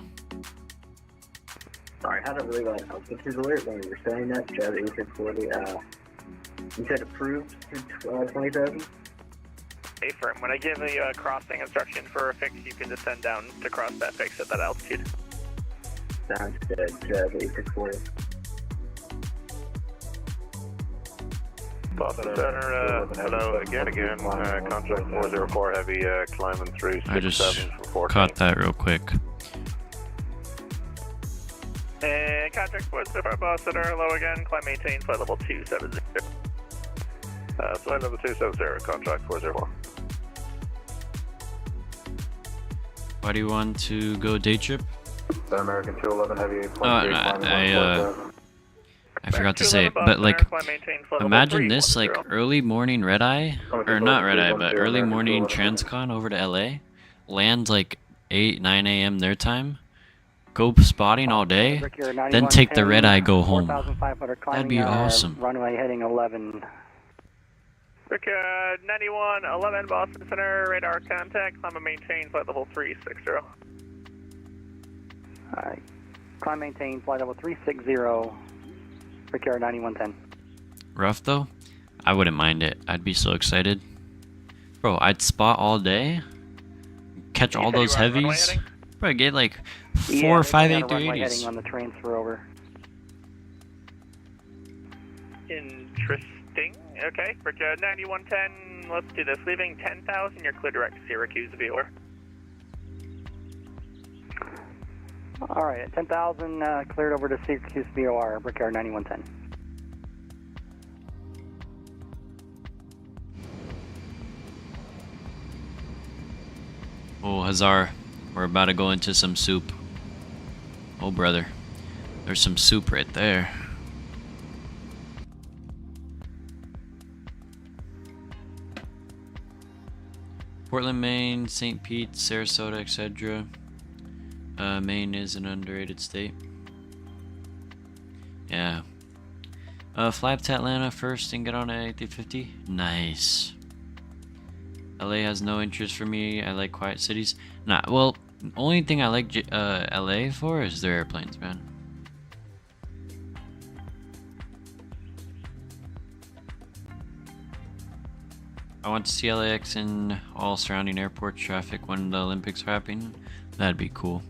Sorry, I had a really bad altitude alert when you were saying that. Jazz 8640. You said approved to 20,000? Hey, firm. When I give a crossing instruction for a fix, you can descend down to cross that fix at that altitude. Sounds good. Jazz 8640. Boston Center, hello again, contract 404 heavy, climbing through I just 67 for 14. caught that real quick. And contract 404 Boston Center, hello again, climb maintain, flight level 270. Flight level 270, contract 404. Why do you want to go day trip? American 211 heavy, I forgot to say it, but like, imagine this, like, early morning red eye, or not red eye, but early morning transcon over to LA, land like 8-9 a.m. their time, go spotting all day, then take the red eye, go home. That'd be awesome. Runway heading 11. Brickyard 9111 Boston Center, radar contact, climb and maintain, flight level 360. Alright, climb maintain, flight level 360. Brickyard 9110. Rough though? I wouldn't mind it. I'd be so excited. Bro, I'd spot all day, catch all those heavies. Bro, get like 4 or 5 A380s. On the transfer over. Interesting. Okay, Brickyard 9110, let's do this. Leaving 10,000, you're clear direct to Syracuse VOR. Alright, at 10,000, cleared over to Syracuse VOR, Brickyard 9110. Oh, Hazar, we're about to go into some soup. Oh, brother. There's some soup right there. Portland, Maine, St. Pete, Sarasota, etc. Maine is an underrated state. Yeah. Fly up to Atlanta first and get on a A350. Nice. LA has no interest for me. I like quiet cities. Nah, well, the only thing I like LA for is their airplanes, man. I want to see LAX and all surrounding airport traffic when the Olympics are happening. That'd be cool.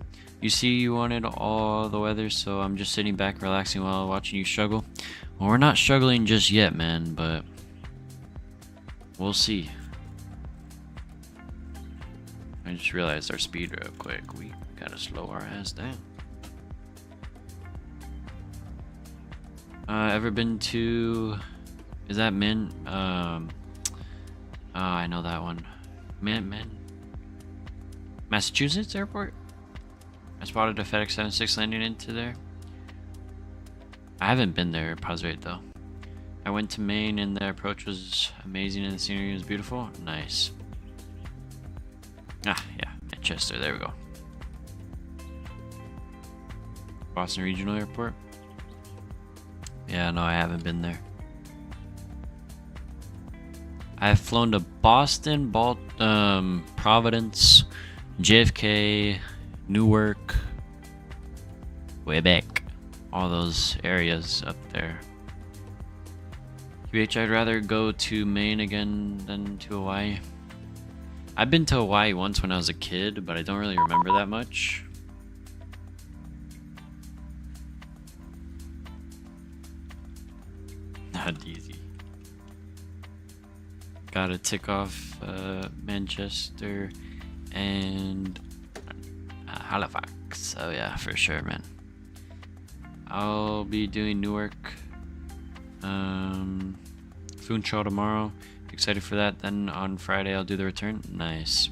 You see, you wanted all the weather, so I'm just sitting back relaxing while watching you struggle. Well, we're not struggling just yet, man, but we'll see. I just realized our speed real quick. We gotta slow our ass down. Ever been to... Is that Min? Oh, I know that one. Massachusetts airport? I spotted a FedEx 76 landing into there. I haven't been there, pause rate though. I went to Maine and the approach was amazing and the scenery was beautiful. Nice. Ah, yeah, Manchester, there we go. Boston Regional Airport? Yeah, no, I haven't been there. I've flown to Boston, Providence, JFK, Newark, Quebec, all those areas up there. QH, I'd rather go to Maine again than to Hawaii. I've been to Hawaii once when I was a kid, but I don't really remember that much. Easy. Gotta tick off Manchester and Halifax. Oh yeah, for sure, man. I'll be doing Newark, Funchal tomorrow. Excited for that. Then on Friday I'll do the return. Nice,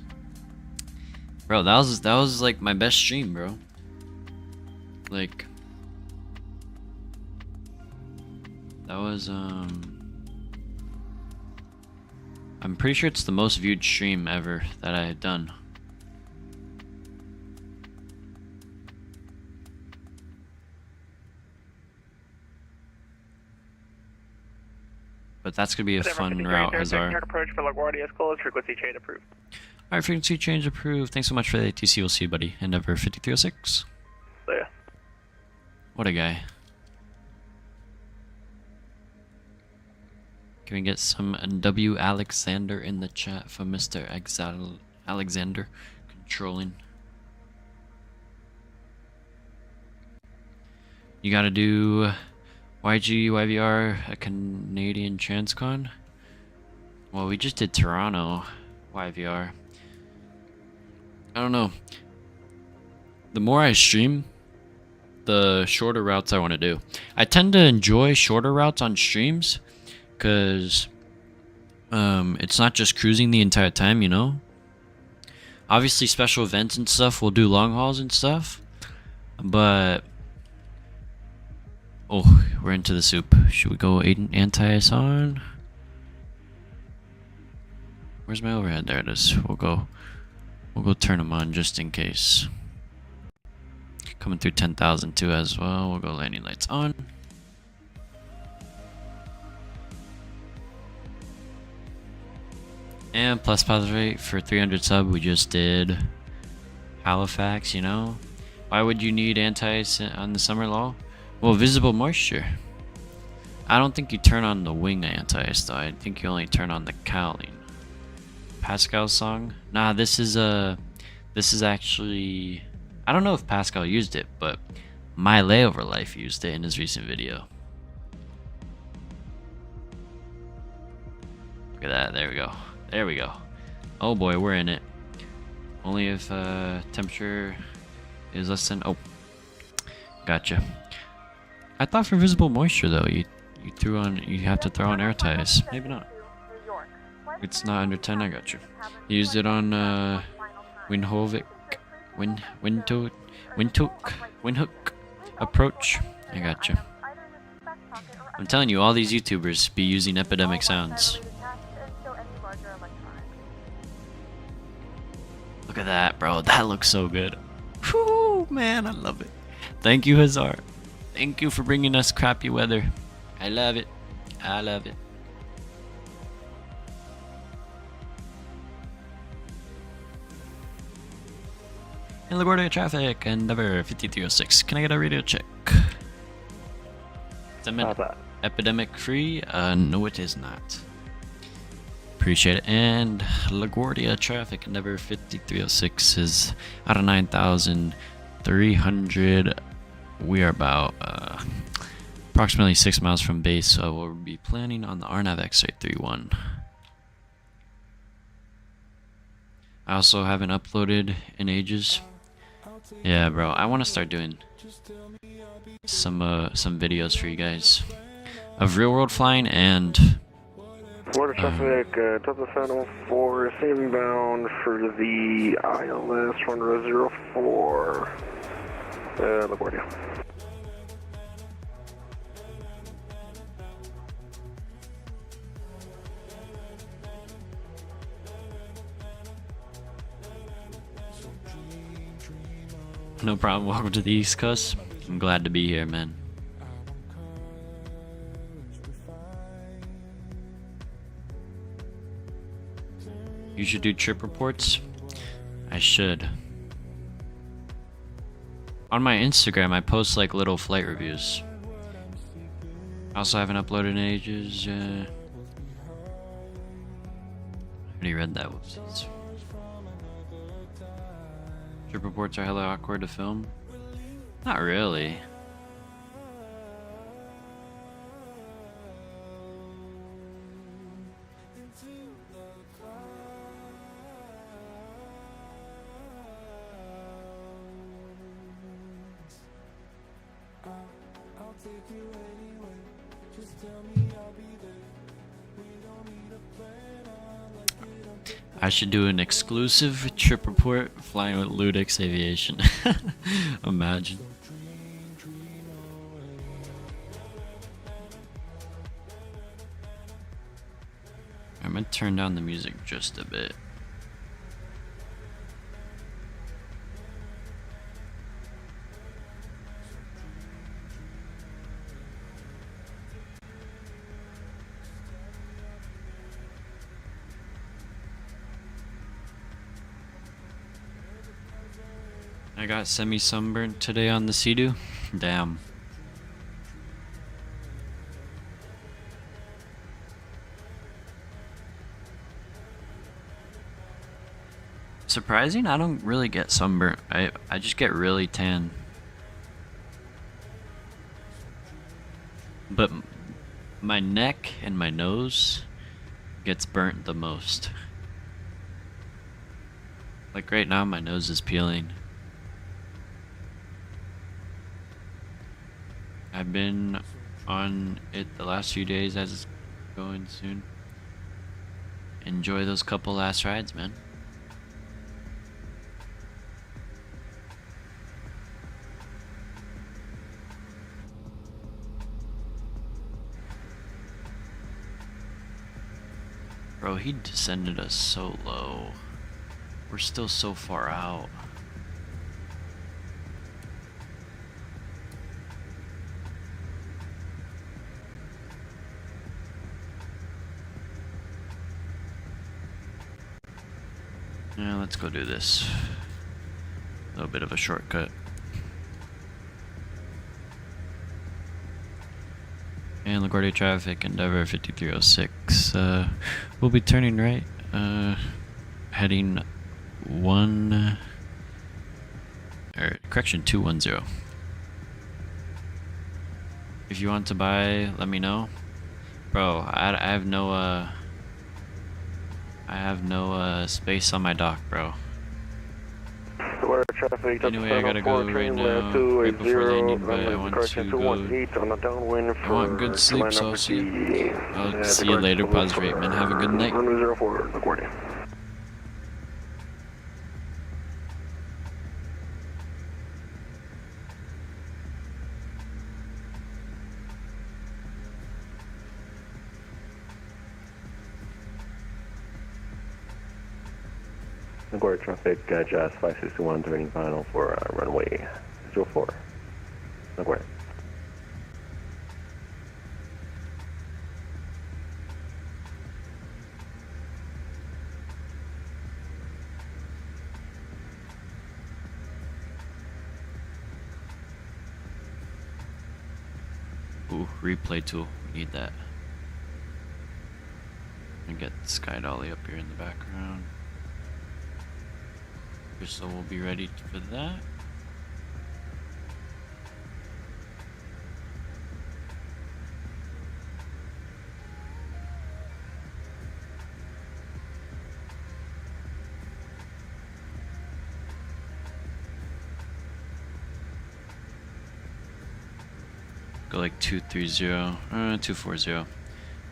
bro. That was like my best stream, bro. Like that was I'm pretty sure it's the most viewed stream ever that I had done. But that's gonna be a fun route, Hazar. Approach for LaGuardia is closed. Frequency change approved. Alright, frequency change approved. Thanks so much for the ATC. We'll see you, buddy. Endeavor 5306. Yeah. What a guy. Can we get some W. Alexander in the chat for Mr. Alexander controlling? You gotta do YG, YVR, a Canadian Transcon? Well, we just did Toronto YVR. I don't know. The more I stream, the shorter routes I want to do. I tend to enjoy shorter routes on streams because it's not just cruising the entire time, you know? Obviously, special events and stuff, we'll do long hauls and stuff, but oh, we're into the soup. Should we go anti-ice on? Where's my overhead? There it is. We'll go turn them on just in case. Coming through 10,000 too as well. We'll go landing lights on. And plus positive rate for 300 sub. We just did Halifax, you know. Why would you need anti-ice on the summer law? Well, visible moisture. I don't think you turn on the wing anti-ice though. I think you only turn on the cowling. Pascal's song? Nah, this is actually, I don't know if Pascal used it, but My Layover Life used it in his recent video. Look at that. There we go. There we go. Oh boy, we're in it. Only if temperature is less than, oh, gotcha. I thought for visible moisture though, you have to throw on air ties. Maybe not. It's not under 10. I got you. You used it on Windhoek approach. I got you. I'm telling you, all these YouTubers be using epidemic sounds. Look at that, bro. That looks so good. Whew, man, I love it. Thank you, Hazar. Thank you for bringing us crappy weather. I love it. I love it. In LaGuardia traffic, Endeavor 5306. Can I get a radio check? Is that epidemic free? No, it is not. Appreciate it. And LaGuardia traffic, Endeavor 5306 is out of 9,300. We are about approximately 6 miles from base, so we'll be planning on the RNAV X831. I also haven't uploaded in ages. Yeah, bro, I want to start doing some videos for you guys of real world flying and Florida traffic, Delta 704, saving bound for the ILS 1004, LaGuardia. no problem. Welcome to the East Coast. I'm glad to be here, man. You should do trip reports. I should. On my Instagram, I post like little flight reviews. I also haven't uploaded in ages. I already read that. Whoopsies. Trip reports are hella awkward to film. Not really. I should do an exclusive trip report flying with Ludix Aviation. Imagine. I'm gonna turn down the music just a bit. I got semi-sunburnt today on the Sea-Doo. Damn. Surprising, I don't really get sunburnt. I just get really tan. But my neck and my nose gets burnt the most. Like right now my nose is peeling. I've been on it the last few days as it's going soon. Enjoy those couple last rides, man. Bro, he descended us so low. We're still so far out. Yeah, let's go do this. A little bit of a shortcut. And LaGuardia traffic, Endeavor 5306. We'll be turning right, heading 210. If you want to buy, let me know. Bro, I have no space on my dock, bro. Anyway, I gotta go right now, right before landing, but I want to go. I want good sleep, so I'll see you later, pause rate, man. Have a good night. LaGuardia traffic, Jazz 561 turning final for runway 04. LaGuardia. Ooh, replay tool. We need that. And get Sky Dolly up here in the background. So we'll be ready for that. Go like 230, 240.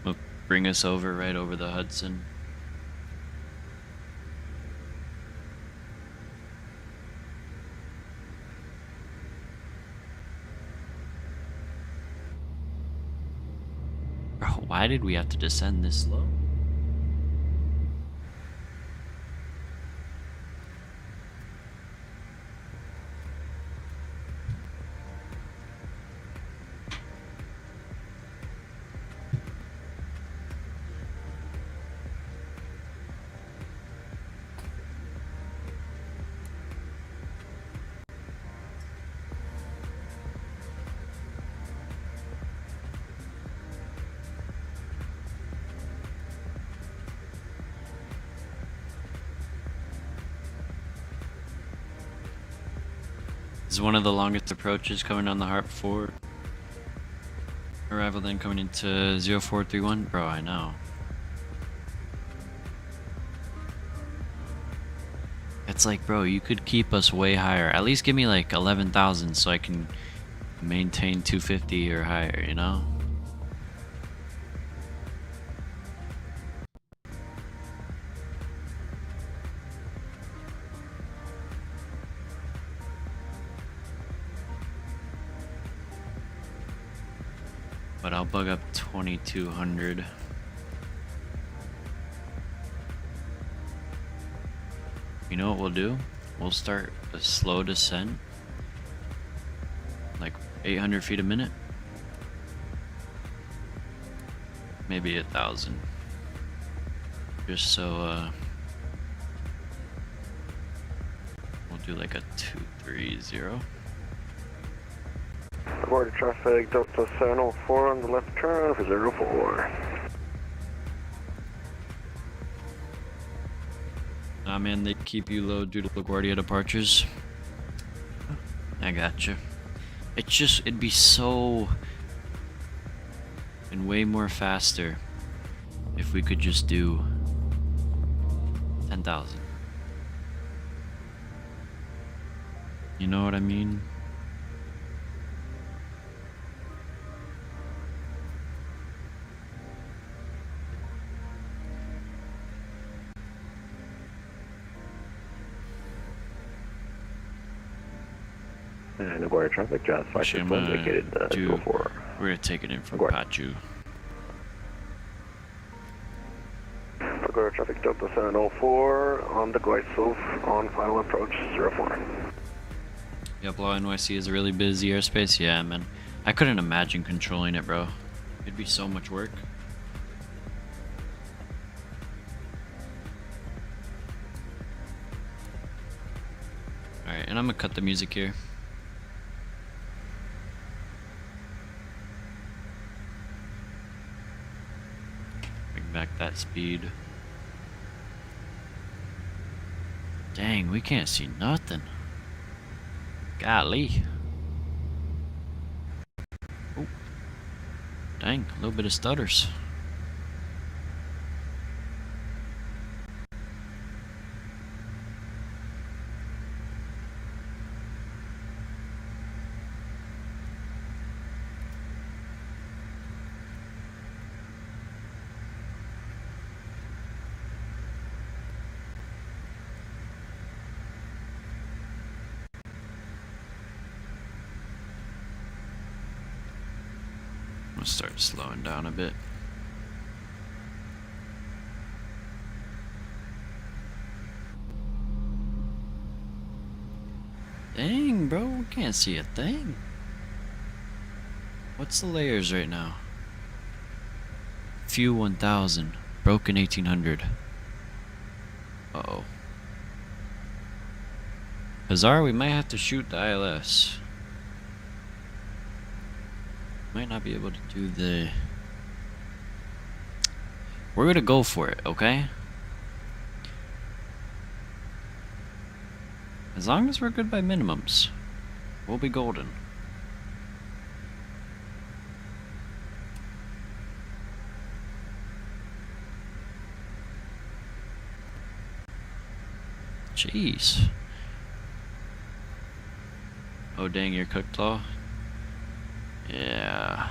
Will bring us over right over the Hudson. Why did we have to descend this slow? This is one of the longest approaches coming on the Harp 4. Arrival then coming into 0431. Bro, I know. It's like, bro, you could keep us way higher. At least give me like 11,000 so I can maintain 250 or higher, you know? But I'll bug up 2200. You know what we'll do? We'll start a slow descent, like 800 feet a minute, maybe 1,000, just so we'll do like a 230. LaGuardia traffic, Delta 704 on the left turn for 04. Nah, man, they keep you low due to LaGuardia departures. I gotcha. It's just, it'd be so and way more faster if we could just do 10,000. You know what I mean? And LaGuardia traffic, just 561 indicated 04. We're gonna take it in from Pachu. LaGuardia traffic, Delta 704 on the glide slope on final approach 04. Yep, Law NYC is a really busy airspace. Yeah, man. I couldn't imagine controlling it, bro. It'd be so much work. Alright, and I'm gonna cut the music here. Back that speed. Dang, we can't see nothing. Golly. Oh. Dang, a little bit of stutters. I'm gonna start slowing down a bit. Dang, bro, we can't see a thing. What's the layers right now? Few 1000, broken 1800. Uh-oh. Hazar, we might have to shoot the ILS. Might not be able to do the... We're gonna go for it, okay? As long as we're good by minimums, we'll be golden. Jeez. Oh dang, you're cooked, Law? Yeah.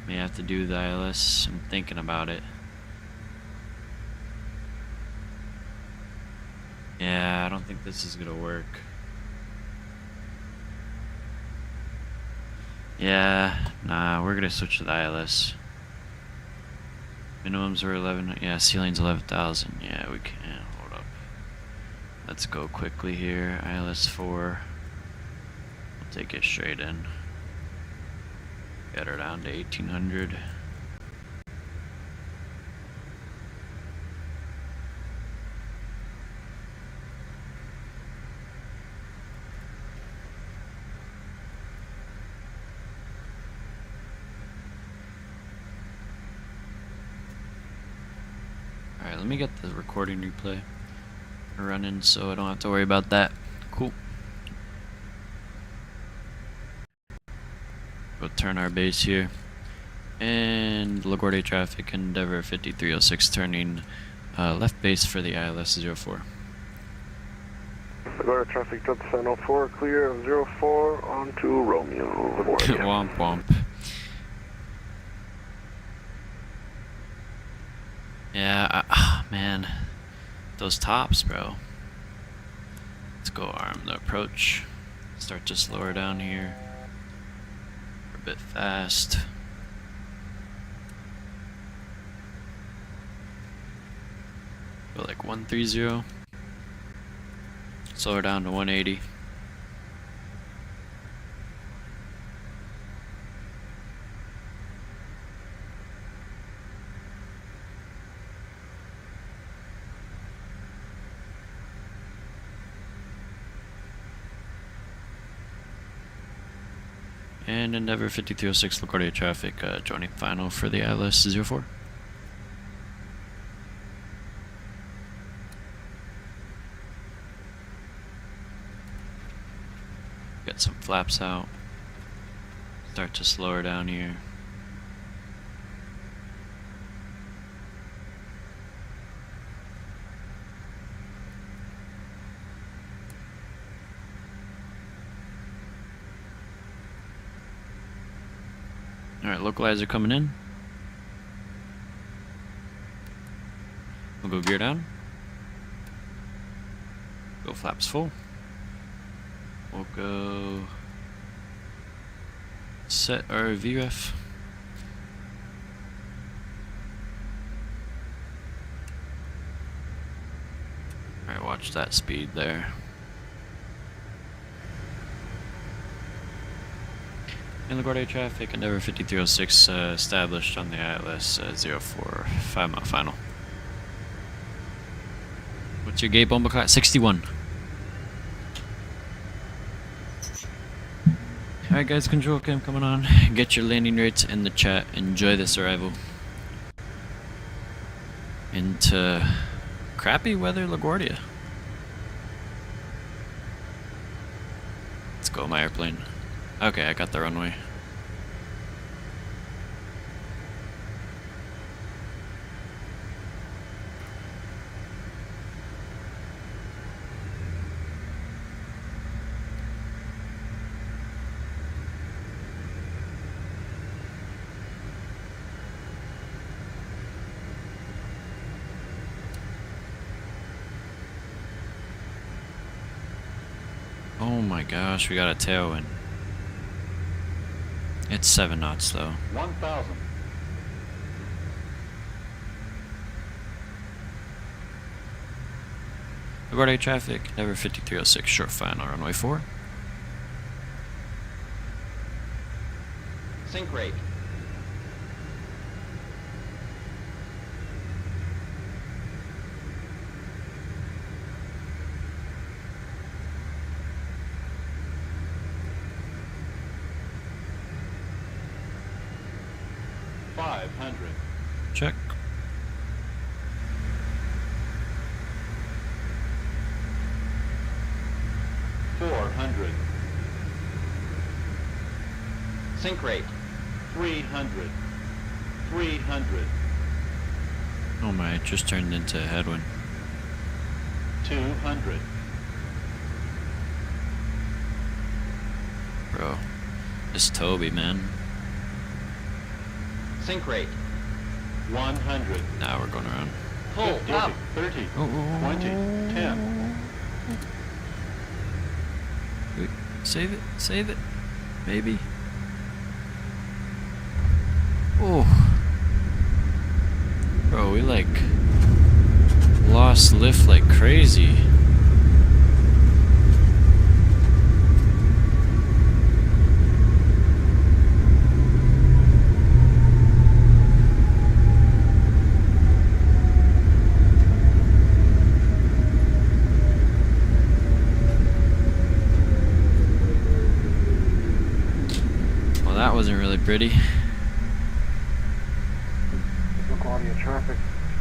May have to do the ILS. I'm thinking about it. Yeah, I don't think this is gonna work. Yeah, nah, we're gonna switch to the ILS. Minimums are 11, yeah, ceiling's 11,000. Yeah, we can, hold up. Let's go quickly here, ILS 4. We'll take it straight in. Get her down to 1800. Alright, let me get the recording replay running so I don't have to worry about that. Cool. We'll turn our base here. And LaGuardia traffic, Endeavor 5306 turning left base for the ILS 04. LaGuardia traffic Delta Final 4, clear of 04 onto Romeo. LaGuardia. Womp womp. Yeah, man. Those tops, bro. Let's go arm the approach. Start to slow her down here. We're a bit fast. Go like 130. Slow her down to 180. And Endeavour 5306 LaGuardia traffic joining final for the ILS 04. Get some flaps out. Start to slow her down here. Alright, localizer coming in. We'll go gear down. Go flaps full. We'll go set our VREF. Alright, watch that speed there. In LaGuardia traffic, Endeavour 5306 established on the ILS 04, 5 mile final. What's your gate bomb clock? 61. Alright guys, control cam coming on. Get your landing rates in the chat. Enjoy this arrival. Into crappy weather LaGuardia. Let's go my airplane. Okay, I got the runway. Oh my gosh, we got a tailwind. It's 7 knots though. 1,000. LaGuardia traffic, Endeavour 5306, short final, runway 4. Sync rate. Check. Sync rate. 300. 300. Oh my, it just turned into a headwind. 200. Bro, it's Toby, man. Sync rate. 100. Now we're going around. Full up. 30. 20. 10. Wait, save it. Save it. Maybe. Oh. Bro, we like lost lift like crazy. Well, that wasn't really pretty. LaGuardia traffic,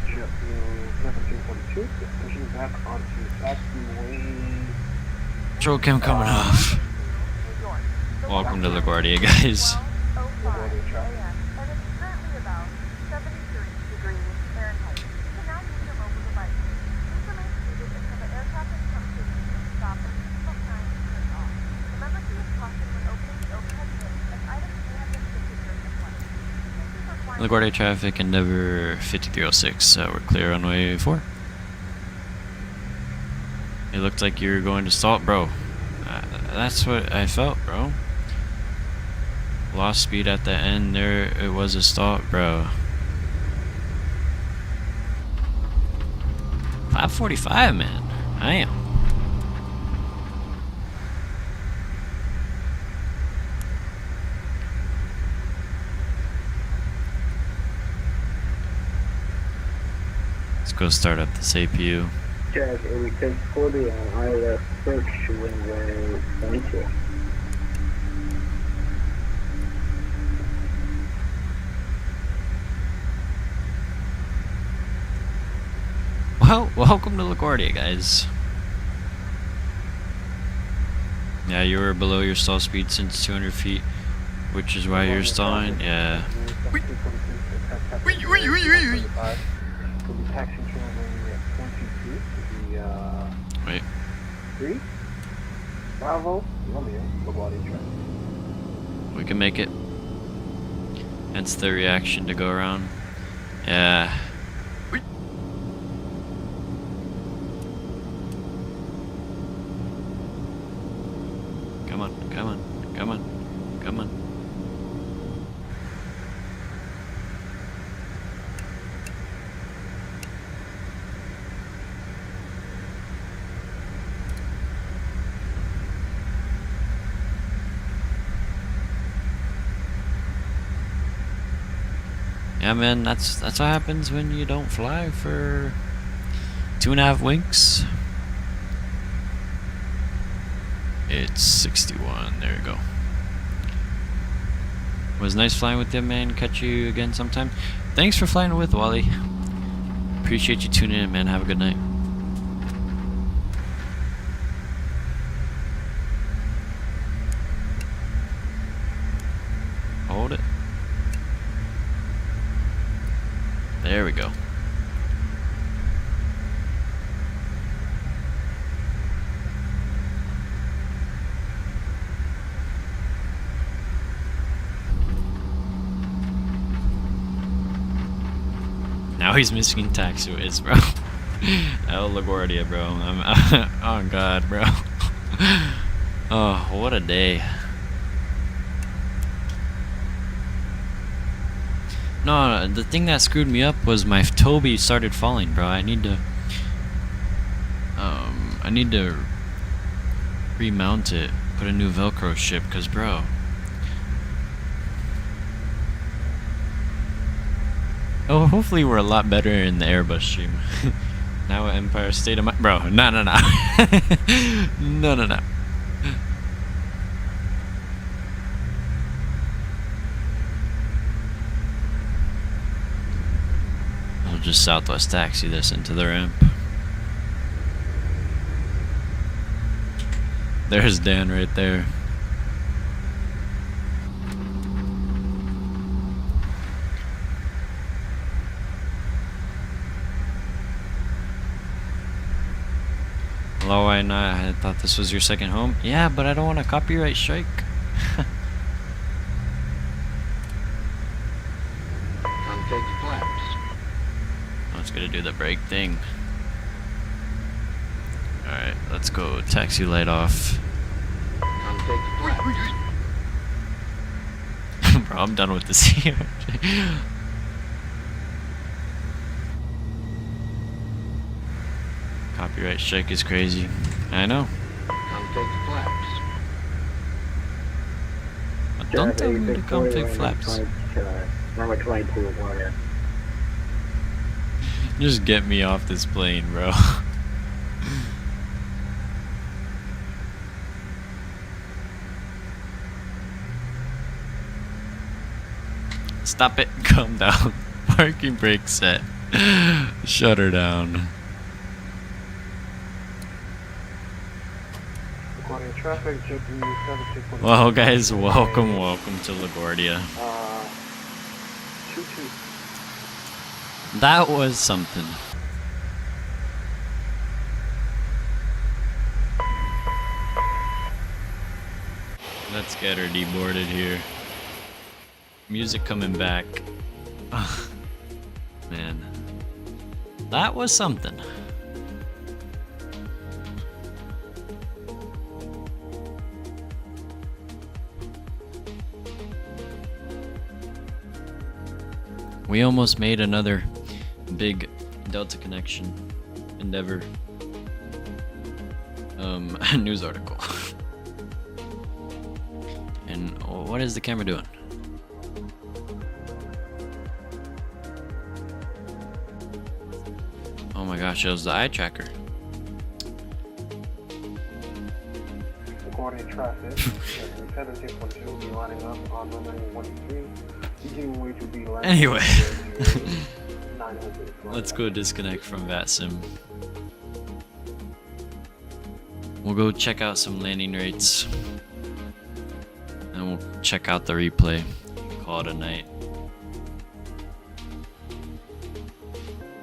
JetBlue 1742, pushing back onto taxiway. Control cam coming off. Welcome to LaGuardia, guys. LaGuardia traffic, Endeavor 5306. We're clear on runway 4. It looked like you were going to stall, bro. That's what I felt, bro. Lost speed at the end there. It was a stall, bro. 545, man. I am. Let's go start up this APU. Jack, it would take 40 on ILS search runway 22. Well, welcome to LaGuardia, guys. Yeah, you were below your stall speed since 200 feet, which is why you're stalling. Yeah. We'll be taxiing to runway 22 to the Wait. 3. Bravo, Romeo, LaGuardia traffic. We can make it. Hence the reaction to go around. Yeah. Come on, come on, come on, come on. Yeah, man, that's what happens when you don't fly for 2.5 winks. It's 61. There you go. It was nice flying with you, man. Catch you again sometime. Thanks for flying with Wally. Appreciate you tuning in, man. Have a good night. Hold it. There we go. Now he's missing TaxiWiz, bro. LaGuardia, bro. Oh god, bro. Oh, what a day. No, the thing that screwed me up was my Toby started falling, bro. I need to remount it, put a new Velcro ship, cause bro. Oh, hopefully we're a lot better in the Airbus stream. Now at Empire State of Mind, bro. No. No. I'll just Southwest taxi this into the ramp. There's Dan right there. Hello, why not? I thought this was your second home. Yeah, but I don't want a copyright strike. Contact flaps. I was gonna do the brake thing. Alright, let's go. Taxi light off. Contact flaps. Bro, I'm done with this here. Copyright strike is crazy. I know. Contact flaps. But don't tell me to config flaps. Runway 22, LaGuardia. Just get me off this plane, bro. Stop it. Calm down. Parking brake set. Shut her down. LaGuardia traffic, JP 761. Well, guys, welcome to LaGuardia. 22. That was something. Let's get her deboarded here. Music coming back. Man, that was something. We almost made another big Delta connection endeavor news article. And what is the camera doing? Oh my gosh, it was the eye tracker. LaGuardia traffic, 7612 will be lining up on runway 13. Continuing to be landing. Anyway, let's go disconnect from VATSIM. We'll go check out some landing rates. And we'll check out the replay. Call it a night.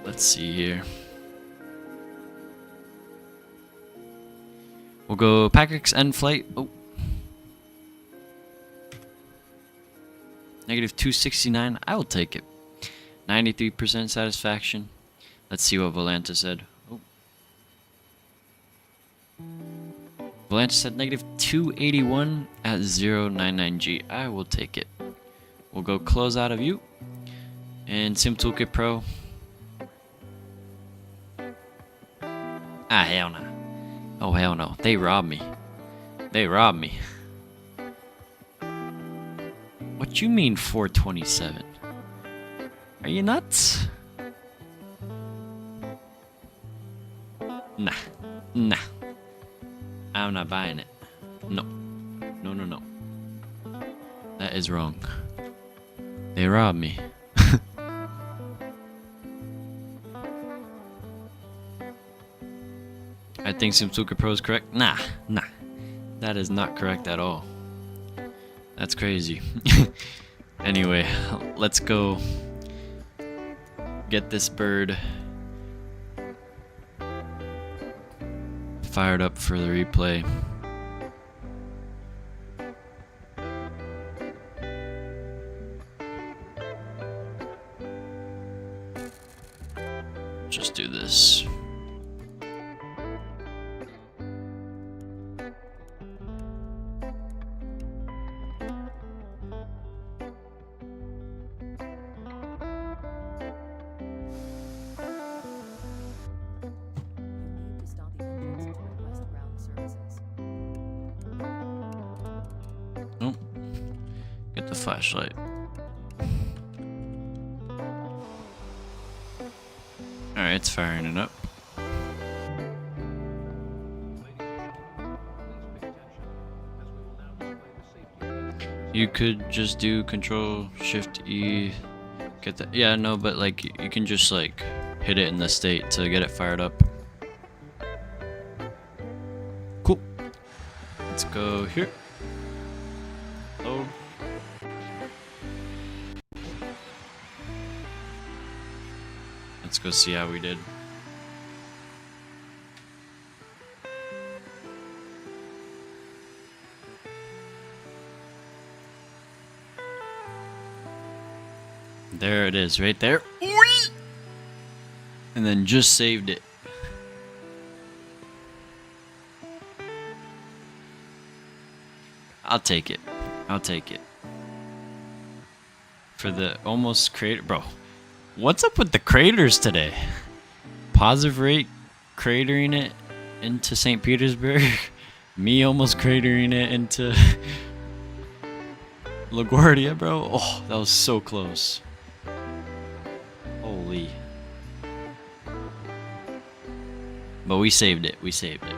Let's see here. We'll go Packers end flight. Oh. -269. I will take it. 93% satisfaction. Let's see what Volanta said. Oh. Volanta said -281 at 099G. I will take it. We'll go close out of view. And Sim Toolkit Pro. Ah, hell no. Oh, hell no. They robbed me. They robbed me. What you mean 427? Are you nuts? Nah. Nah. I'm not buying it. No. No, no, no. That is wrong. They robbed me. I think Simsuka Pro is correct. Nah. Nah. That is not correct at all. That's crazy. Anyway, let's go get this bird fired up for the replay. Just do this. Get the flashlight. Alright, it's firing it up. You could just do Control Shift E. Get that. Yeah, no, but like you can just like hit it in the state to get it fired up. Cool. Let's go here. Load. Let's go see how we did. There it is, right there. And then just saved it. I'll take it. I'll take it. For the almost crater. Bro, what's up with the craters today? Positive rate cratering it into St. Petersburg. Me almost cratering it into LaGuardia, bro. Oh, that was so close. Holy. But we saved it. We saved it.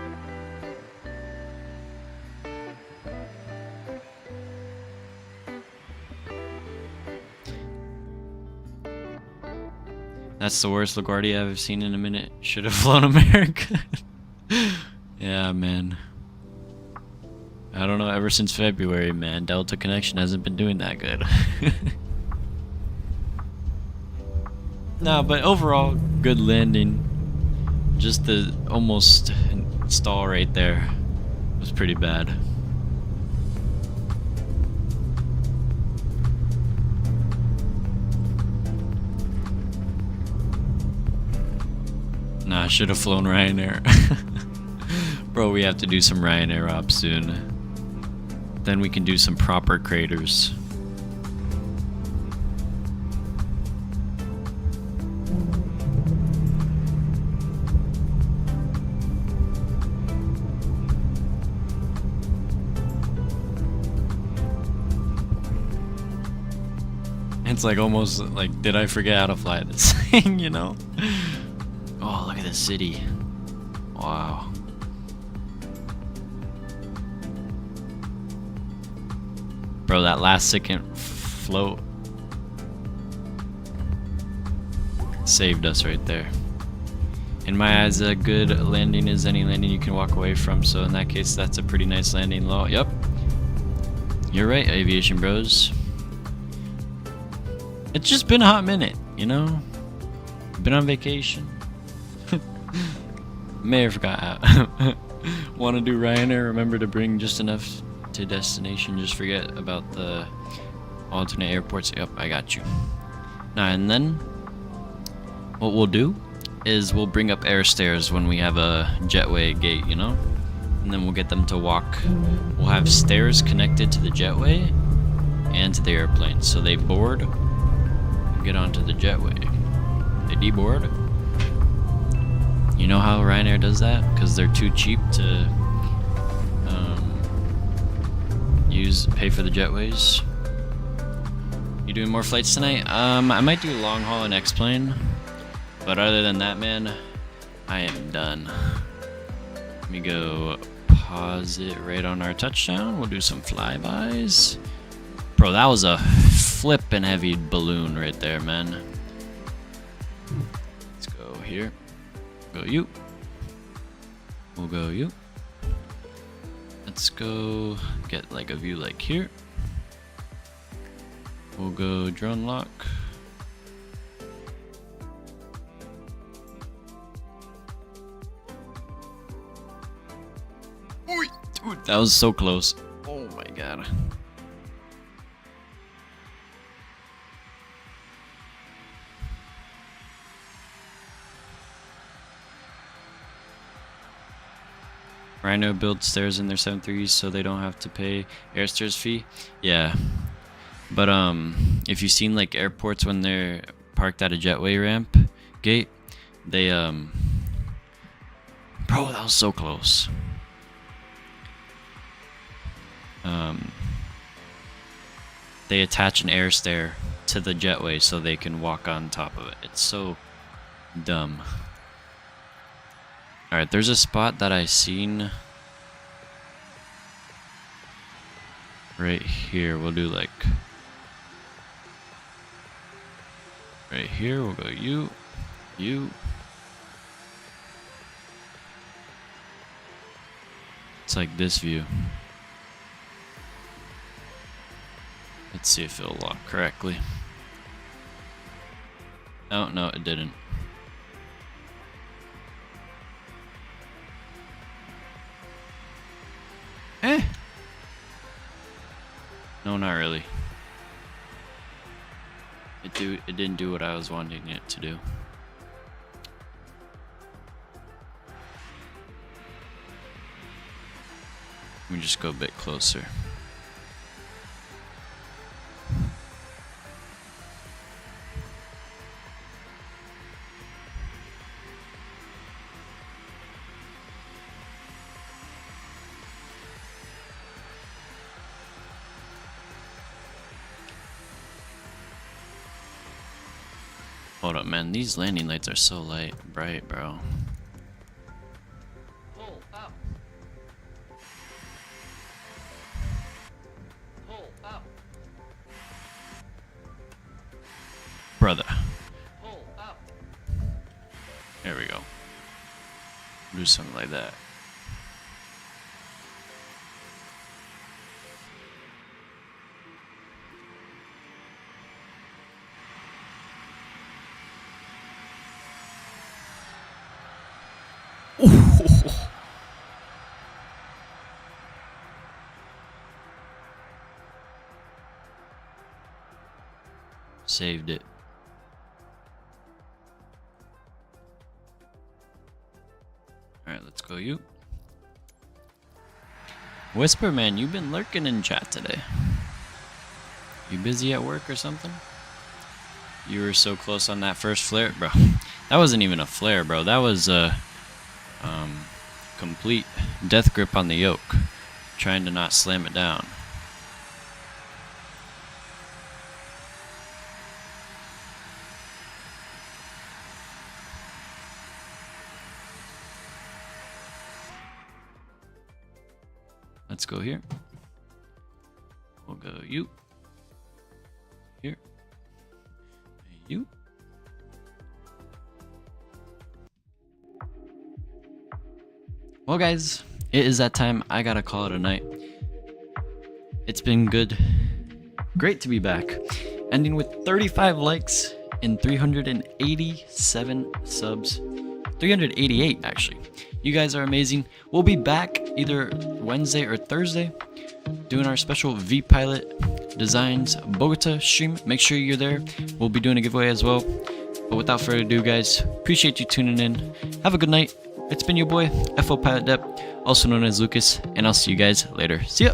That's the worst LaGuardia I've seen in a minute. Should have flown America. Yeah, man. I don't know, ever since February, man, Delta connection hasn't been doing that good. No, but overall, good landing. Just the almost stall right there was pretty bad. should have flown Ryanair. Bro, we have to do some Ryanair ops soon. Then we can do some proper craters. It's like almost like, did I forget how to fly this thing, you know? Oh, look at this city. Wow. Bro, that last second float saved us right there. In my eyes, a good landing is any landing you can walk away from, so in that case, that's a pretty nice landing low. Yep. You're right, aviation bros. It's just been a hot minute, you know? Been on vacation. May have forgot how. Want to do Ryanair? Remember to bring just enough to destination. Just forget about the alternate airports. Yep, I got you. Now, and then what we'll do is we'll bring up air stairs when we have a jetway gate, you know? And then we'll get them to walk. We'll have stairs connected to the jetway and to the airplane. So they board, get onto the jetway. They deboard. You know how Ryanair does that? Because they're too cheap to pay for the jetways. You doing more flights tonight? I might do long haul and X-plane, but other than that, man, I am done. Let me go pause it right on our touchdown. We'll do some flybys. Bro, that was a flippin' heavy balloon right there, man. Let's go here. Go you. We'll go you. Let's go get like a view like here. We'll go drone lock. Dude, that was so close. Oh my god. Rhino builds stairs in their 737s so they don't have to pay air stairs fee. Yeah. But if you've seen like airports when they're parked at a jetway ramp gate, they bro, that was so close. They attach an air stair to the jetway so they can walk on top of it. It's so dumb. Alright, there's a spot that I seen right here. We'll do like right here. We'll go you. It's like this view. Let's see if it'll lock correctly. Oh, no, it didn't. No, not really. It didn't do what I was wanting it to do. Let me just go a bit closer. Hold up, man. These landing lights are so bright, bro. Pull up. Pull up. Brother. Pull up. There we go. Do something like that. Saved it. Alright, let's go you. Whisper man, you've been lurking in chat today. You busy at work or something? You were so close on that first flare, bro. That wasn't even a flare, bro. That was a complete death grip on the yoke, trying to not slam it down. Let's go here. We'll go you. Here. You. Well guys, it is that time. I gotta call it a night. It's been good. Great to be back. Ending with 35 likes and 387 subs. 388 actually. You guys are amazing. We'll be back either Wednesday or Thursday doing our special V-Pilot Designs Bogota stream. Make sure you're there. We'll be doing a giveaway as well. But without further ado, guys, appreciate you tuning in. Have a good night. It's been your boy, FO Pilot Dep, also known as Lucas, and I'll see you guys later. See ya!